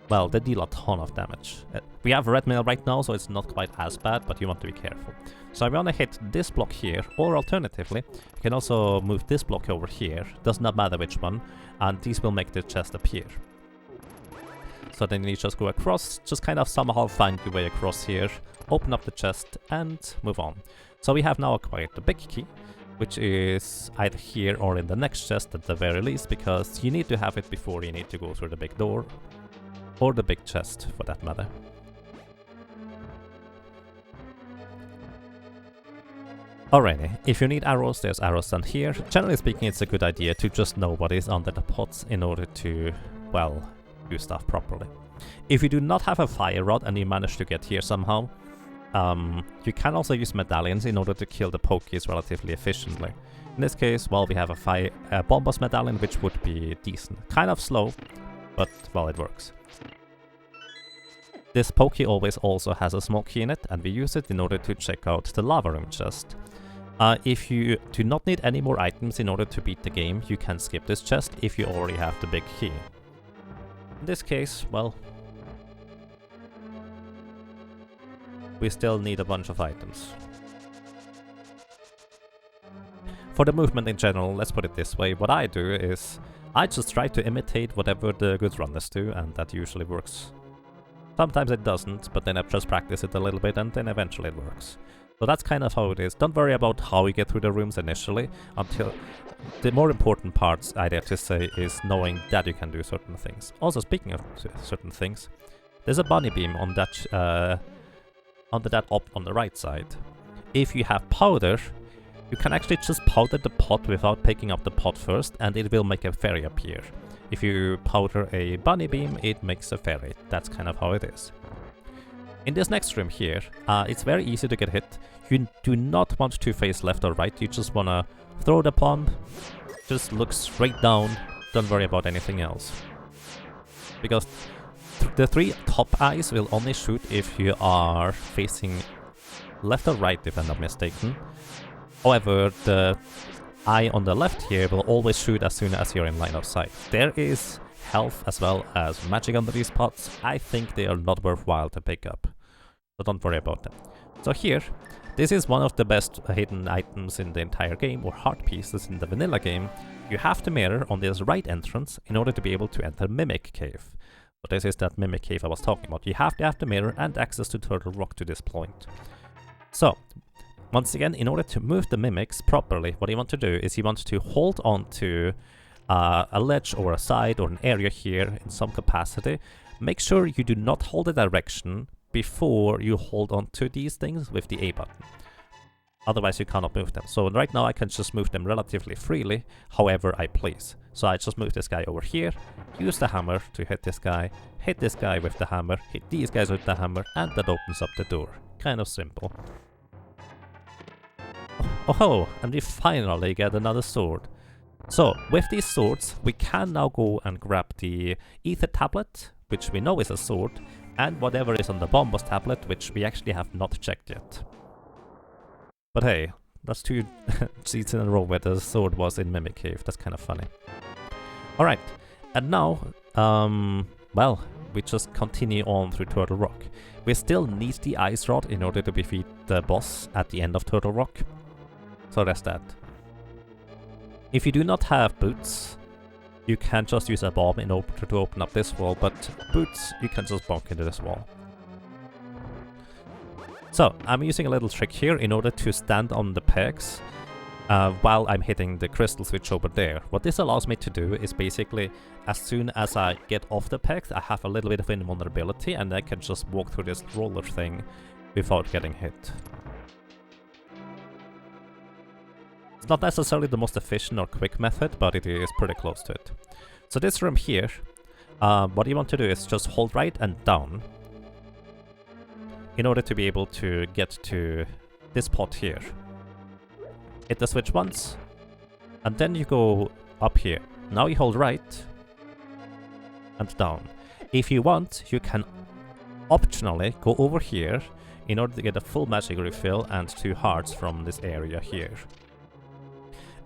Well, they deal a ton of damage. We have red mail right now, so it's not quite as bad, but you want to be careful. So I'm gonna hit this block here, or alternatively, you can also move this block over here, does not matter which one, and these will make the chest appear. So then you just go across, just kind of somehow find your way across here, open up the chest, and move on. So we have now acquired the big key, which is either here or in the next chest at the very least, because you need to have it before you need to go through the big door. Or the big chest, for that matter. Alrighty, if you need arrows, there's arrows down here. Generally speaking, it's a good idea to just know what is under the pots in order to, well, do stuff properly. If you do not have a fire rod and you manage to get here somehow, you can also use medallions in order to kill the pokies relatively efficiently. In this case, well, we have a bombos medallion, which would be decent. Kind of slow, but, well, it works. This pokey always also has a smoke key in it, and we use it in order to check out the lava room chest. If you do not need any more items in order to beat the game, you can skip this chest if you already have the big key. In this case, well, we still need a bunch of items. For the movement in general, let's put it this way, what I do is I just try to imitate whatever the good runners do, and that usually works. Sometimes it doesn't, but then I just practice it a little bit and then eventually it works. So that's kind of how it is. Don't worry about how you get through the rooms initially, until the more important parts, I dare to say, is knowing that you can do certain things. Also, speaking of certain things, there's a bunny beam on that on the right side. If you have powder, you can actually just powder the pot without picking up the pot first, and it will make a fairy appear. If you powder a bunny beam, it makes a fairy. That's kind of how it is. In this next room here, it's very easy to get hit. You do not want to face left or right, you just want to throw the bomb, just look straight down, don't worry about anything else. Because the three top eyes will only shoot if you are facing left or right, if I'm not mistaken. However, the eye on the left here will always shoot as soon as you're in line of sight. There is health as well as magic under these pots. I think they are not worthwhile to pick up, so don't worry about them. So here, this is one of the best hidden items in the entire game, or heart pieces in the vanilla game. You have the mirror on this right entrance in order to be able to enter Mimic Cave. So this is that Mimic Cave I was talking about. You have to have the mirror and access to Turtle Rock to this point. So, once again, in order to move the mimics properly, what you want to do is you want to hold on to a ledge or a side or an area here in some capacity. Make sure you do not hold the direction before you hold on to these things with the A button. Otherwise you cannot move them. So right now I can just move them relatively freely, however I please. So I just move this guy over here, use the hammer to hit this guy with the hammer, hit these guys with the hammer, and that opens up the door. Kind of simple. Oh, and we finally get another sword. So, with these swords, we can now go and grab the ether tablet, which we know is a sword, and whatever is on the bombos tablet, which we actually have not checked yet. But hey, that's 2 seats in a row where the sword was in Mimic Cave. That's kind of funny. Alright, and now, well, we just continue on through Turtle Rock. We still need the ice rod in order to defeat the boss at the end of Turtle Rock. So that's that. If you do not have boots, you can just use a bomb in order to open up this wall, but boots, you can just bonk into this wall. So, I'm using a little trick here in order to stand on the pegs while I'm hitting the crystal switch over there. What this allows me to do is basically, as soon as I get off the pegs, I have a little bit of invulnerability and I can just walk through this roller thing without getting hit. It's not necessarily the most efficient or quick method, but it is pretty close to it. So this room here, what you want to do is just hold right and down. in order to be able to get to this pot here. Hit the switch once, and then you go up here. Now you hold right and down. If you want, you can optionally go over here in order to get a full magic refill and 2 hearts from this area here.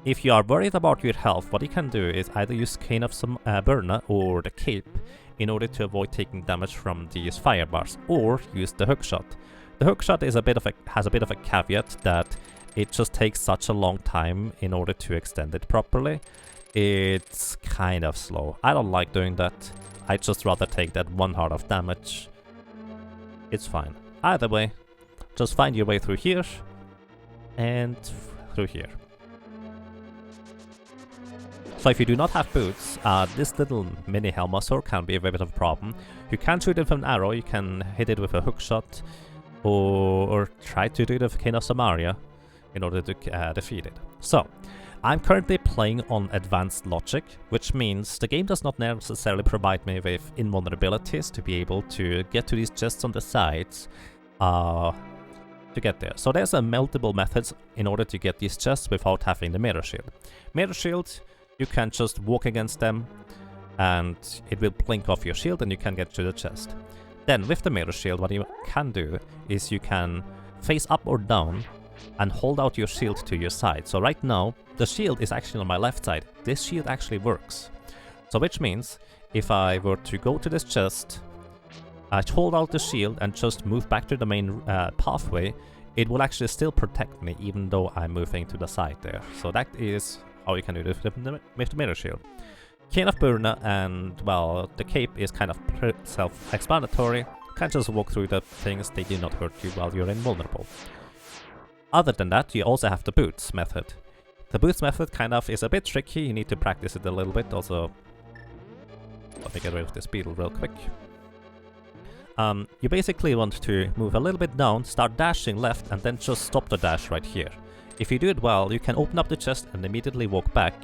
If you are worried about your health, what you can do is either use Cane of Burna or the Cape in order to avoid taking damage from these fire bars, or use the hookshot. The hookshot is has a bit of a caveat that it just takes such a long time in order to extend it properly. It's kind of slow. I don't like doing that. I'd just rather take that 1 heart of damage. It's fine. Either way, just find your way through here and through here. So if you do not have boots, this little mini Helmasaur can be a bit of a problem. You can shoot it with an arrow, you can hit it with a hookshot, or try to do it with Cane of Samaria in order to defeat it. So, I'm currently playing on advanced logic, which means the game does not necessarily provide me with invulnerabilities to be able to get to these chests on the sides to get there. So there's multiple methods in order to get these chests without having the Mire Shield. Mire Shield, you can just walk against them and it will blink off your shield and you can get to the chest. Then with the Mire Shield, what you can do is you can face up or down and hold out your shield to your side. So right now, the shield is actually on my left side. This shield actually works. So which means, if I were to go to this chest, I hold out the shield and just move back to the main pathway, it will actually still protect me even though I'm moving to the side there. So that is how you can do this with the Mire Shield. Cane of Burna and, well, the Cape is kind of self-explanatory. You can just walk through the things, they do not hurt you while you're invulnerable. Other than that, you also have the boots method. The boots method kind of is a bit tricky, you need to practice it a little bit. Also, let me get rid of this beetle real quick. You basically want to move a little bit down, start dashing left, and then just stop the dash right here. If you do it well, you can open up the chest and immediately walk back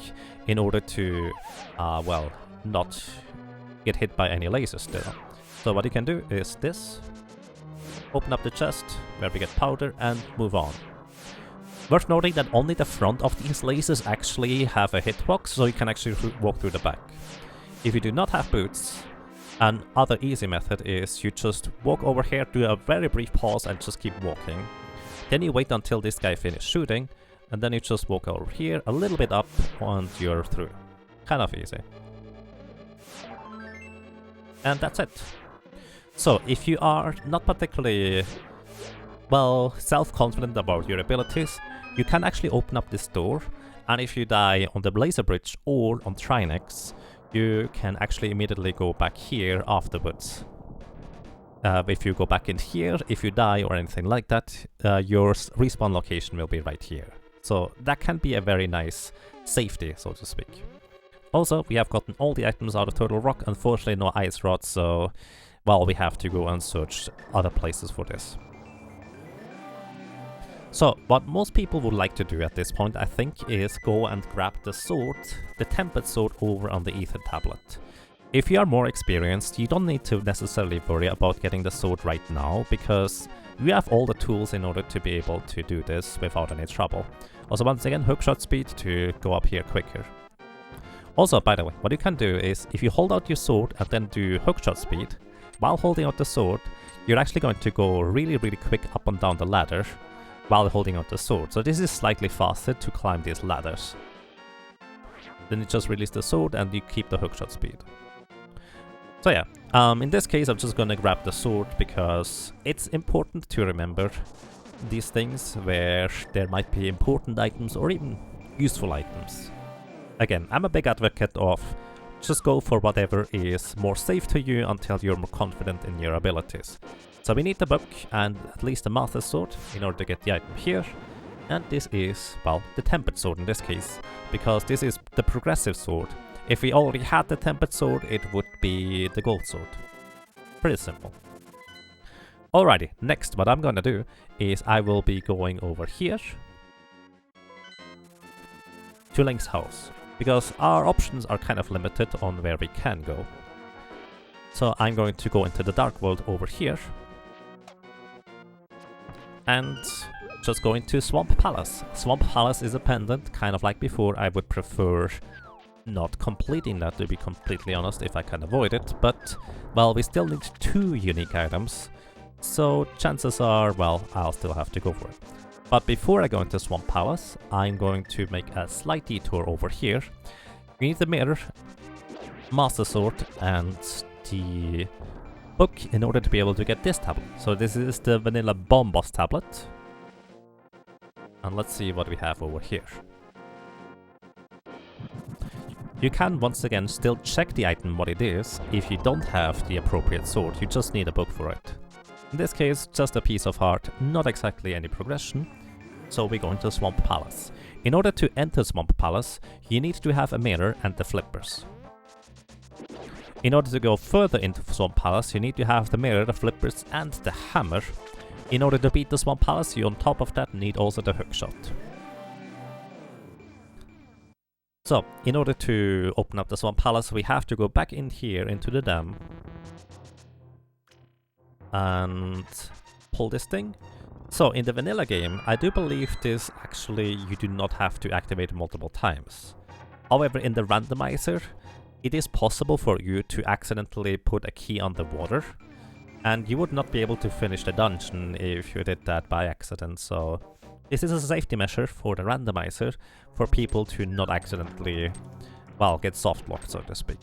in order to, well, not get hit by any lasers still. So what you can do is this. Open up the chest, where we get powder, and move on. Worth noting that only the front of these lasers actually have a hitbox, so you can actually walk through the back. If you do not have boots, another easy method is you just walk over here, do a very brief pause, and just keep walking. Then you wait until this guy finishes shooting, and then you just walk over here, a little bit up, and you're through. Kind of easy. And that's it. So, if you are not particularly, well, self-confident about your abilities, you can actually open up this door, and if you die on the Blazer Bridge or on Trinex, you can actually immediately go back here afterwards. If you go back in here, if you die or anything like that, your respawn location will be right here. So that can be a very nice safety, so to speak. Also, we have gotten all the items out of Turtle Rock, unfortunately no ice rods, so, well, we have to go and search other places for this. So, what most people would like to do at this point, I think, is go and grab the sword, the tempered sword, over on the Ether tablet. If you are more experienced, you don't need to necessarily worry about getting the sword right now, because you have all the tools in order to be able to do this without any trouble. Also, once again, hookshot speed to go up here quicker. Also, by the way, what you can do is, if you hold out your sword and then do hookshot speed, while holding out the sword, you're actually going to go really quick up and down the ladder while holding out the sword. So this is slightly faster to climb these ladders. Then you just release the sword and you keep the hookshot speed. So yeah, in this case I'm just gonna grab the sword because it's important to remember these things where there might be important items or even useful items. Again, I'm a big advocate of just go for whatever is more safe to you until you're more confident in your abilities. So we need the book and at least the Master Sword in order to get the item here. And this is, well, the Tempered Sword in this case, because this is the progressive sword. If we already had the Tempered Sword, it would be the Gold Sword. Pretty simple. Alrighty, next what I'm gonna do is I will be going over here to Link's house, because our options are kind of limited on where we can go. So I'm going to go into the Dark World over here. and just go into Swamp Palace. Swamp Palace is a pendant, kind of like before. I would prefer not completing that, to be completely honest, if I can avoid it, but, well, we still need 2 unique items, so chances are, well, I'll still have to go for it. But before I go into Swamp Palace, I'm going to make a slight detour over here. We need the Mire, Master Sword, and the book in order to be able to get this tablet. So this is the vanilla bomb boss tablet. And let's see what we have over here. You can once again still check the item what it is if you don't have the appropriate sword, you just need a book for it. In this case, just a piece of heart, not exactly any progression, so we go into Swamp Palace. In order to enter Swamp Palace, you need to have a mirror and the flippers. In order to go further into Swamp Palace, you need to have the mirror, the flippers and the hammer. In order to beat the Swamp Palace, you on top of that need also the hookshot. So, in order to open up the Swamp Palace, we have to go back in here into the dam and pull this thing. So, in the vanilla game, I do believe this actually you do not have to activate multiple times. However, in the randomizer, it is possible for you to accidentally put a key on the water, and you would not be able to finish the dungeon if you did that by accident, so this is a safety measure for the randomizer, for people to not accidentally, well, get softlocked, so to speak.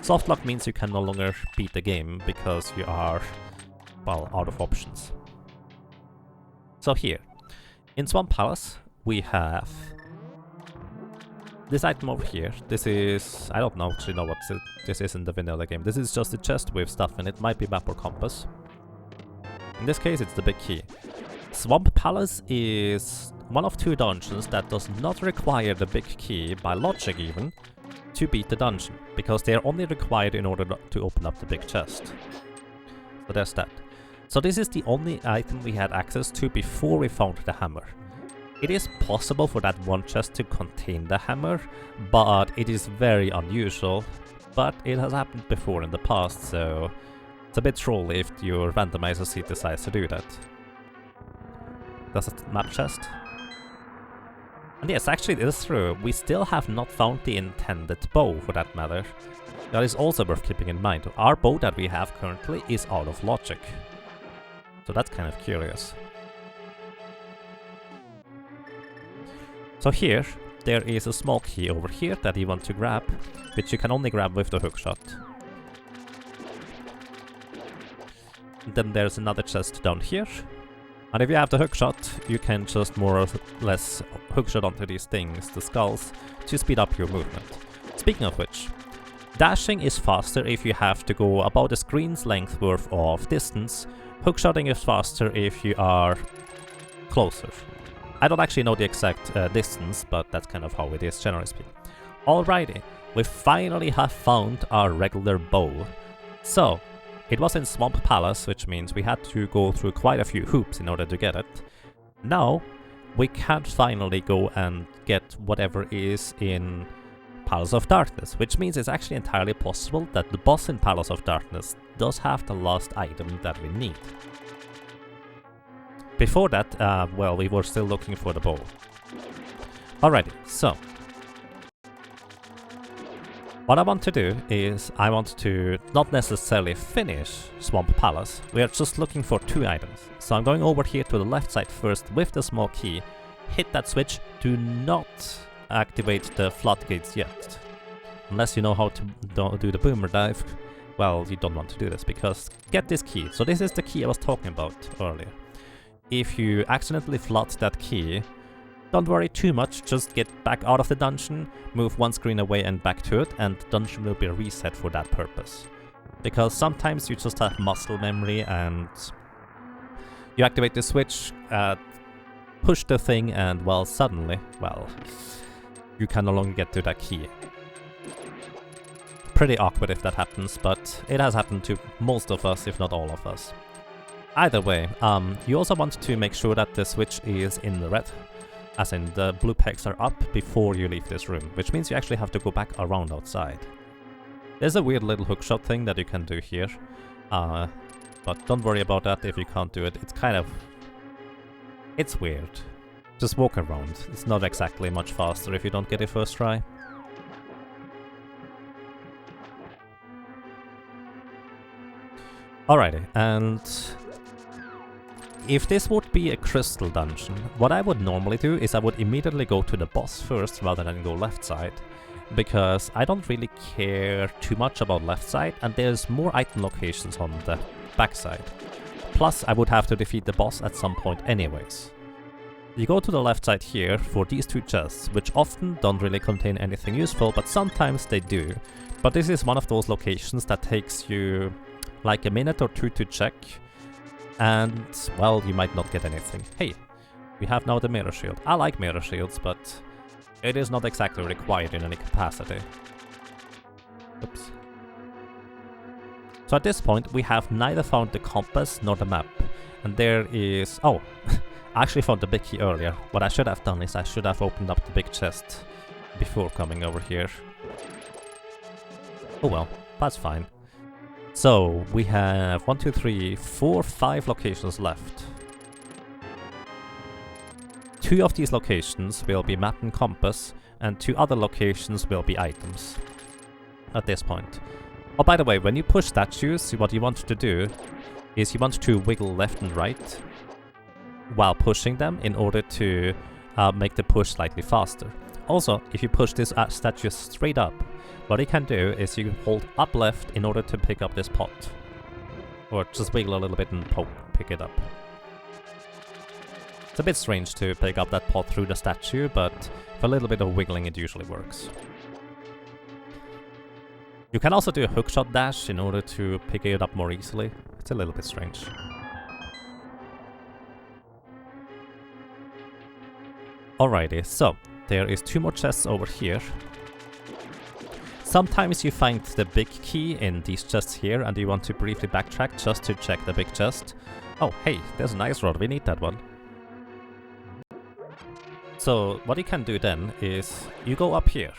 Softlock means you can no longer beat the game, because you are, well, out of options. So here, in Swamp Palace, we have this item over here. This is, I don't actually know what this is in the vanilla game. This is just a chest with stuff in it, might be map or compass. In this case, it's the big key. Swamp Palace is one of 2 dungeons that does not require the big key, by logic even, to beat the dungeon, because they are only required in order to open up the big chest. So there's that. So this is the only item we had access to before we found the hammer. It is possible for that one chest to contain the hammer, but it is very unusual. But it has happened before in the past, so it's a bit trolly if your randomizer seat decides to do that. That's a map chest. And yes, actually it is true, we still have not found the intended bow for that matter. That is also worth keeping in mind. Our bow that we have currently is out of logic. So that's kind of curious. So here, there is a small key over here that you want to grab, which you can only grab with the hookshot. Then there's another chest down here. And if you have the hookshot, you can just more or less hookshot onto these things, the skulls, to speed up your movement. Speaking of which, dashing is faster if you have to go about a screen's length worth of distance. Hookshotting is faster if you are closer. I don't actually know the exact distance, but that's kind of how it is, generally speaking. Alrighty, we finally have found our regular bow. So, it was in Swamp Palace, which means we had to go through quite a few hoops in order to get it. Now, we can finally go and get whatever is in Palace of Darkness, which means it's actually entirely possible that the boss in Palace of Darkness does have the last item that we need. Before that, well, we were still looking for the bow. Alrighty, so what I want to do is I want to not necessarily finish Swamp Palace, we are just looking for 2 items. So I'm going over here to the left side first with the small key, hit that switch, do not activate the floodgates yet. Unless you know how to do the boomer dive, well, you don't want to do this, because get this key. So this is the key I was talking about earlier. If you accidentally flood that key, don't worry too much, just get back out of the dungeon, move 1 screen away and back to it, and the dungeon will be reset for that purpose. Because sometimes you just have muscle memory and you activate the switch, push the thing, and well, suddenly, well, you can no longer get to that key. Pretty awkward if that happens, but it has happened to most of us, if not all of us. Either way, you also want to make sure that the switch is in the red, as in the blue pegs are up before you leave this room, which means you actually have to go back around outside. There's a weird little hookshot thing that you can do here, but don't worry about that if you can't do it. It's kind of It's weird. Just walk around. It's not exactly much faster if you don't get it first try. Alrighty, and if this would be a crystal dungeon, what I would normally do is I would immediately go to the boss first rather than go left side, because I don't really care too much about left side, and there's more item locations on the back side. Plus, I would have to defeat the boss at some point anyways. You go to the left side here for these two chests, which often don't really contain anything useful, but sometimes they do. But this is one of those locations that takes you like a minute or two to check, and, well, you might not get anything. Hey, we have now the mirror shield. I like mirror shields, but it is not exactly required in any capacity. Oops. So at this point, we have neither found the compass nor the map. And there is... oh, I actually found the big key earlier. What I should have done is I should have opened up the big chest before coming over here. Oh well, that's fine. So, we have 1, 2, 3, 4, 5 locations left. 2 of these locations will be map and compass, and 2 other locations will be items. At this point. Oh, by the way, when you push statues, what you want to do is you want to wiggle left and right while pushing them in order to make the push slightly faster. Also, if you push this statue straight up, what you can do is you hold up left in order to pick up this pot. Or just wiggle a little bit and pick it up. It's a bit strange to pick up that pot through the statue, but for a little bit of wiggling it usually works. You can also do a hookshot dash in order to pick it up more easily. It's a little bit strange. Alrighty, so there is 2 more chests over here. Sometimes you find the big key in these chests here and you want to briefly backtrack just to check the big chest. Oh, hey, there's an ice rod, we need that one. So, what you can do then is you go up here.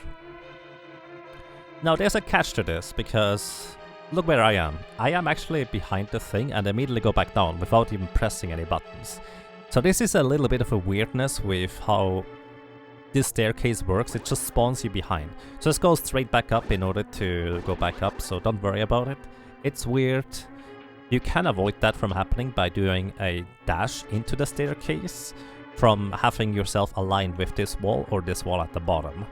Now, there's a catch to this, because look where I am. I am actually behind the thing and immediately go back down without even pressing any buttons. So this is a little bit of a weirdness with how this staircase works. It just spawns you behind. Just go straight back up in order to go back up, so don't worry about it. It's weird. You can avoid that from happening by doing a dash into the staircase, from having yourself aligned with this wall or this wall at the bottom.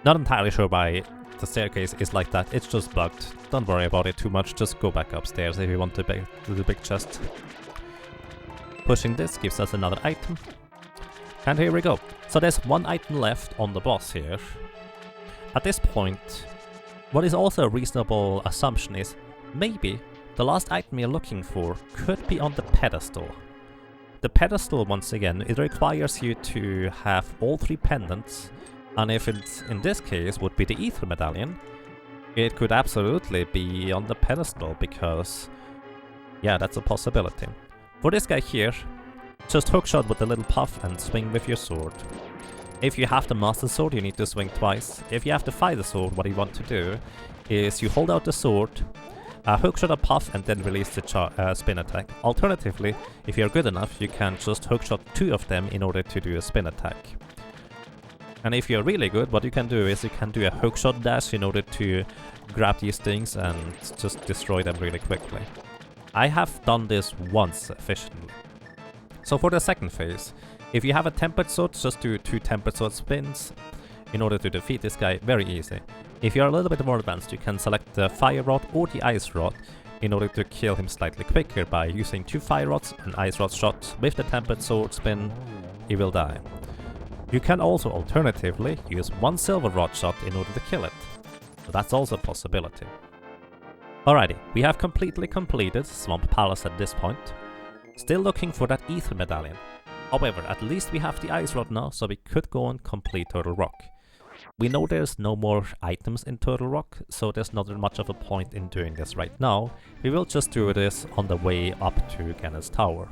Not entirely sure why the staircase is like that, it's just bugged. Don't worry about it too much, just go back upstairs if you want to do the big chest. Pushing this gives us another item. And here we go. So there's 1 item left on the boss here. At this point, what is also a reasonable assumption is maybe the last item you're looking for could be on the pedestal. The pedestal, once again, it requires you to have all 3 pendants. And if it's, in this case, would be the Ether Medallion, it could absolutely be on the pedestal, because, yeah, that's a possibility. For this guy here, just hookshot with a little puff and swing with your sword. If you have the Master Sword, you need to swing twice. If you have the Fighter Sword, what you want to do is you hold out the sword, hookshot a puff, and then release the spin attack. Alternatively, if you're good enough, you can just hookshot 2 of them in order to do a spin attack. And if you're really good, what you can do is you can do a hookshot dash in order to grab these things and just destroy them really quickly. I have done this once efficiently. So for the second phase, if you have a tempered sword, just do 2 tempered sword spins in order to defeat this guy. Very easy. If you're a little bit more advanced, you can select the fire rod or the ice rod in order to kill him slightly quicker by using 2 fire rods and ice rod shots. With the tempered sword spin, he will die. You can also alternatively use 1 silver rod shot in order to kill it. So that's also a possibility. Alrighty, we have completely completed Swamp Palace at this point. Still looking for that Ether Medallion. However, at least we have the Ice Rod now, so we could go and complete Turtle Rock. We know there's no more items in Turtle Rock, so there's not much of a point in doing this right now. We will just do this on the way up to Ganon's Tower.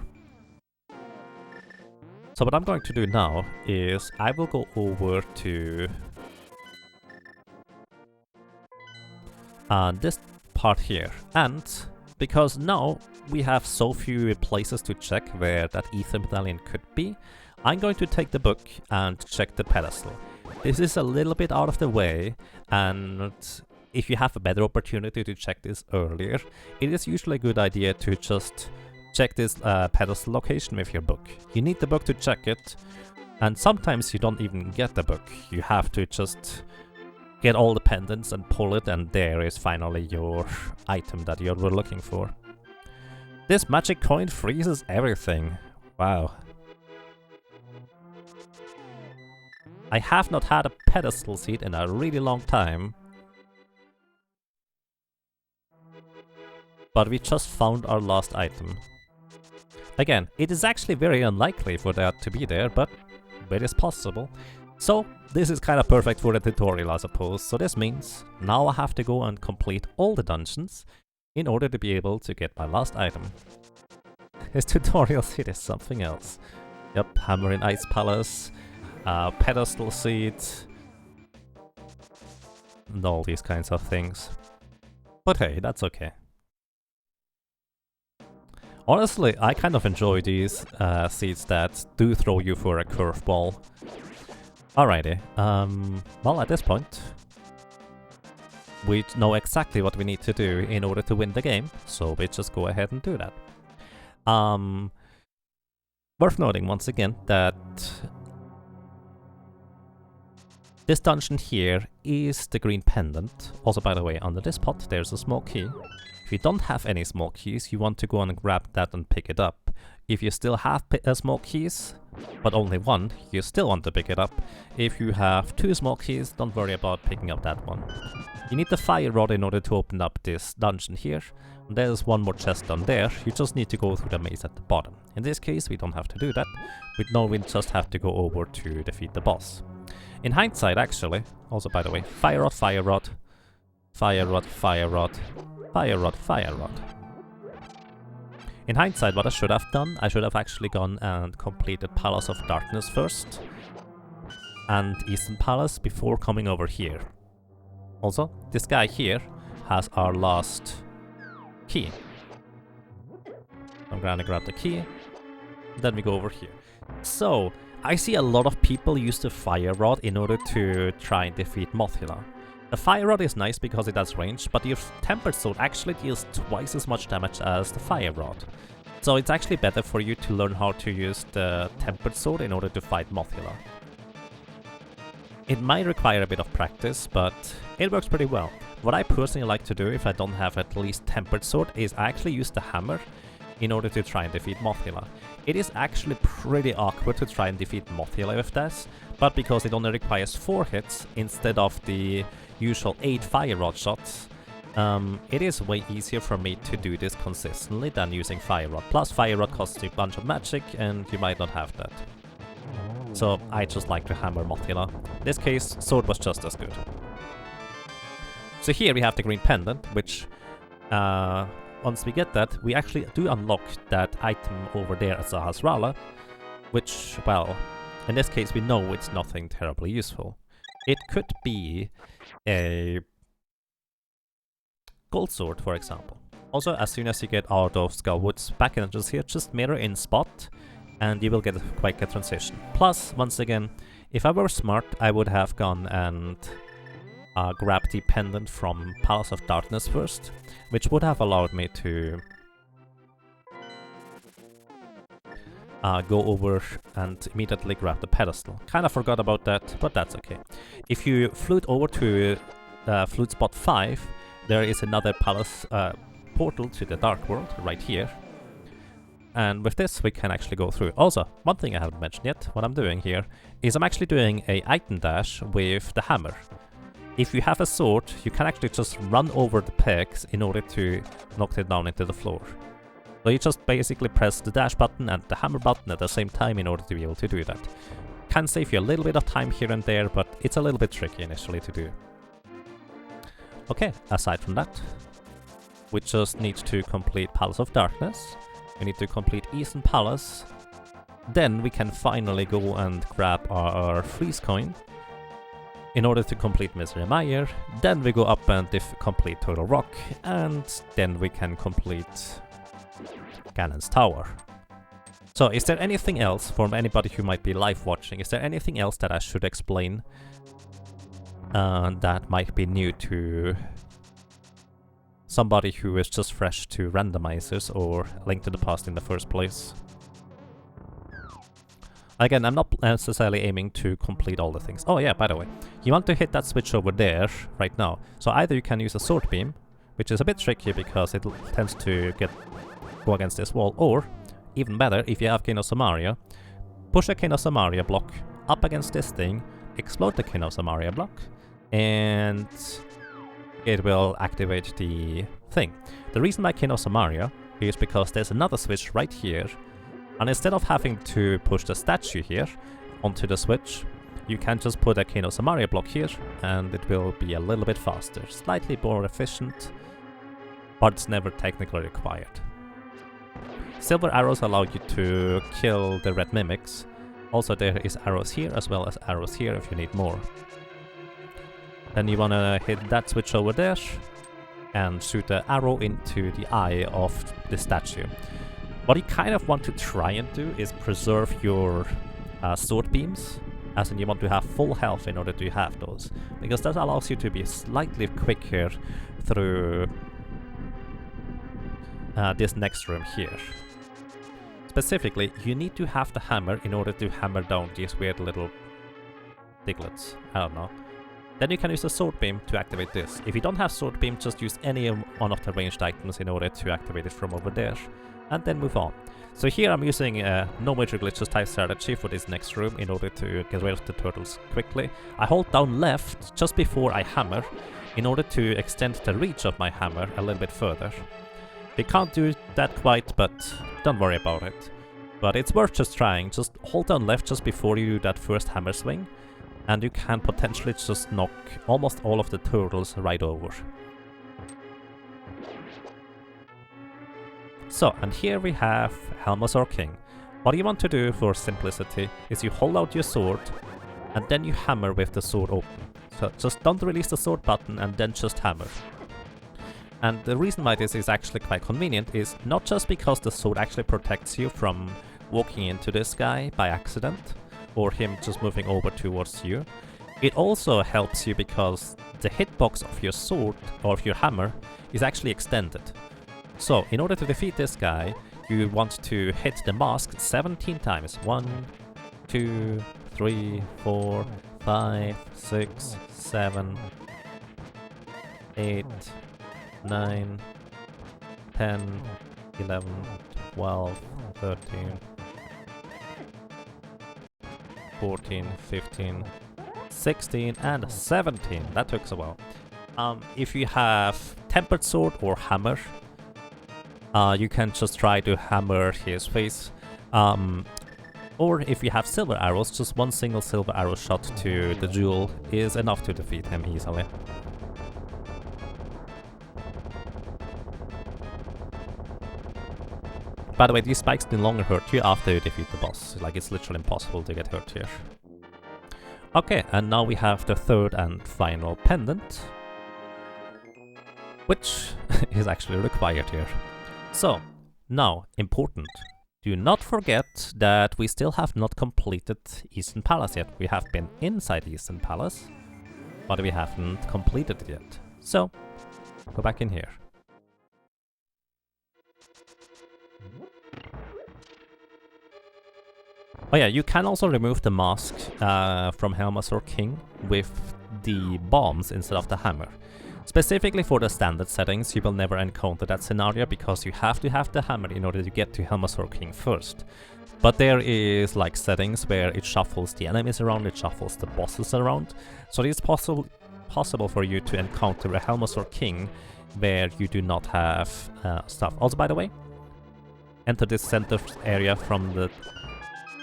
So what I'm going to do now is I will go over to this part here, and because now we have so few places to check where that ether medallion could be, I'm going to take the book and check the pedestal. This is a little bit out of the way, and if you have a better opportunity to check this earlier, it is usually a good idea to just check this pedestal location with your book. You need the book to check it, and sometimes you don't even get the book. You have to just get all the pendants and pull it, and there is finally your item that you were looking for. This magic coin freezes everything. Wow. I have not had a pedestal seat in a really long time. But we just found our last item. Again, it is actually very unlikely for that to be there, but it is possible. So, this is kind of perfect for the tutorial, I suppose. So this means now I have to go and complete all the dungeons in order to be able to get my last item. This tutorial seat is something else. Yep, hammer in Ice Palace, pedestal seat, and all these kinds of things. But hey, that's okay. Honestly, I kind of enjoy these seats that do throw you for a curveball. Alrighty, well, at this point, we know exactly what we need to do in order to win the game, so we just go ahead and do that. Worth noting once again that this dungeon here is the green pendant. Also, by the way, under this pot there's a small key. If you don't have any small keys, you want to go and grab that and pick it up. If you still have small keys, but only one, you still want to pick it up. If you have 2 small keys, don't worry about picking up that one. You need the fire rod in order to open up this dungeon here. There's one more chest down there, you just need to go through the maze at the bottom. In this case, we don't have to do that. We just have to go over to defeat the boss. In hindsight, actually, also by the way, fire rod, fire rod, fire rod, fire rod, fire rod, fire rod. In hindsight, what I should have done, I should have actually gone and completed Palace of Darkness first, and Eastern Palace before coming over here. Also, this guy here has our last key. I'm gonna grab the key, then we go over here. So, I see a lot of people use the fire rod in order to try and defeat Mothula. The fire rod is nice because it has range, but your tempered sword actually deals twice as much damage as the fire rod. So it's actually better for you to learn how to use the tempered sword in order to fight Mothula. It might require a bit of practice, but it works pretty well. What I personally like to do if I don't have at least tempered sword is I actually use the hammer in order to try and defeat Mothula. It is actually pretty awkward to try and defeat Mothula with this, but because it only requires 4 hits instead of the usual 8 fire rod shots, it is way easier for me to do this consistently than using fire rod. Plus fire rod costs you a bunch of magic and you might not have that. So I just like to hammer Mothula. In this case, sword was just as good. So here we have the green pendant, which once we get that, we actually do unlock that item over there as a Hasrala, which, well, in this case we know it's nothing terribly useful. It could be a gold sword, for example. Also, as soon as you get out of Skullwood's back entrance here, just mirror in spot, and you will get quite a transition. Plus, once again, if I were smart, I would have gone and grabbed the pendant from Palace of Darkness first, which would have allowed me to go over and immediately grab the pedestal. Kinda forgot about that, but that's okay. If you flute over to flute spot 5, there is another palace portal to the Dark World right here. And with this, we can actually go through. Also, one thing I haven't mentioned yet, what I'm doing here, is I'm actually doing a item dash with the hammer. If you have a sword, you can actually just run over the pegs in order to knock it down into the floor. So you just basically press the dash button and the hammer button at the same time in order to be able to do that. Can save you a little bit of time here and there, but it's a little bit tricky initially to do. Okay, aside from that, we just need to complete Palace of Darkness. We need to complete Eastern Palace. Then we can finally go and grab our freeze coin in order to complete Mire. Then we go up and complete Total Rock, and then we can complete Ganon's tower. So, is there anything else, for anybody who might be live watching, is there anything else that I should explain that might be new to somebody who is just fresh to randomizers or Link to the Past in the first place? Again, I'm not necessarily aiming to complete all the things. Oh yeah, by the way, you want to hit that switch over there right now. So either you can use a sword beam, which is a bit tricky because it tends to go against this wall, or even better, if you have King of Samaria, push a King of Samaria block up against this thing, explode the King of Samaria block, and it will activate the thing. The reason why King of Samaria is because there's another switch right here, and instead of having to push the statue here onto the switch, you can just put a King of Samaria block here, and it will be a little bit faster. Slightly more efficient, but it's never technically required. Silver arrows allow you to kill the red mimics. Also there is arrows here as well as arrows here if you need more. Then you wanna hit that switch over there and shoot the arrow into the eye of the statue. What you kind of want to try and do is preserve your sword beams, as in you want to have full health in order to have those, because that allows you to be slightly quicker through this next room here. Specifically, you need to have the hammer in order to hammer down these weird little diglets. I don't know. Then you can use a sword beam to activate this. If you don't have sword beam, just use any one of the ranged items in order to activate it from over there, and then move on. So here I'm using no major glitches type strategy for this next room in order to get rid of the turtles quickly. I hold down left just before I hammer in order to extend the reach of my hammer a little bit further. We can't do that quite, but don't worry about it. But it's worth just trying. Just hold down left just before you do that first hammer swing, and you can potentially just knock almost all of the turtles right over. So, and here we have Helmasaur King. What you want to do for simplicity is you hold out your sword, and then you hammer with the sword open. So just don't release the sword button and then just hammer. And the reason why this is actually quite convenient is not just because the sword actually protects you from walking into this guy by accident, or him just moving over towards you. It also helps you because the hitbox of your sword, or of your hammer, is actually extended. So, in order to defeat this guy, you want to hit the mask 17 times. 1, 2, 3, 4, 5, 6, 7, 8, 9, 10, 11, 12, 13, 14, 15, 16, and 17. That took a while. If you have tempered sword or hammer, you can just try to hammer his face. Or if you have silver arrows, just one single silver arrow shot to the jewel is enough to defeat him easily. By the way, these spikes no longer hurt you after you defeat the boss. Like, it's literally impossible to get hurt here. Okay, and now we have the third and final pendant, which is actually required here. So, now, important. Do not forget that we still have not completed Eastern Palace yet. We have been inside Eastern Palace, but we haven't completed it yet. So, go back in here. Oh yeah, you can also remove the mask from Helmasaur King with the bombs instead of the hammer. Specifically for the standard settings, you will never encounter that scenario because you have to have the hammer in order to get to Helmasaur King first. But there is like settings where it shuffles the enemies around, it shuffles the bosses around, so it is possible for you to encounter a Helmasaur King where you do not have stuff. Also, by the way, enter this center area from the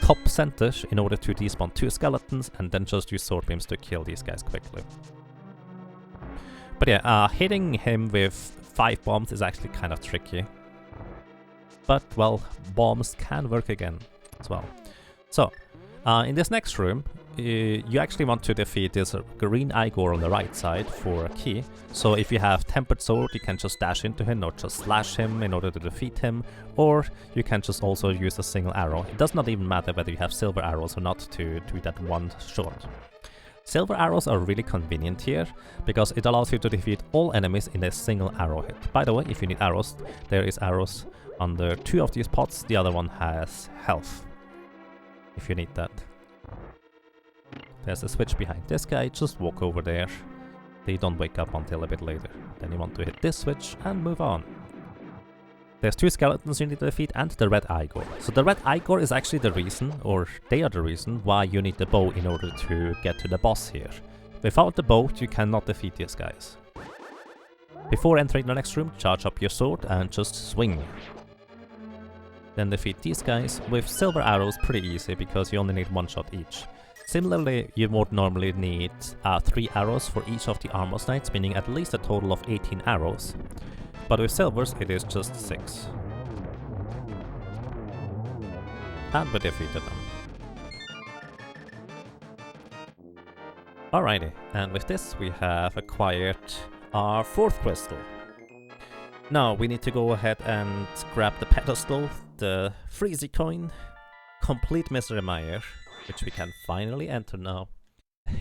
top center in order to despawn 2 skeletons, and then just use sword beams to kill these guys quickly. But yeah, hitting him with 5 bombs is actually kind of tricky. But, well, bombs can work again as well. So, in this next room, you actually want to defeat this green Igor on the right side for a key. So if you have Tempered Sword, you can just dash into him or just slash him in order to defeat him, or you can just also use a single arrow. It does not even matter whether you have silver arrows or not to do that one shot. Silver arrows are really convenient here, because it allows you to defeat all enemies in a single arrow hit. By the way, if you need arrows, there is arrows under 2 of these pots, the other one has health, if you need that. There's a switch behind this guy, just walk over there. They don't wake up until a bit later. Then you want to hit this switch and move on. There's 2 skeletons you need to defeat and the red Igor. So the red Igor is actually the reason, or they are the reason, why you need the bow in order to get to the boss here. Without the bow, you cannot defeat these guys. Before entering the next room, charge up your sword and just swing. Then defeat these guys with silver arrows pretty easy, because you only need 1 shot each. Similarly, you would normally need 3 arrows for each of the armor knights, meaning at least a total of 18 arrows. But with silvers, it is just 6. And we defeated them. Alrighty, and with this we have acquired our 4th crystal. Now we need to go ahead and grab the pedestal, the Freezy coin, complete Mr. Mire, which we can finally enter now.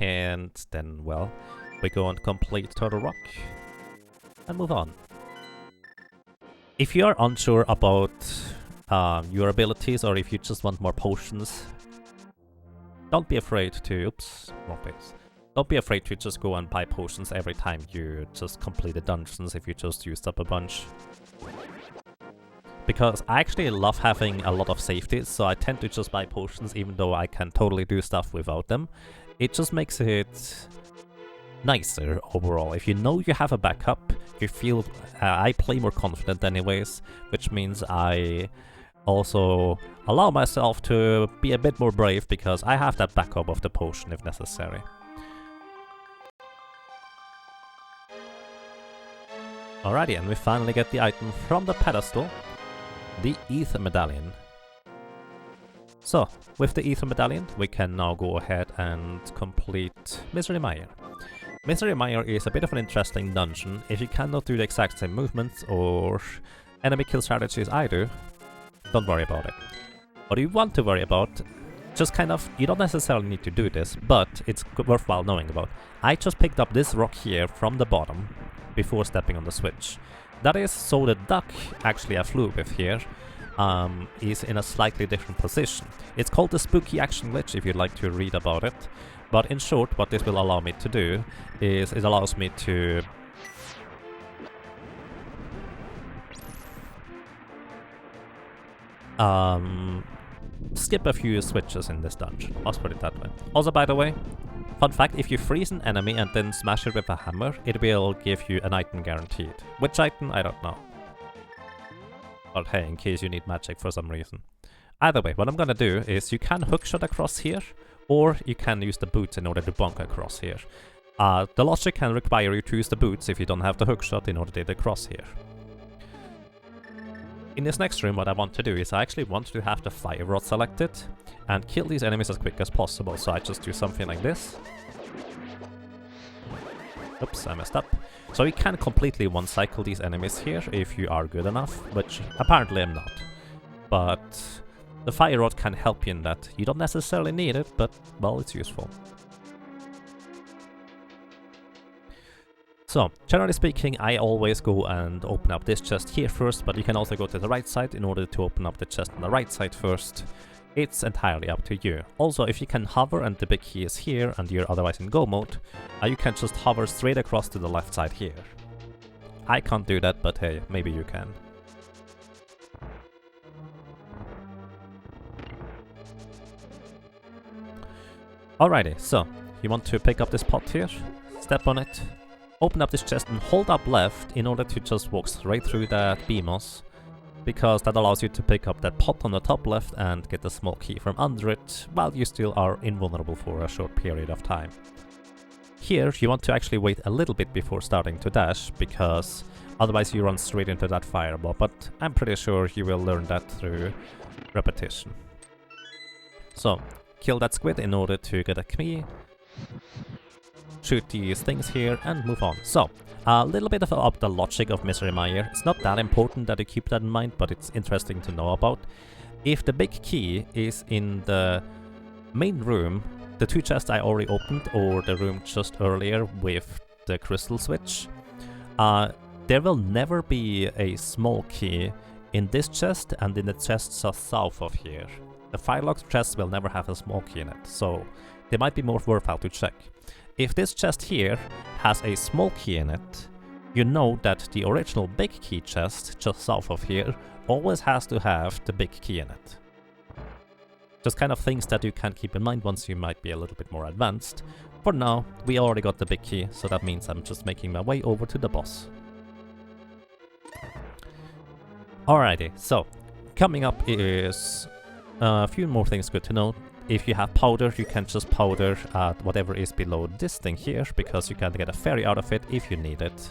And then, well, we go and complete Turtle Rock and move on. If you are unsure about your abilities, or if you just want more potions, don't be afraid to... Oops, wrong place. Don't be afraid to just go and buy potions every time you just complete the dungeons if you just used up a bunch. Because I actually love having a lot of safety, so I tend to just buy potions even though I can totally do stuff without them. It just makes it nicer overall. If you know you have a backup, you feel... I play more confident anyways, which means I also allow myself to be a bit more brave because I have that backup of the potion if necessary. Alrighty, and we finally get the item from the pedestal. The Ether Medallion. So, with the Ether Medallion, we can now go ahead and complete Misery Mire. Misery Mire is a bit of an interesting dungeon. If you cannot do the exact same movements or enemy kill strategies I do, don't worry about it. What you want to worry about, just kind of, you don't necessarily need to do this, but it's worthwhile knowing about. I just picked up this rock here from the bottom before stepping on the switch. That is so the duck actually I flew with here is in a slightly different position. It's called the spooky action glitch if you'd like to read about it. But in short, what this will allow me to do is it allows me to skip a few switches in this dungeon. Let's put it that way. Also, by the way, fun fact, if you freeze an enemy and then smash it with a hammer, it will give you an item guaranteed. Which item? I don't know. But hey, in case you need magic for some reason. Either way, what I'm gonna do is you can hookshot across here, or you can use the boots in order to bonk across here. The logic can require you to use the boots if you don't have the hookshot in order to get across here. In this next room, what I want to do is I actually want to have the fire rod selected and kill these enemies as quick as possible. So I just do something like this. Oops, I messed up. So you can completely one-cycle these enemies here if you are good enough, which apparently I'm not. But the fire rod can help you in that. You don't necessarily need it, but, well, it's useful. So, generally speaking, I always go and open up this chest here first, but you can also go to the right side in order to open up the chest on the right side first. It's entirely up to you. Also, if you can hover and the big key is here and you're otherwise in go mode, you can just hover straight across to the left side here. I can't do that, but hey, maybe you can. Alrighty, so, you want to pick up this pot here, step on it, open up this chest and hold up left in order to just walk straight through that BMOS, because that allows you to pick up that pot on the top left and get the small key from under it, while you still are invulnerable for a short period of time. Here you want to actually wait a little bit before starting to dash, because otherwise you run straight into that fireball, but I'm pretty sure you will learn that through repetition. So, kill that squid in order to get a key, shoot these things here, and move on. So, a little bit of the logic of Misery Mire. It's not that important that you keep that in mind, but it's interesting to know about. If the big key is in the main room, the two chests I already opened, or the room just earlier with the crystal switch, there will never be a small key in this chest and in the chests south of here. The firelock chest will never have a small key in it, so they might be more worthwhile to check. If this chest here has a small key in it, you know that the original big key chest just south of here always has to have the big key in it. Just kind of things that you can keep in mind once you might be a little bit more advanced. For now, we already got the big key, so that means I'm just making my way over to the boss. Alrighty, so coming up is a few more things good to know. If you have powder, you can just powder whatever is below this thing here, because you can get a fairy out of it if you need it.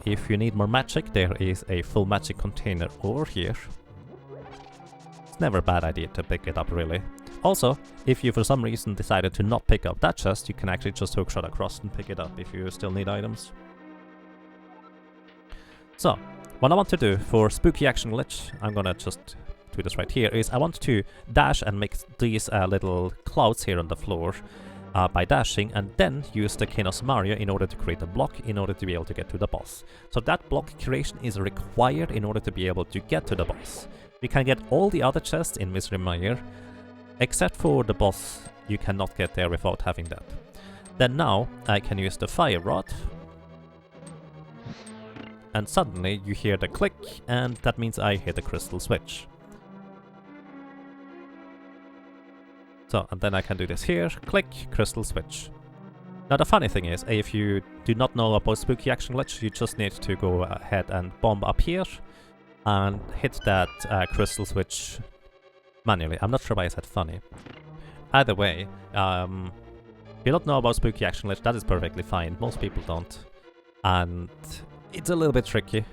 If you need more magic, there is a full magic container over here. It's never a bad idea to pick it up, really. Also, if you for some reason decided to not pick up that chest, you can actually just hookshot across and pick it up if you still need items. So, what I want to do for Spooky Action Glitch, I'm gonna just do this right here, is I want to dash and make these little clouds here on the floor by dashing, and then use the Chaos Mario in order to create a block in order to be able to get to the boss. So that block creation is required in order to be able to get to the boss. We can get all the other chests in Misery Mire, except for the boss. You cannot get there without having that. Then now I can use the fire rod, and suddenly you hear the click, and that means I hit the crystal switch. So, and then I can do this here, click, crystal switch. Now the funny thing is, if you do not know about Spooky Action Glitch, you just need to go ahead and bomb up here and hit that crystal switch manually. I'm not sure why I said funny. Either way, if you don't know about Spooky Action Glitch, that is perfectly fine. Most people don't. And it's a little bit tricky.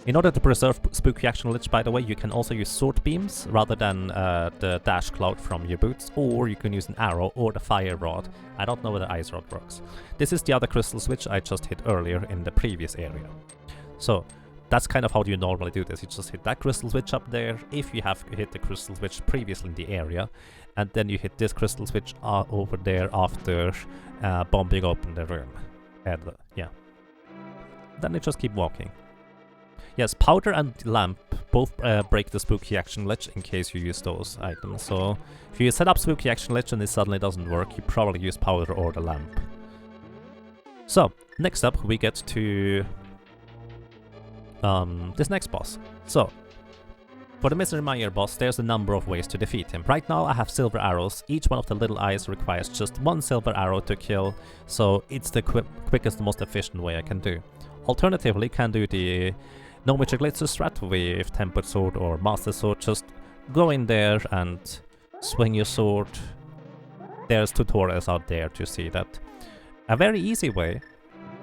In order to preserve Spooky Action Glitch, by the way, you can also use sword beams rather than the dash cloud from your boots, or you can use an arrow or the fire rod. I don't know whether ice rod works. This is the other crystal switch I just hit earlier in the previous area. So that's kind of how you normally do this. You just hit that crystal switch up there, if you have hit the crystal switch previously in the area, and then you hit this crystal switch over there after bombing open the room. And yeah. Then you just keep walking. Yes, powder and lamp both break the Spooky Action Glitch in case you use those items. So if you set up Spooky Action Glitch and it suddenly doesn't work, you probably use powder or the lamp. So next up we get to this next boss. So for the Misery Mire boss, there's a number of ways to defeat him. Right now I have silver arrows. Each one of the little eyes requires just one silver arrow to kill, so it's the quickest, most efficient way I can do. Alternatively, can do the No Magic Glitzer strat with Tempered Sword or Master Sword. Just go in there and swing your sword. There's tutorials out there to see that. A very easy way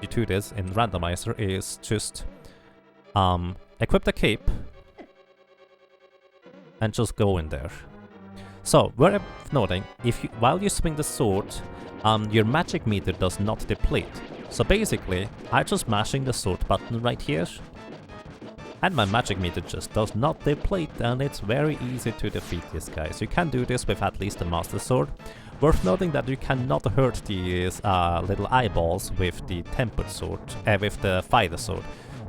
to do this in Randomizer is just equip the cape and just go in there. So, worth noting, while you swing the sword, your magic meter does not deplete. So basically, I'm just mashing the sword button right here, and my magic meter just does not deplete, and it's very easy to defeat this guy. So you can do this with at least the Master Sword. Worth noting that you cannot hurt these little eyeballs with the Tempered Sword, with the Fighter Sword.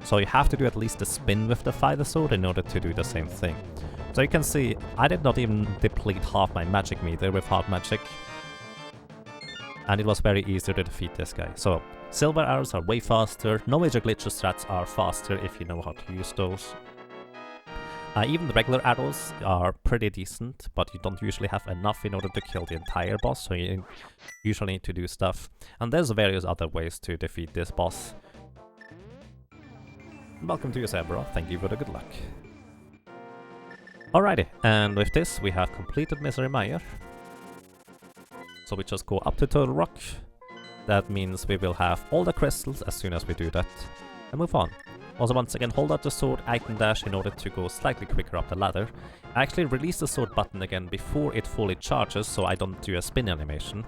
So you have to do at least a spin with the Fighter Sword in order to do the same thing. So you can see, I did not even deplete half my magic meter with hard magic, and it was very easy to defeat this guy. So silver arrows are way faster. No Major Glitcher strats are faster if you know how to use those. Even the regular arrows are pretty decent, but you don't usually have enough in order to kill the entire boss, so you usually need to do stuff. And there's various other ways to defeat this boss. Welcome to your Zebra, thank you for the good luck. Alrighty, and with this we have completed Misery Mire. So we just go up to Turtle Rock. That means we will have all the crystals as soon as we do that, and move on. Also, once again, hold out the sword, item dash in order to go slightly quicker up the ladder. I actually release the sword button again before it fully charges, so I don't do a spin animation.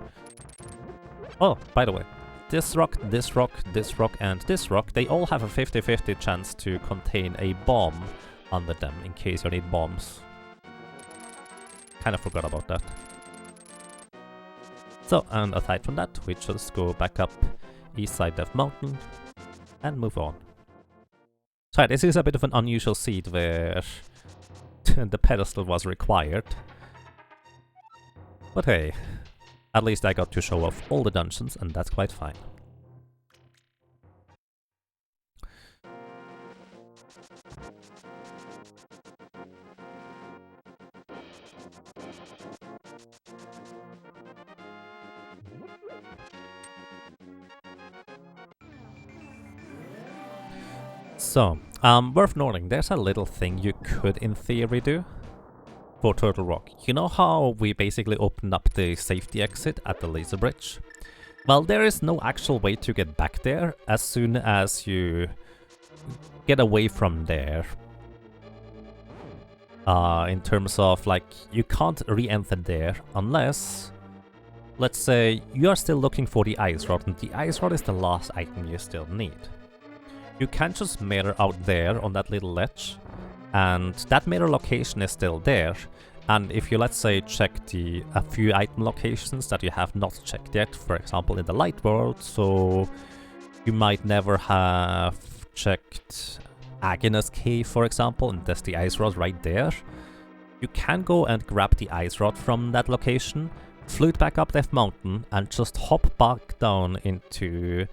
Oh, by the way, this rock, this rock, this rock, and this rock, they all have a 50-50 chance to contain a bomb under them, in case you need bombs. Kinda forgot about that. So, and aside from that, we just go back up east side of mountain and move on. So this is a bit of an unusual seed where the pedestal was required. But hey, at least I got to show off all the dungeons, and that's quite fine. So, worth noting, there's a little thing you could in theory do for Turtle Rock. You know how we basically opened up the safety exit at the laser bridge? Well, there is no actual way to get back there as soon as you get away from there. In terms of, like, you can't re-enter there unless, let's say, you are still looking for the ice rod, and the ice rod is the last item you still need. You can't just mirror out there on that little ledge, and that mirror location is still there. And if you, let's say, check a few item locations that you have not checked yet, for example in the light world, so you might never have checked Agnes Cave, for example, and there's the ice rod right there. You can go and grab the ice rod from that location, float back up that mountain, and just hop back down into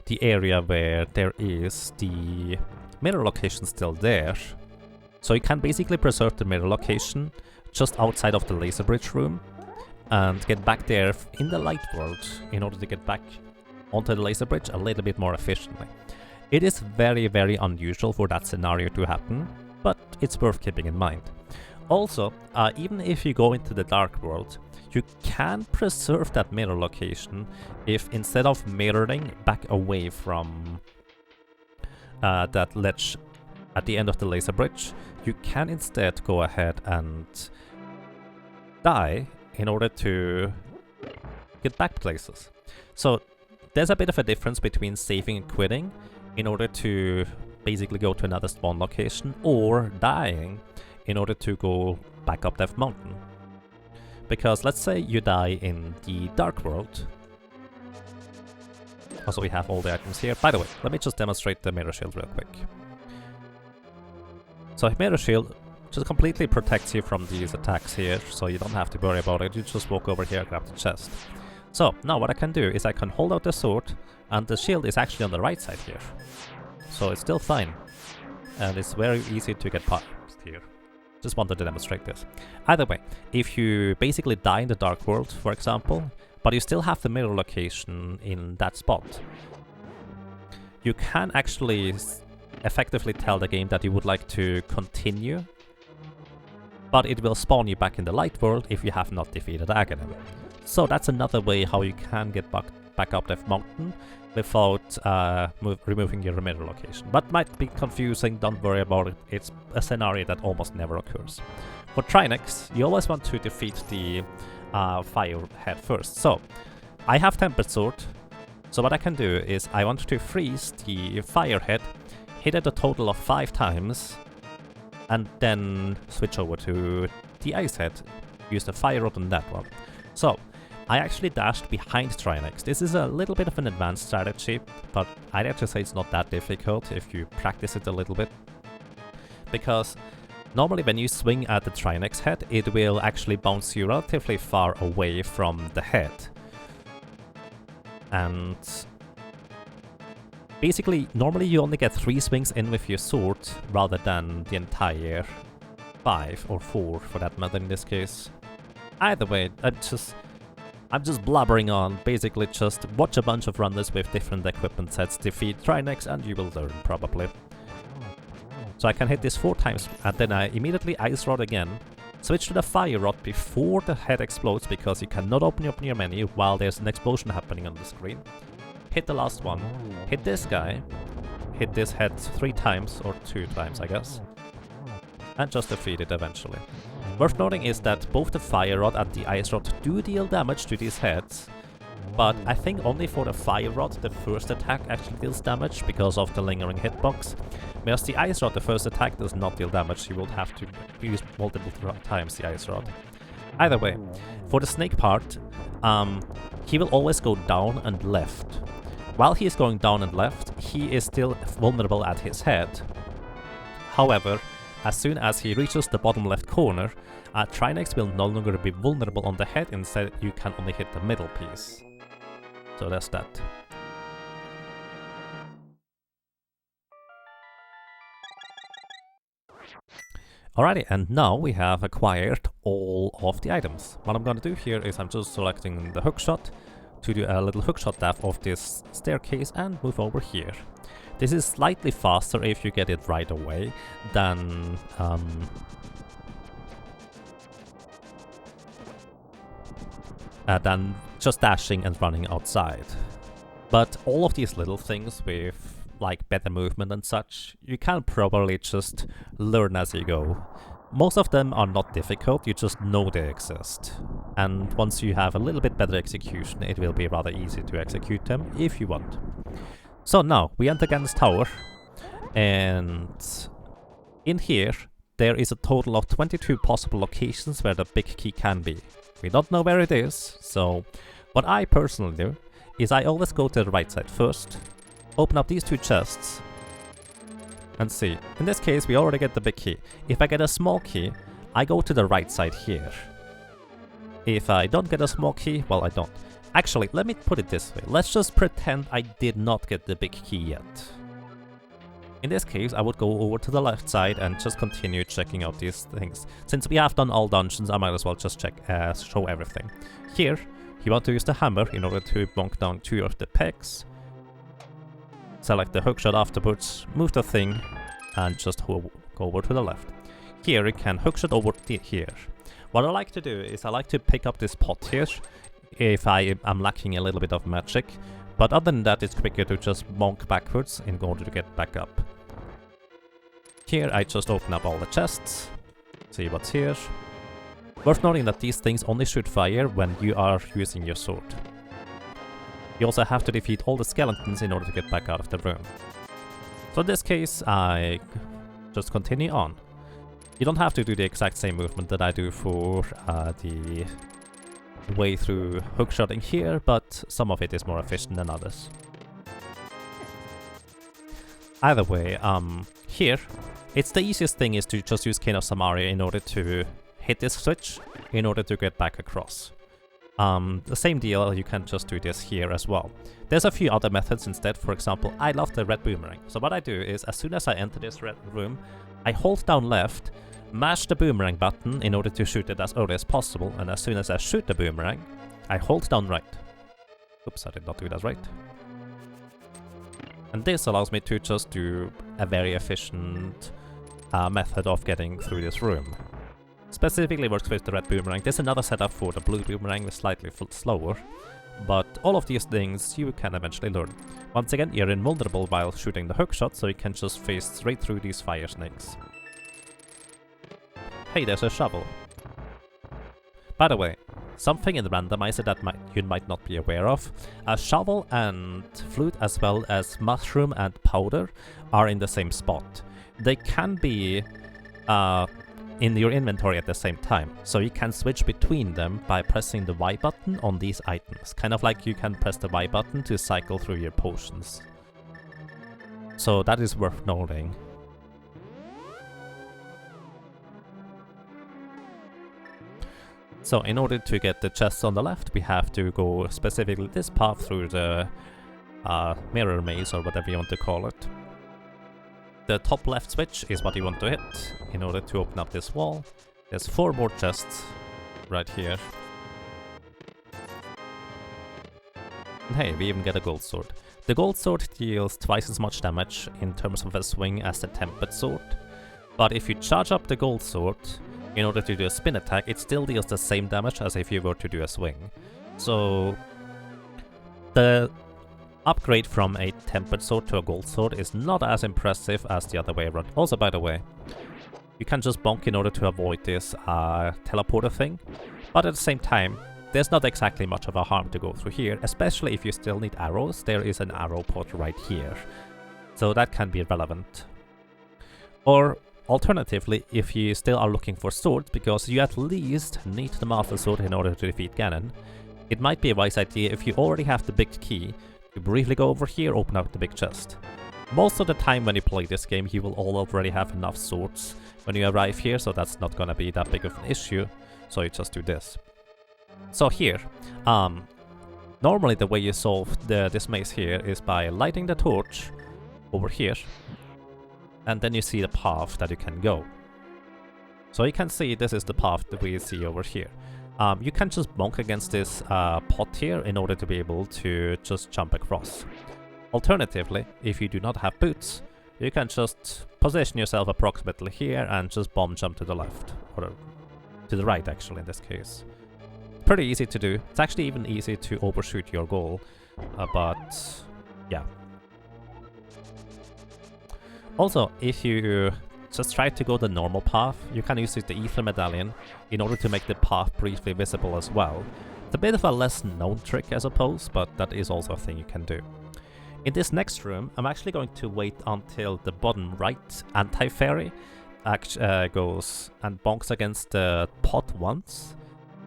the area where there is the mirror location still there. So you can basically preserve the mirror location just outside of the laser bridge room and get back there in the light world in order to get back onto the laser bridge a little bit more efficiently. It is very, very unusual for that scenario to happen, but it's worth keeping in mind. Also, even if you go into the dark world, you can preserve that mirror location if instead of mirroring back away from that ledge at the end of the laser bridge, you can instead go ahead and die in order to get back places. So there's a bit of a difference between saving and quitting in order to basically go to another spawn location, or dying in order to go back up that mountain. Because let's say you die in the dark world. Also, we have all the items here. By the way, let me just demonstrate the mirror shield real quick. So mirror shield just completely protects you from these attacks here, so you don't have to worry about it. You just walk over here, grab the chest. So now what I can do is I can hold out the sword, and the shield is actually on the right side here. So it's still fine, and it's very easy to get past here. Just wanted to demonstrate this. Either way, if you basically die in the dark world, for example, but you still have the mirror location in that spot, you can actually effectively tell the game that you would like to continue, but it will spawn you back in the light world if you have not defeated Ganon. So that's another way how you can get back up that mountain without removing your mirror location. But might be confusing, don't worry about it, it's a scenario that almost never occurs. For Trinex, you always want to defeat the fire head first. So, I have Tempered Sword, so what I can do is I want to freeze the fire head, hit it a total of 5 times, and then switch over to the ice head, use the fire rod on that one. So, I actually dashed behind Trinex. This is a little bit of an advanced strategy, but I'd actually say it's not that difficult if you practice it a little bit. Because normally when you swing at the Trinex head, it will actually bounce you relatively far away from the head. And basically, normally you only get 3 swings in with your sword, rather than the entire 5 or 4 for that matter in this case. Either way, I'm just blubbering on. Basically just watch a bunch of runners with different equipment sets defeat Trinex and you will learn, probably. So I can hit this 4 times and then I immediately ice rod again. Switch to the fire rod before the head explodes, because you cannot open up your menu while there's an explosion happening on the screen. Hit the last one, hit this guy, hit this head 3 times, or 2 times I guess, and just defeat it eventually. Worth noting is that both the fire rod and the ice rod do deal damage to these heads, but I think only for the fire rod the first attack actually deals damage because of the lingering hitbox, whereas the ice rod, the first attack does not deal damage. You will have to use multiple times the ice rod. Either way, for the snake part, he will always go down and left. While he is going down and left, he is still vulnerable at his head. However, as soon as he reaches the bottom left corner, Trinex will no longer be vulnerable on the head, instead you can only hit the middle piece. So that's that. Alrighty, and now we have acquired all of the items. What I'm gonna do here is I'm just selecting the hookshot to do a little hookshot depth of this staircase and move over here. This is slightly faster if you get it right away than just dashing and running outside. But all of these little things with like better movement and such, you can probably just learn as you go. Most of them are not difficult, you just know they exist. And once you have a little bit better execution, it will be rather easy to execute them if you want. So now, we enter Ganon's tower, and in here, there is a total of 22 possible locations where the big key can be. We don't know where it is, so what I personally do is I always go to the right side first, open up these 2 chests, and see. In this case, we already get the big key. If I get a small key, I go to the right side here. If I don't get a small key, well, I don't. Actually, let me put it this way. Let's just pretend I did not get the big key yet. In this case, I would go over to the left side and just continue checking out these things. Since we have done all dungeons, I might as well just check, show everything. Here, you want to use the hammer in order to bonk down 2 of the pegs. Select the hookshot afterwards, move the thing, and just go over to the left. Here, you can hookshot over here. What I like to do is I like to pick up this pot here if I am lacking a little bit of magic, but other than that it's quicker to just bonk backwards in order to get back up. Here I just open up all the chests, see what's here. Worth noting that these things only shoot fire when you are using your sword. You also have to defeat all the skeletons in order to get back out of the room. So in this case I just continue on. You don't have to do the exact same movement that I do for the way through hookshotting here, but some of it is more efficient than others. Either way, here, it's the easiest thing is to just use Cane of Samaria in order to hit this switch, in order to get back across. The same deal, you can just do this here as well. There's a few other methods instead. For example, I love the red boomerang. So what I do is, as soon as I enter this red room, I hold down left, mash the boomerang button in order to shoot it as early as possible, and as soon as I shoot the boomerang, I hold down right. Oops, I did not do that right. And this allows me to just do a very efficient method of getting through this room. Specifically works with the red boomerang. There's another setup for the blue boomerang, slightly slower, but all of these things you can eventually learn. Once again, you're invulnerable while shooting the hookshot, so you can just phase straight through these fire snakes. Hey, there's a shovel. By the way, something in the randomizer that you might not be aware of, a shovel and flute as well as mushroom and powder are in the same spot. They can be in your inventory at the same time, so you can switch between them by pressing the Y button on these items, kind of like you can press the Y button to cycle through your potions. So that is worth noting. So in order to get the chests on the left, we have to go specifically this path through the mirror maze, or whatever you want to call it. The top left switch is what you want to hit in order to open up this wall. There's 4 more chests right here. And hey, we even get a gold sword. The gold sword deals twice as much damage in terms of a swing as the tempered sword. But if you charge up the gold sword, in order to do a spin attack, it still deals the same damage as if you were to do a swing. So the Upgrade from a tempered sword to a gold sword is not as impressive as the other way around. Also, by the way, you can just bonk in order to avoid this teleporter thing, but at the same time, there's not exactly much of a harm to go through here, especially if you still need arrows. There is an arrow port right here, so that can be relevant. Or alternatively, if you still are looking for swords, because you at least need the Master Sword in order to defeat Ganon, it might be a wise idea if you already have the big key to briefly go over here, open up the big chest. Most of the time when you play this game, you will already have enough swords when you arrive here, so that's not gonna be that big of an issue, so you just do this. So here, normally the way you solve this maze here is by lighting the torch over here, and then you see the path that you can go. So you can see this is the path that we see over here. You can just bonk against this pot here in order to be able to just jump across. Alternatively, if you do not have boots, you can just position yourself approximately here and just bomb jump to the left, or to the right actually in this case. Pretty easy to do. It's actually even easy to overshoot your goal, but yeah. Also, if you just try to go the normal path, you can use the Ether Medallion in order to make the path briefly visible as well. It's a bit of a less known trick I suppose, but that is also a thing you can do. In this next room, I'm actually going to wait until the bottom right anti-fairy goes and bonks against the pot once,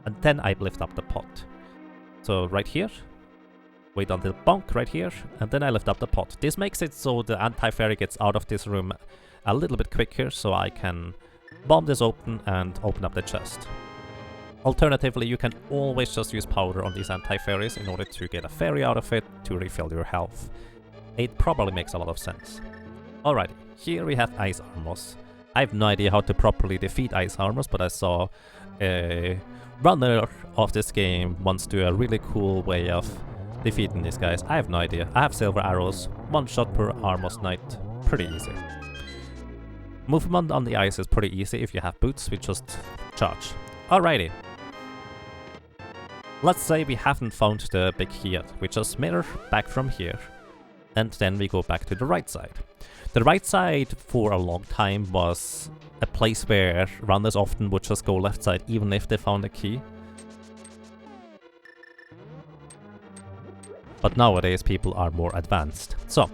and then I lift up the pot. So right here, wait until bonk right here, and then I lift up the pot. This makes it so the anti-fairy gets out of this room a little bit quicker, so I can bomb this open and open up the chest. Alternatively, you can always just use powder on these anti-fairies in order to get a fairy out of it to refill your health. It probably makes a lot of sense. Alrighty, here we have ice armors. I have no idea how to properly defeat ice armors, but I saw a runner of this game once do a really cool way of defeating these guys. I have no idea. I have silver arrows, 1 shot per Armor's Knight, pretty easy. Movement on the ice is pretty easy if you have boots, we just charge. Alrighty. Let's say we haven't found the big key yet. We just mirror back from here, and then we go back to the right side. The right side for a long time was a place where runners often would just go left side even if they found a key. But nowadays people are more advanced. So,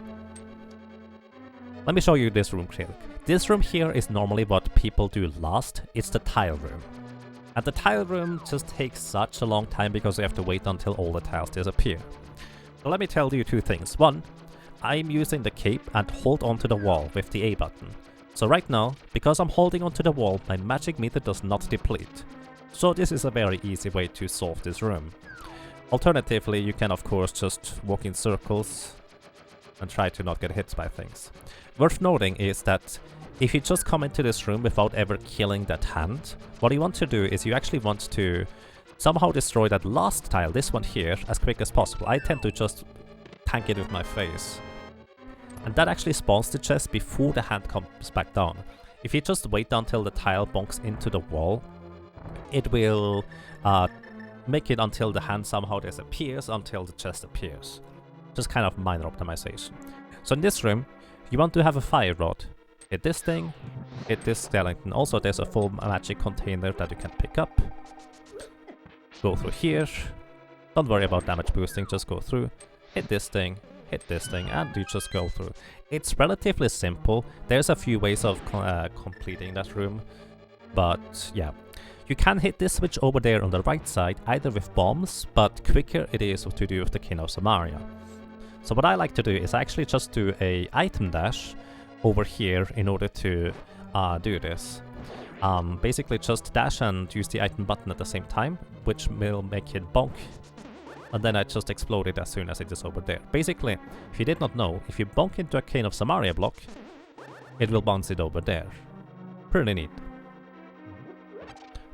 let me show you this room quick. This room here is normally what people do last. It's the tile room. And the tile room just takes such a long time because you have to wait until all the tiles disappear. So let me tell you 2 things. 1, I'm using the cape and hold onto the wall with the A button. So right now, because I'm holding onto the wall, my magic meter does not deplete. So this is a very easy way to solve this room. Alternatively, you can of course just walk in circles and try to not get hit by things. Worth noting is that if you just come into this room without ever killing that hand, what you want to do is you actually want to somehow destroy that last tile, this one here, as quick as possible. I tend to just tank it with my face. And that actually spawns the chest before the hand comes back down. If you just wait until the tile bonks into the wall, it will make it until the hand somehow disappears until the chest appears. Just kind of minor optimization. So in this room, you want to have a fire rod. Hit this thing, hit this skeleton. Also there's a full magic container that you can pick up. Go through here. Don't worry about damage boosting, just go through. Hit this thing, and you just go through. It's relatively simple. There's a few ways of completing that room. But yeah. You can hit this switch over there on the right side, either with bombs, but quicker it is to do with the King of Samaria. So what I like to do is actually just do a item dash over here in order to do this. Basically just dash and use the item button at the same time, which will make it bonk. And then I just explode it as soon as it is over there. Basically, if you did not know, if you bonk into a King of Samaria block, it will bounce it over there. Pretty neat.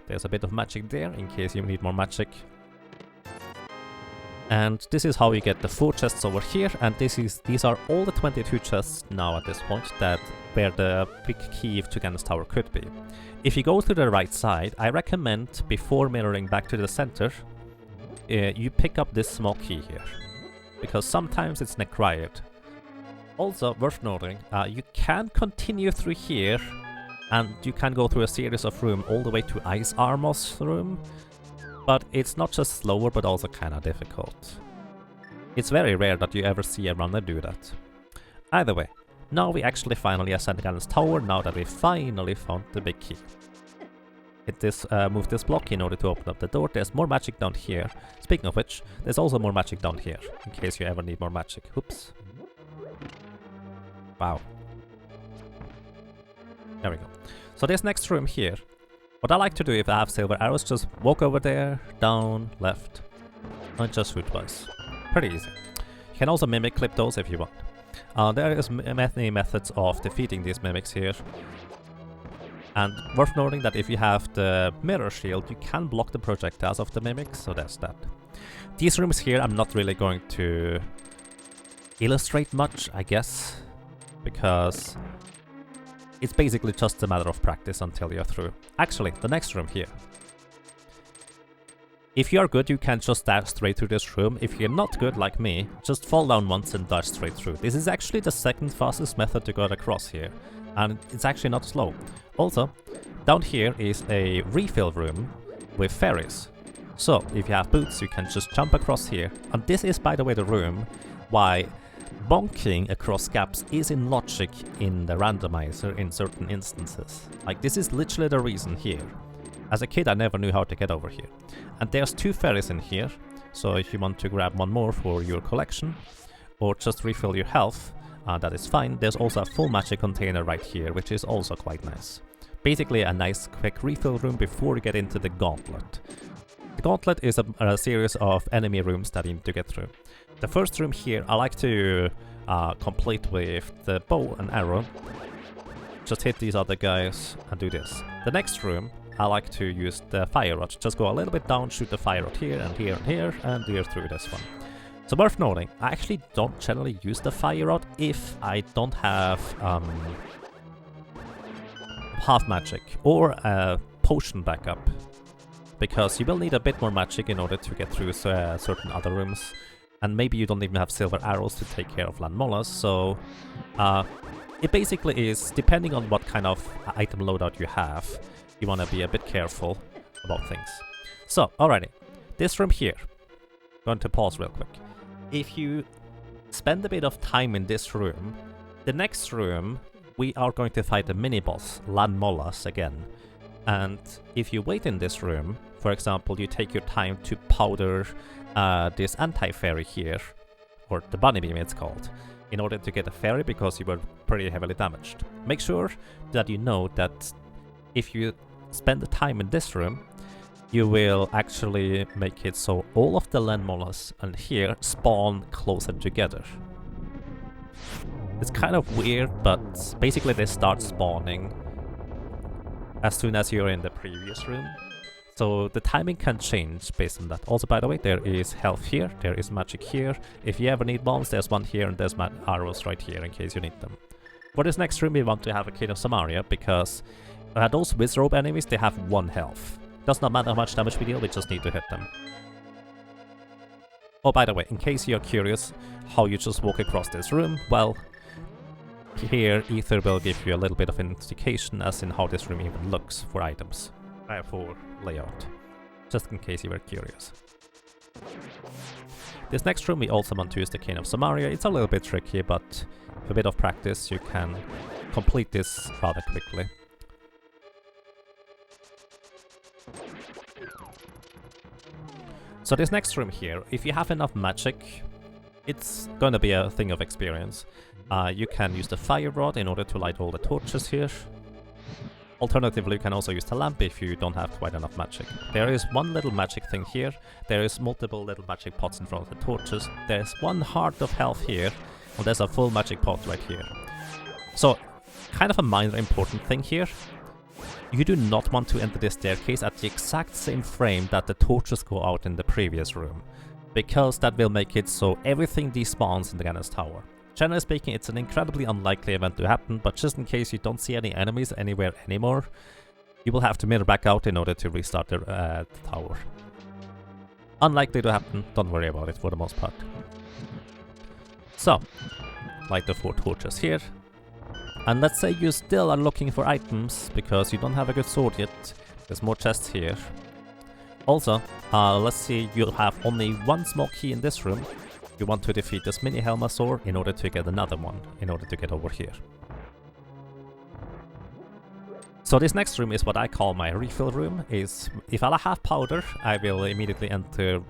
There's a bit of magic there, in case you need more magic. And this is how you get the 4 chests over here, and these are all the 22 chests now at this point that where the big key to Ganon's Tower could be. If you go to the right side, I recommend, before mirroring back to the center, you pick up this small key here. because sometimes it's required. Also, worth noting, you can continue through here, and you can go through a series of rooms all the way to Ice Armor's room, but it's not just slower, but also kinda difficult. It's very rare that you ever see a runner do that. Either way, now we actually finally ascend Ganon's tower, now that we finally found the big key. Hit this, move this block in order to open up the door. There's more magic down here. Speaking of which, there's also more magic down here, in case you ever need more magic. Oops. Wow. There we go. So this next room here, what I like to do if I have silver arrows, just walk over there, down, left, and just shoot twice. Pretty easy. You can also mimic clip those if you want. There is many methods of defeating these mimics here. And worth noting that if you have the mirror shield, you can block the projectiles of the mimics, so there's that. These rooms here I'm not really going to illustrate much, I guess, because it's basically just a matter of practice until you're through. Actually, the next room here. If you are good, you can just dash straight through this room. If you're not good, like me, just fall down once and dash straight through. This is actually the second fastest method to get across here, and it's actually not slow. Also, down here is a refill room with ferries. So, if you have boots, you can just jump across here. And this is, by the way, the room why bonking across gaps is in logic in the randomizer in certain instances. Like, this is literally the reason here. As a kid, I never knew how to get over here. And there's 2 ferries in here, so if you want to grab one more for your collection, or just refill your health, that is fine. There's also a full magic container right here, which is also quite nice. Basically a nice quick refill room before you get into the gauntlet. The gauntlet is a series of enemy rooms that you need to get through. The first room here I like to complete with the bow and arrow. Just hit these other guys and do this. The next room I like to use the fire rod. Just go a little bit down, shoot the fire rod here and here and here, and you're through this one. So worth noting, I actually don't generally use the fire rod if I don't have half magic or a potion backup, because you will need a bit more magic in order to get through certain other rooms, and maybe you don't even have silver arrows to take care of landmollas, so it basically is, depending on what kind of item loadout you have, you want to be a bit careful about things. So, alrighty, this room here, going to pause real quick. If you spend a bit of time in this room, the next room we are going to fight a mini-boss, landmollas again. And if you wait in this room, for example, you take your time to powder this anti-fairy here, or the bunny beam it's called, in order to get a fairy because you were pretty heavily damaged. Make sure that you know that if you spend the time in this room, you will actually make it so all of the landmollas and here spawn closer together. It's kind of weird, but basically they start spawning as soon as you're in the previous room. So the timing can change based on that. Also, by the way, there is health here, there is magic here. If you ever need bombs, there's one here, and there's arrows right here in case you need them. For this next room, we want to have a King of Samaria, because those Wizrobe enemies, they have 1 health. Does not matter how much damage we deal, we just need to hit them. Oh, by the way, in case you're curious how you just walk across this room, well, here Ether will give you a little bit of an indication as in how this room even looks for items, for layout, just in case you were curious. This next room we also want to use the King of Samaria. It's a little bit tricky, but with a bit of practice you can complete this rather quickly. So this next room here, if you have enough magic, it's gonna be a thing of experience. You can use the fire rod in order to light all the torches here. Alternatively, you can also use the lamp if you don't have quite enough magic. There is one little magic thing here. There is multiple little magic pots in front of the torches. There's 1 heart of health here, and there's a full magic pot right here. So, kind of a minor important thing here. You do not want to enter this staircase at the exact same frame that the torches go out in the previous room, because that will make it so everything despawns in the Ganon's tower. Generally speaking, it's an incredibly unlikely event to happen, but just in case you don't see any enemies anywhere anymore, you will have to mirror back out in order to restart the tower. Unlikely to happen, don't worry about it for the most part. So, light the 4 torches here. And let's say you still are looking for items because you don't have a good sword yet. There's more chests here. Also, let's say you have only one small key in this room. You want to defeat this mini Helmasaur in order to get another one, in order to get over here. So this next room is what I call my refill room. Is if I have powder, I will immediately enter,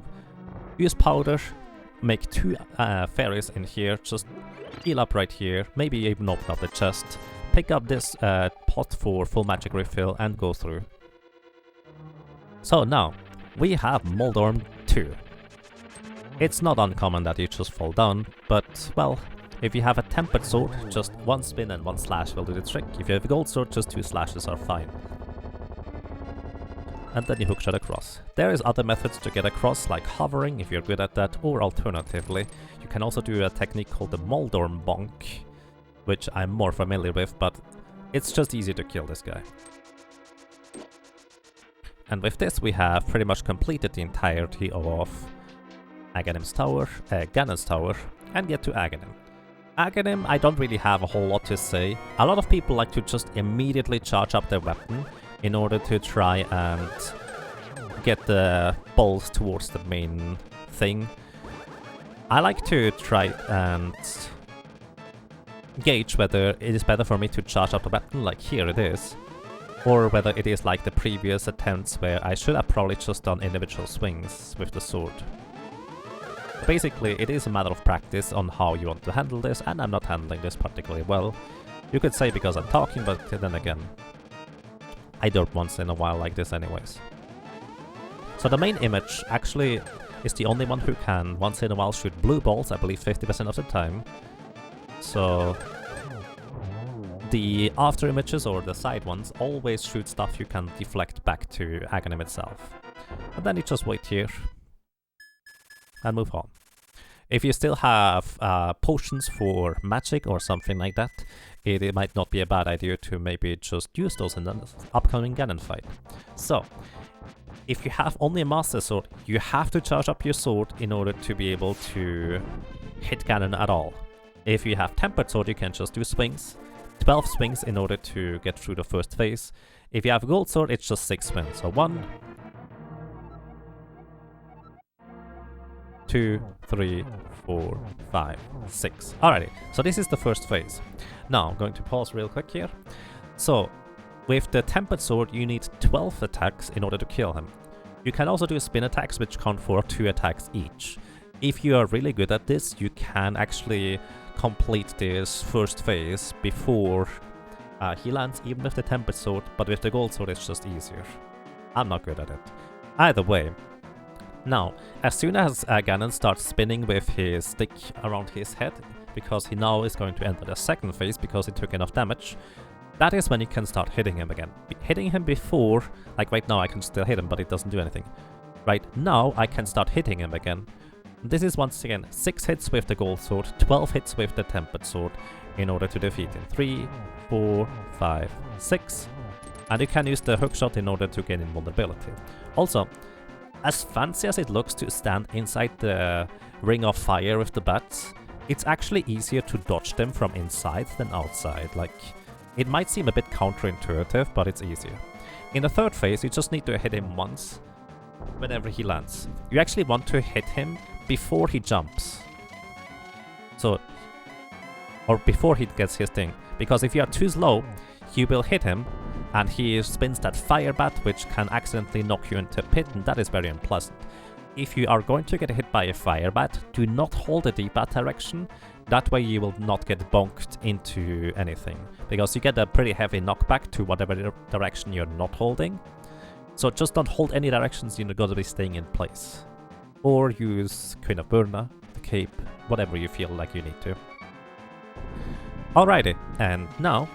use powder, make 2 fairies in here, just heal up right here, maybe even open up the chest, pick up this pot for full magic refill and go through. So now, we have Moldorm 2. It's not uncommon that you just fall down, but, well, if you have a tempered sword, just 1 spin and 1 slash will do the trick. If you have a gold sword, just 2 slashes are fine. And then you hookshot across. There is other methods to get across, like hovering if you're good at that, or alternatively, you can also do a technique called the Moldorm Bonk, which I'm more familiar with, but it's just easy to kill this guy. And with this we have pretty much completed the entirety of Ganon's tower, and get to Ganon. Ganon, I don't really have a whole lot to say. A lot of people like to just immediately charge up their weapon in order to try and get the balls towards the main thing. I like to try and gauge whether it is better for me to charge up the weapon, like here it is, or whether it is like the previous attempts where I should have probably just done individual swings with the sword. Basically, it is a matter of practice on how you want to handle this, and I'm not handling this particularly well. You could say because I'm talking, but then again, I do it once in a while like this anyways. So the main image actually is the only one who can once in a while shoot blue balls, I believe 50% of the time. So the after images or the side ones always shoot stuff you can deflect back to Ganon itself. And then you just wait here and move on. If you still have potions for magic or something like that, it might not be a bad idea to maybe just use those in the upcoming Ganon fight. So, if you have only a Master Sword, you have to charge up your sword in order to be able to hit Ganon at all. If you have Tempered Sword, you can just do swings, 12 swings in order to get through the first phase. If you have Gold Sword, it's just 6 swings, so 1, 2, 3, 4, 5, 6. Alrighty, so this is the first phase. Now, I'm going to pause real quick here. So, with the Tempered Sword, you need 12 attacks in order to kill him. You can also do spin attacks, which count for 2 attacks each. If you are really good at this, you can actually complete this first phase before he lands, even with the Tempered Sword, but with the Gold Sword it's just easier. I'm not good at it. Either way, now, as soon as Ganon starts spinning with his stick around his head, because he now is going to enter the second phase because he took enough damage, that is when you can start hitting him again. Hitting him before, like right now I can still hit him, but it doesn't do anything. Right now I can start hitting him again. This is once again 6 hits with the Gold Sword, 12 hits with the Tempered Sword in order to defeat him. 3, 4, 5, 6. And you can use the hookshot in order to gain invulnerability. Also, as fancy as it looks to stand inside the ring of fire with the bats, it's actually easier to dodge them from inside than outside. Like, it might seem a bit counterintuitive, but it's easier. In the third phase, you just need to hit him once whenever he lands. You actually want to hit him before he jumps. So, or before he gets his thing. Because if you are too slow, you will hit him and he spins that fire bat, which can accidentally knock you into a pit, and that is very unpleasant. If you are going to get hit by a fire bat, do not hold the D-bat direction. That way you will not get bonked into anything, because you get a pretty heavy knockback to whatever direction you're not holding. So just don't hold any directions, you're going to be staying in place. Or use Queen of Burna, the cape, whatever you feel like you need to. Alrighty, and now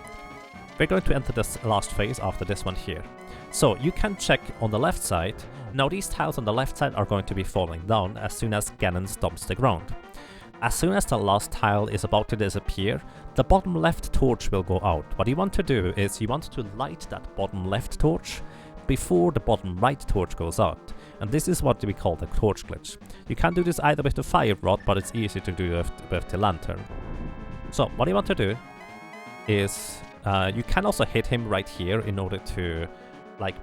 we're going to enter this last phase after this one here. So you can check on the left side. Now these tiles on the left side are going to be falling down as soon as Ganon stomps the ground. As soon as the last tile is about to disappear, the bottom left torch will go out. What you want to do is you want to light that bottom left torch before the bottom right torch goes out. And this is what we call the torch glitch. You can do this either with the fire rod, but it's easy to do with the lantern. So what you want to do is you can also hit him right here in order to like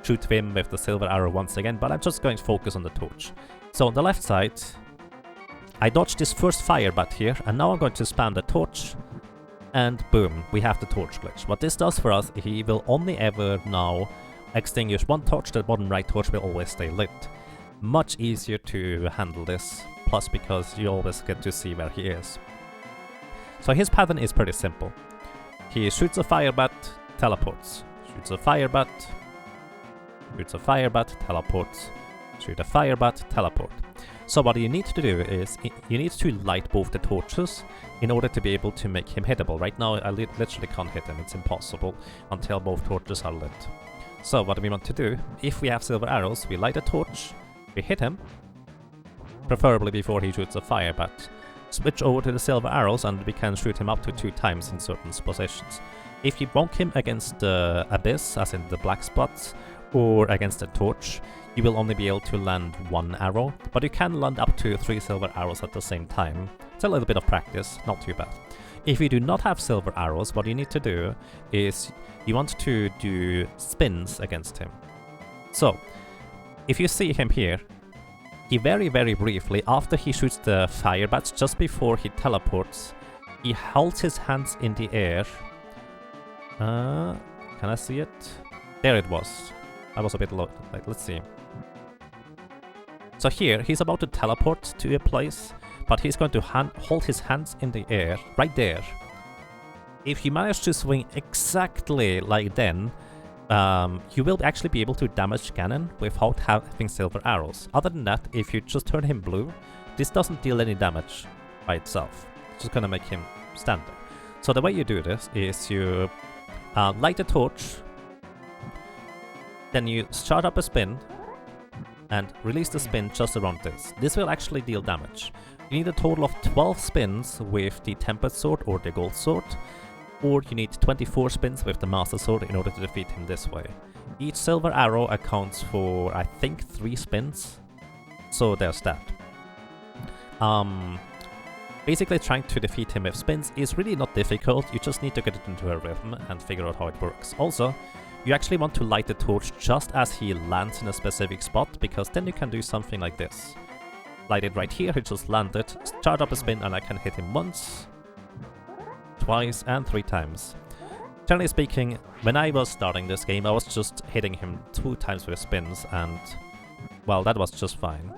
shoot him with the silver arrow once again, but I'm just going to focus on the torch. So on the left side, I dodged this first fire bat here, and now I'm going to spam the torch, and boom, we have the torch glitch. What this does for us, he will only ever now extinguish one torch, the bottom right torch will always stay lit. Much easier to handle this, plus because you always get to see where he is. So his pattern is pretty simple. He shoots a fire bat, teleports. Shoots a fire bat, shoots a fire bat, teleports. Shoot a fire bat, teleport. So what you need to do is, you need to light both the torches in order to be able to make him hittable. Right now I literally can't hit him, it's impossible until both torches are lit. So what we want to do, if we have silver arrows, we light a torch, we hit him, preferably before he shoots a fire bat. Switch over to the silver arrows and we can shoot him up to 2 times in certain positions. If you bonk him against the abyss, as in the black spots, or against a torch, you will only be able to land 1 arrow, but you can land up to 3 silver arrows at the same time. It's a little bit of practice, not too bad. If you do not have silver arrows, what you need to do is you want to do spins against him. So, if you see him here, he very briefly, after he shoots the fire bats, just before he teleports, he holds his hands in the air. Can I see it? There it was. I was a bit low. Like, let's see. So here, he's about to teleport to a place, but he's going to hold his hands in the air, right there. If you manage to swing exactly like then, you will actually be able to damage Ganon without having silver arrows. Other than that, if you just turn him blue, this doesn't deal any damage by itself. It's just gonna make him stand there. So the way you do this is you light a torch, then you start up a spin, and release the spin just around this. This will actually deal damage. You need a total of 12 spins with the Tempered Sword or the Gold Sword, or you need 24 spins with the Master Sword in order to defeat him this way. Each silver arrow accounts for, I think, 3 spins, so there's that. Basically trying to defeat him with spins is really not difficult, you just need to get it into a rhythm and figure out how it works. Also, you actually want to light the torch just as he lands in a specific spot, because then you can do something like this. Light it right here, he just landed, start up a spin and I can hit him once, twice and 3 times. Generally speaking, when I was starting this game I was just hitting him 2 times with spins and, well, that was just fine.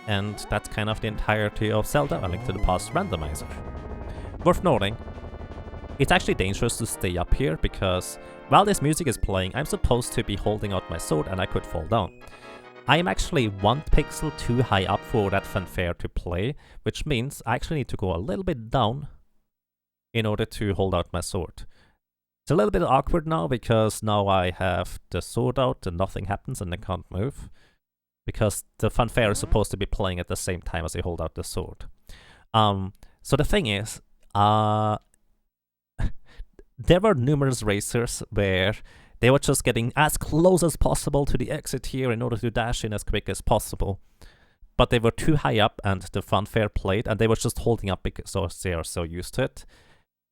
And that's kind of the entirety of Zelda: A Link to the Past Randomizer. Worth noting, it's actually dangerous to stay up here because while this music is playing I'm supposed to be holding out my sword and I could fall down. I am actually 1 pixel too high up for that fanfare to play, which means I actually need to go a little bit down in order to hold out my sword. It's a little bit awkward now because now I have the sword out and nothing happens and I can't move, because the fanfare is supposed to be playing at the same time as I hold out the sword. So the thing is, there were numerous racers where they were just getting as close as possible to the exit here in order to dash in as quick as possible. But they were too high up and the fanfare played and they were just holding up because they are so used to it.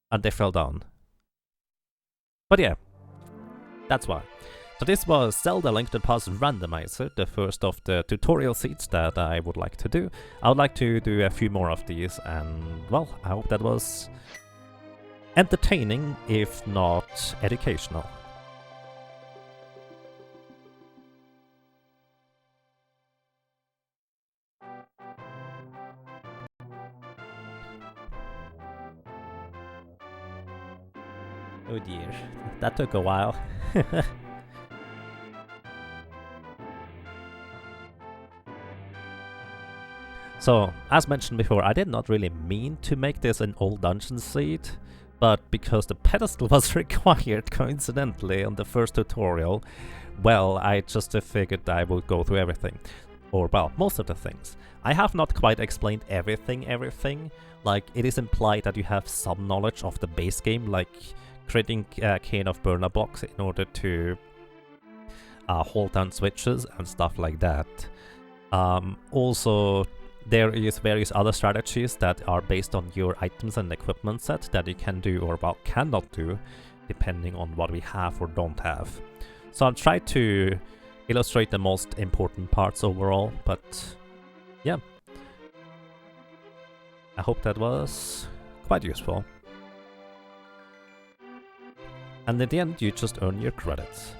And they fell down. But yeah, that's why. So this was Zelda: Link to the Past Randomizer, the first of the tutorial seeds that I would like to do. I would like to do a few more of these and, well, I hope that was entertaining, if not educational. Oh dear, that took a while. So, as mentioned before, I did not really mean to make this an old dungeon seed, but because the pedestal was required coincidentally on the first tutorial, well, I just figured I would go through everything. Or, well, most of the things. I have not quite explained everything. Like, it is implied that you have some knowledge of the base game, like creating a cane of burner blocks in order to hold down switches and stuff like that. Also, there is various other strategies that are based on your items and equipment set that you can do or well cannot do depending on what we have or don't have. So I've tried to illustrate the most important parts overall, but yeah. I hope that was quite useful. And in the end, you just earn your credits.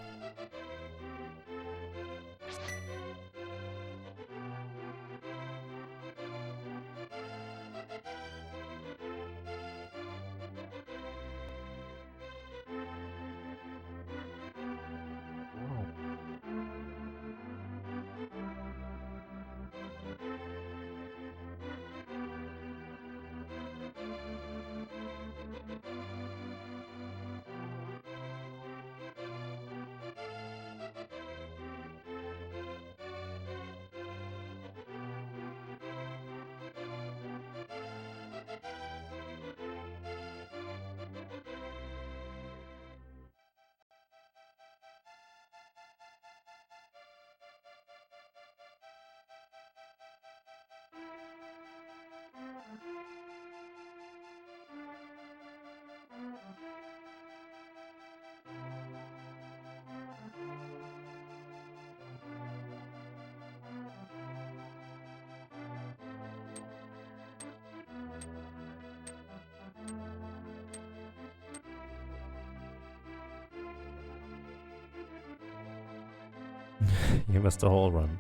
You missed the whole run.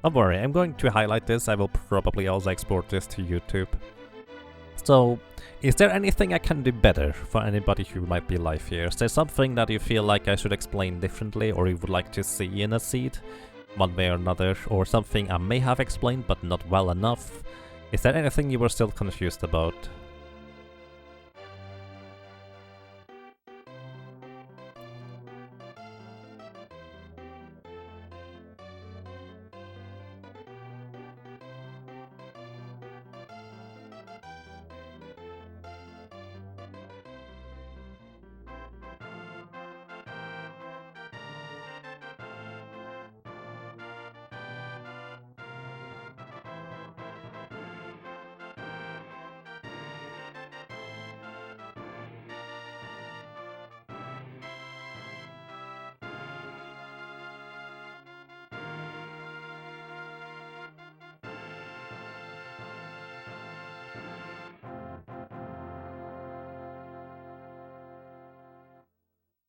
Don't worry, I'm going to highlight this. I will probably also export this to YouTube. So, is there anything I can do better for anybody who might be live here? Is there something that you feel like I should explain differently or you would like to see in a seed? One way or another, or something I may have explained but not well enough? Is there anything you were still confused about?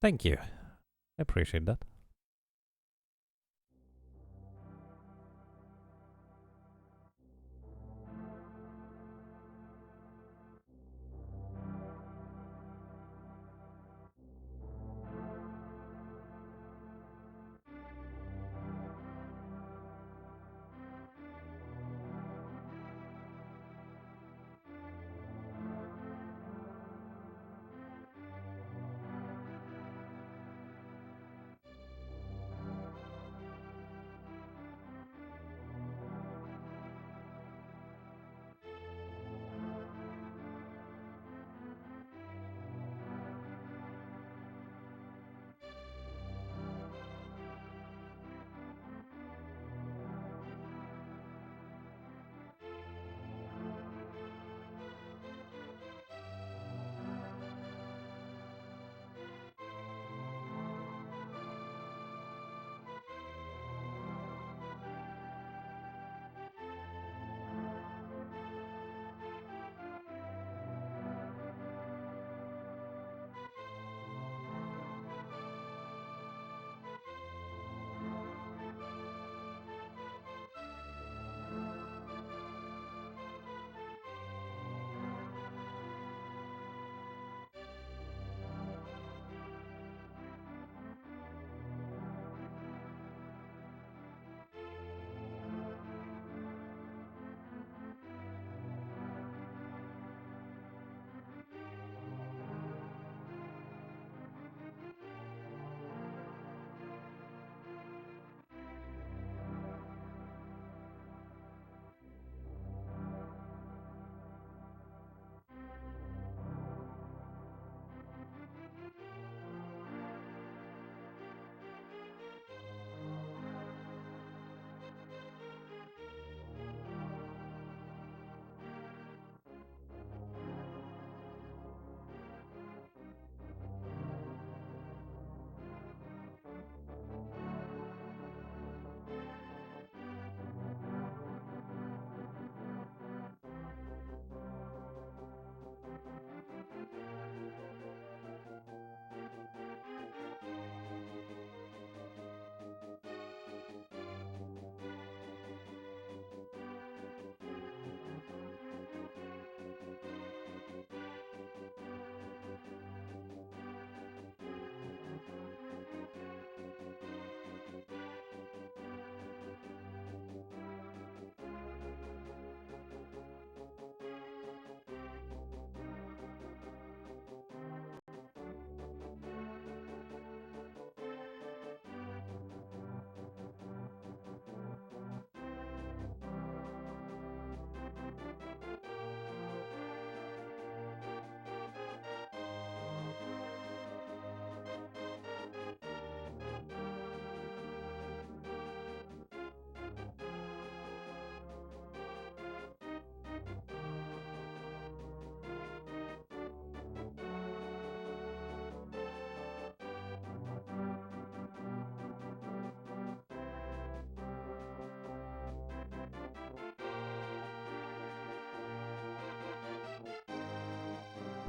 Thank you. I appreciate that.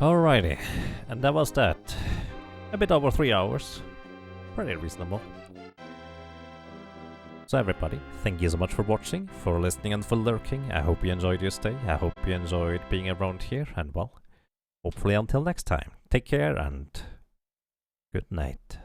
Alrighty, and that was that. A bit over 3 hours. Pretty reasonable. So everybody, thank you so much for watching, for listening and for lurking. I hope you enjoyed your stay. I hope you enjoyed being around here, and well, hopefully until next time. Take care and good night.